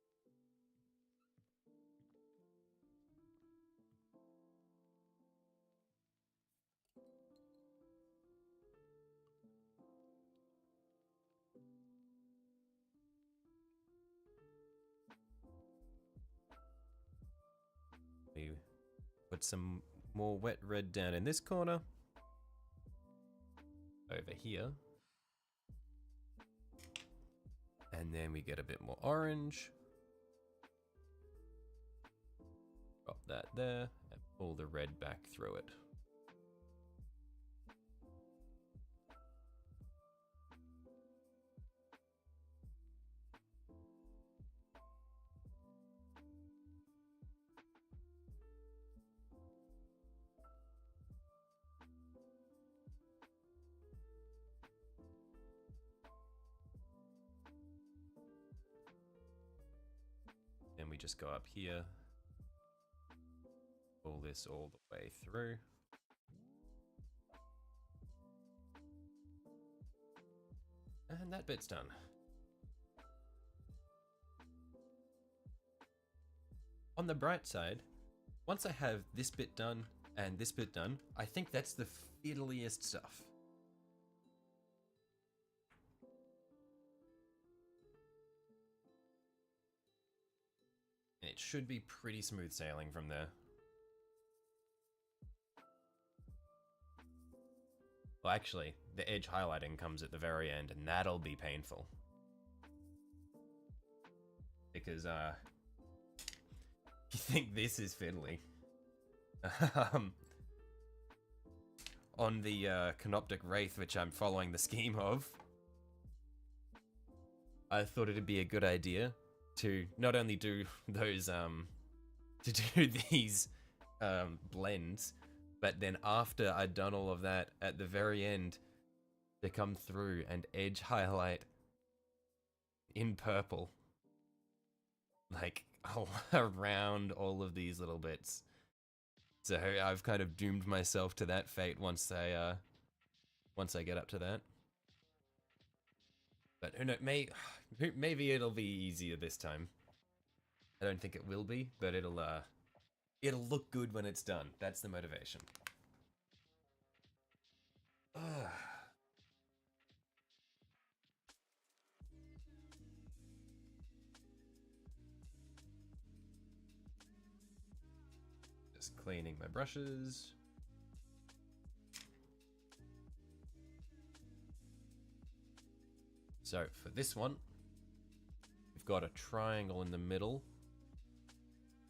We put some more wet red down in this corner. Over here. And then we get a bit more orange. Drop that there and pull the red back through it. Then we just go up here, pull this all the way through. And that bit's done. on the bright side, once I have this bit done and this bit done, I think that's the fiddliest stuff. And it should be pretty smooth sailing from there. Well, actually, the edge highlighting comes at the very end, and that'll be painful. Because, you think this is fiddly. On the Canoptic Wraith, which I'm following the scheme of, I thought it'd be a good idea to not only do those, to do these blends, but then after I'd done all of that, at the very end, to come through and edge highlight in purple, like around all of these little bits. So I've kind of doomed myself to that fate once I get up to that. But who knows, maybe it'll be easier this time. I don't think it will be, but it'll look good when it's done. That's the motivation. Just cleaning my brushes. So for this one, we've got a triangle in the middle.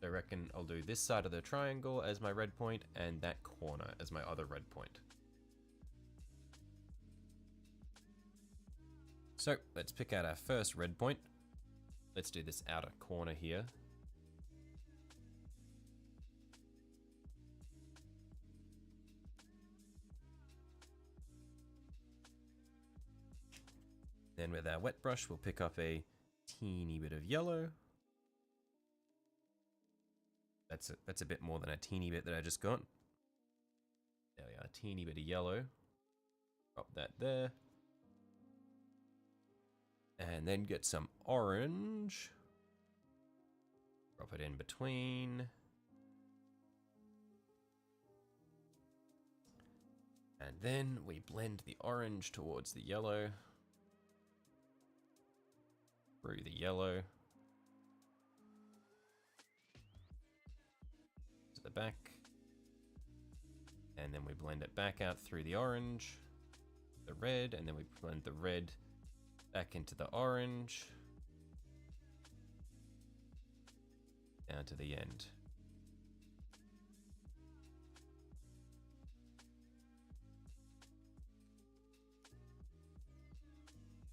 I reckon I'll do this side of the triangle as my red point and that corner as my other red point. So let's pick out our first red point. Let's do this outer corner here. Then with our wet brush, we'll pick up a teeny bit of yellow. That's a bit more than a teeny bit that I just got. There we are, a teeny bit of yellow. Drop that there. And then get some orange. Drop it in between. And then we blend the orange towards the yellow. Through the yellow. To the back. And then we blend it back out through the orange. The red, and then we blend the red back into the orange. Down to the end.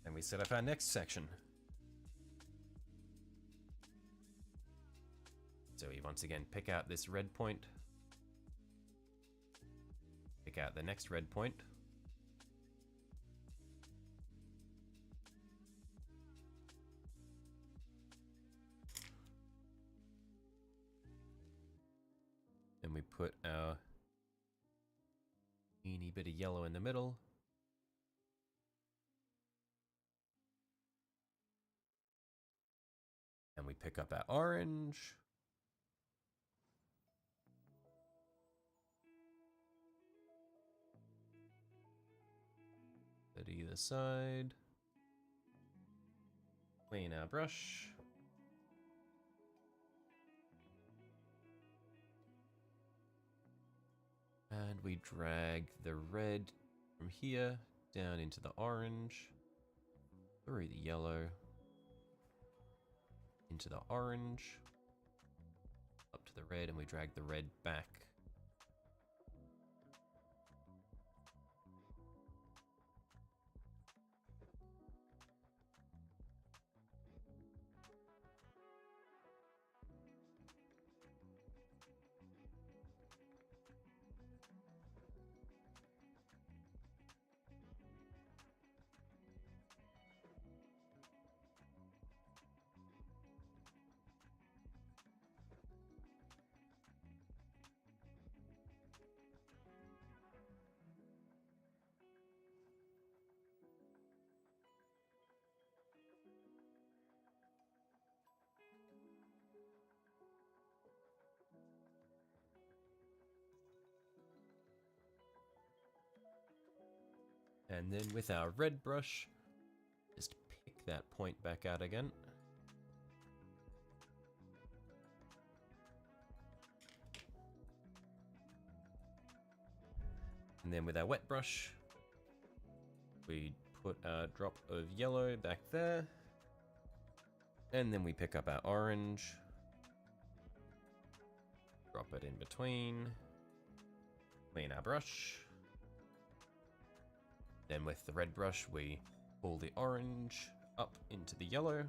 And we set up our next section. So we once again pick out this red point. Pick out the next red point. Then we put our teeny bit of yellow in the middle. And we pick up our orange. At either side. Clean our brush. And we drag the red from here down into the orange, through the yellow, into the orange, up to the red, and we drag the red back. And then with our red brush, just pick that point back out again. And then with our wet brush, we put a drop of yellow back there. And then we pick up our orange, drop it in between, clean our brush. Then with the red brush, we pull the orange up into the yellow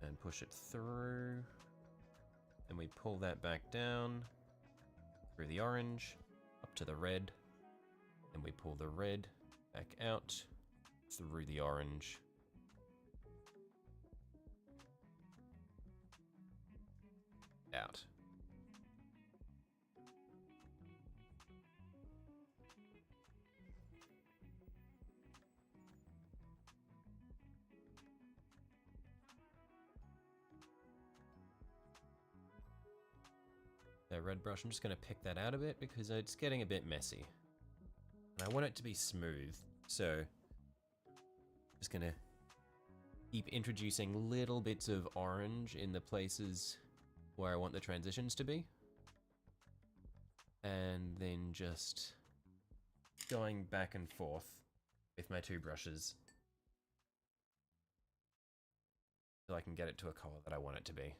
and push it through. And we pull that back down through the orange up to the red. And we pull the red back out through the orange. Out. The red brush, I'm just going to pick that out a bit because it's getting a bit messy. And I want it to be smooth, so just going to keep introducing little bits of orange in the places where I want the transitions to be. And then just going back and forth with my two brushes so I can get it to a color that I want it to be.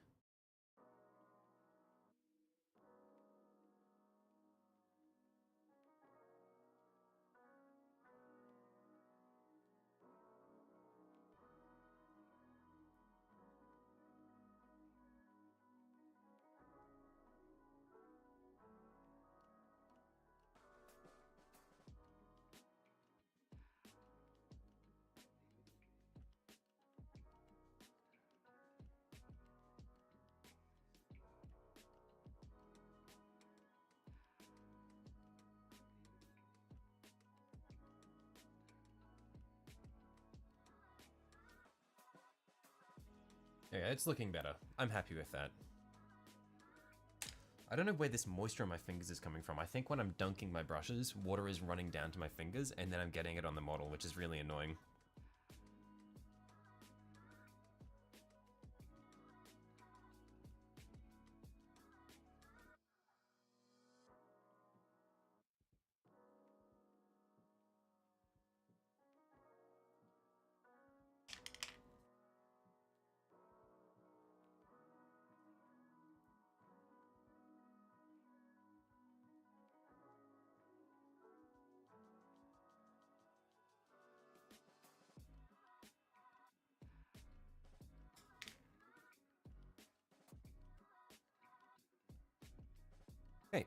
Yeah, it's looking better. I'm happy with that. I don't know where this moisture on my fingers is coming from. I think when I'm dunking my brushes, water is running down to my fingers and then I'm getting it on the model, which is really annoying. Hey.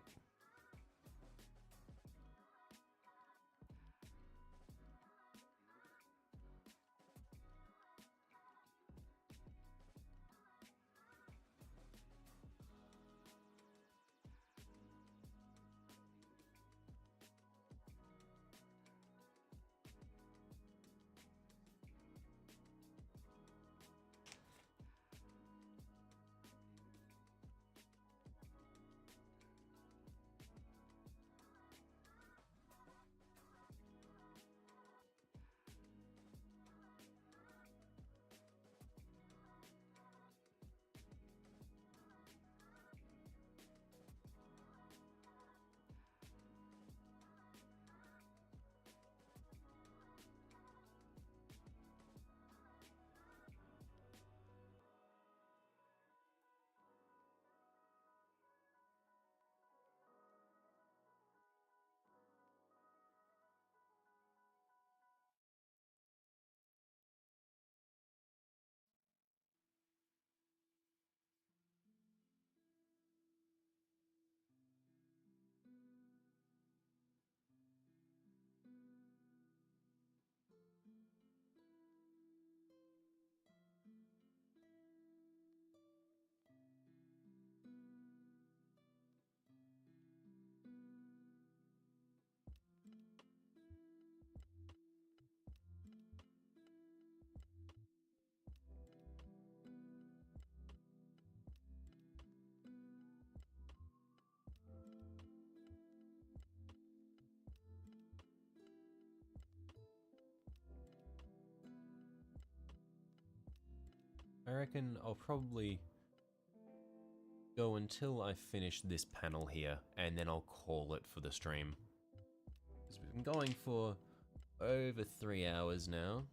reckon I'll probably go until I finish this panel here, and then I'll call it for the stream. Because we've been going for over 3 hours now.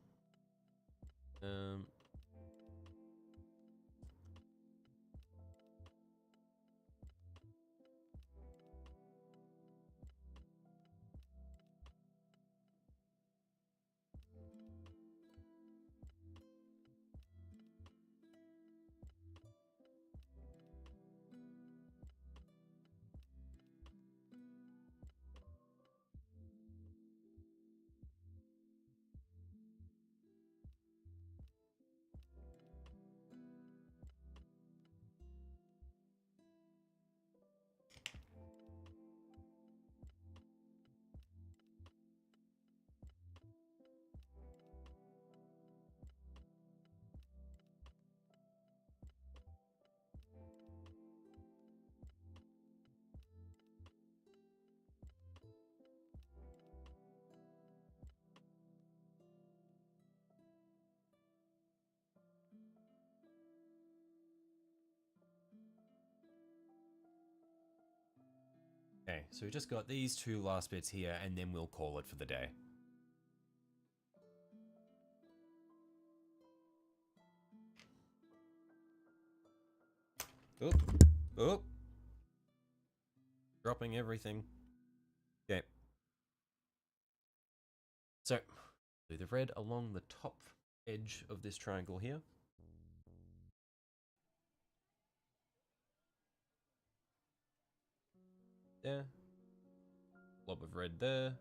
Okay, so we just got these 2 last bits here, and then we'll call it for the day. Oh, oh, dropping everything. Okay. So, do the red along the top edge of this triangle here. There. Blob of red there.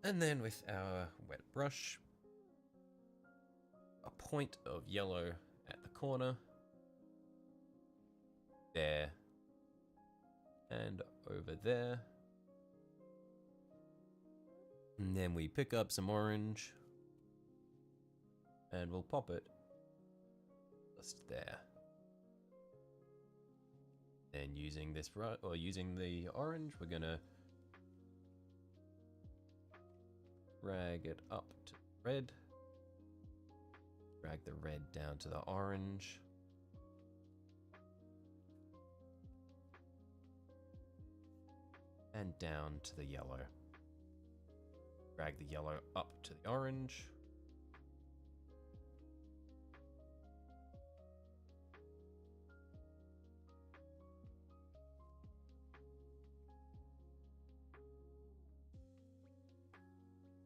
And then with our wet brush, a point of yellow at the corner. There. And over there. And then we pick up some orange. And we'll pop it just there. Then using this or using the orange, we're gonna drag it up to red. Drag the red down to the orange. And down to the yellow. Drag the yellow up to the orange.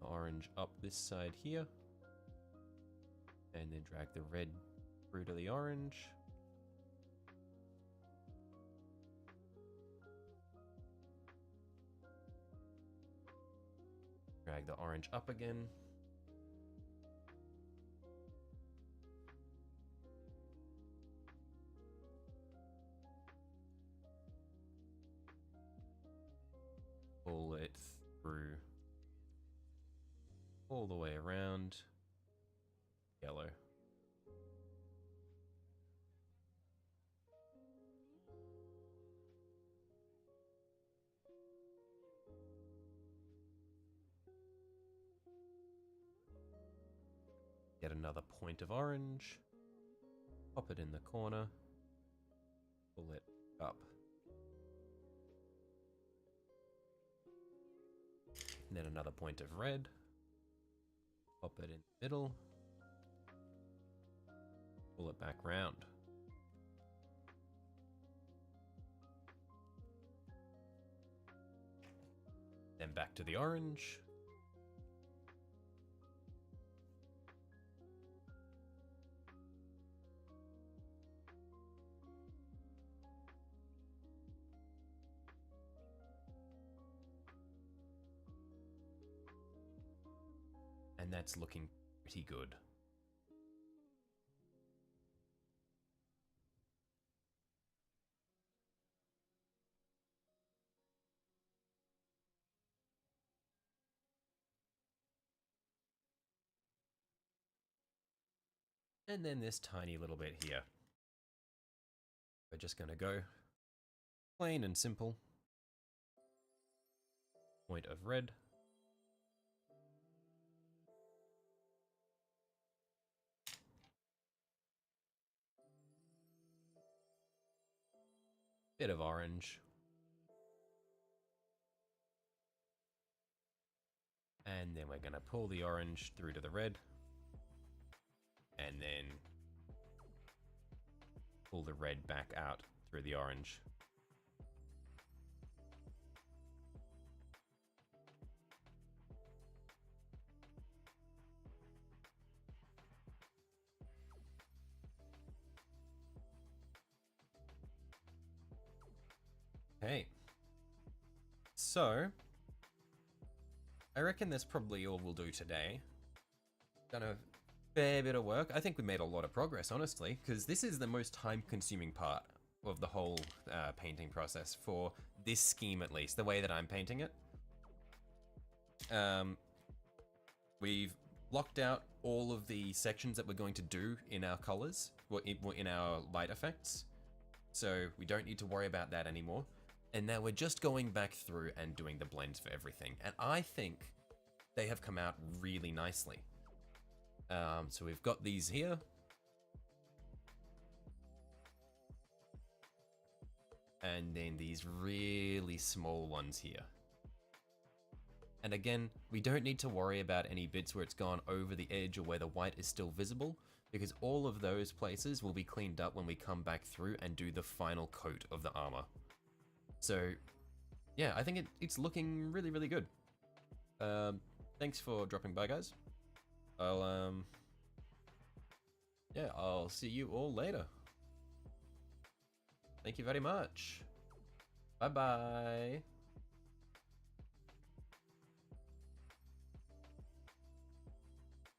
Orange up this side here, and then drag the red through to the orange. Drag the orange up again. Pull it through all the way around. Yellow. Get another point of orange. Pop it in the corner. Pull it up. And then another point of red. Pop it in the middle. Pull it back round. Then back to the orange. And that's looking pretty good. And then this tiny little bit here. We're just going to go plain and simple. Point of red. Bit of orange. And then we're going to pull the orange through to the red. And then pull the red back out through the orange. Okay. So, I reckon that's probably all we'll do today. Done a fair bit of work. I think we made a lot of progress, honestly, because this is the most time-consuming part of the whole painting process for this scheme, at least, the way that I'm painting it. We've blocked out all of the sections that we're going to do in our colors, in our light effects, so we don't need to worry about that anymore. And now we're just going back through and doing the blends for everything. And I think they have come out really nicely. So we've got these here. And then these really small ones here. And again, we don't need to worry about any bits where it's gone over the edge or where the white is still visible, because all of those places will be cleaned up when we come back through and do the final coat of the armor. So, yeah, I think it's looking really, really good. Thanks for dropping by, guys. I'll see you all later. Thank you very much. Bye-bye.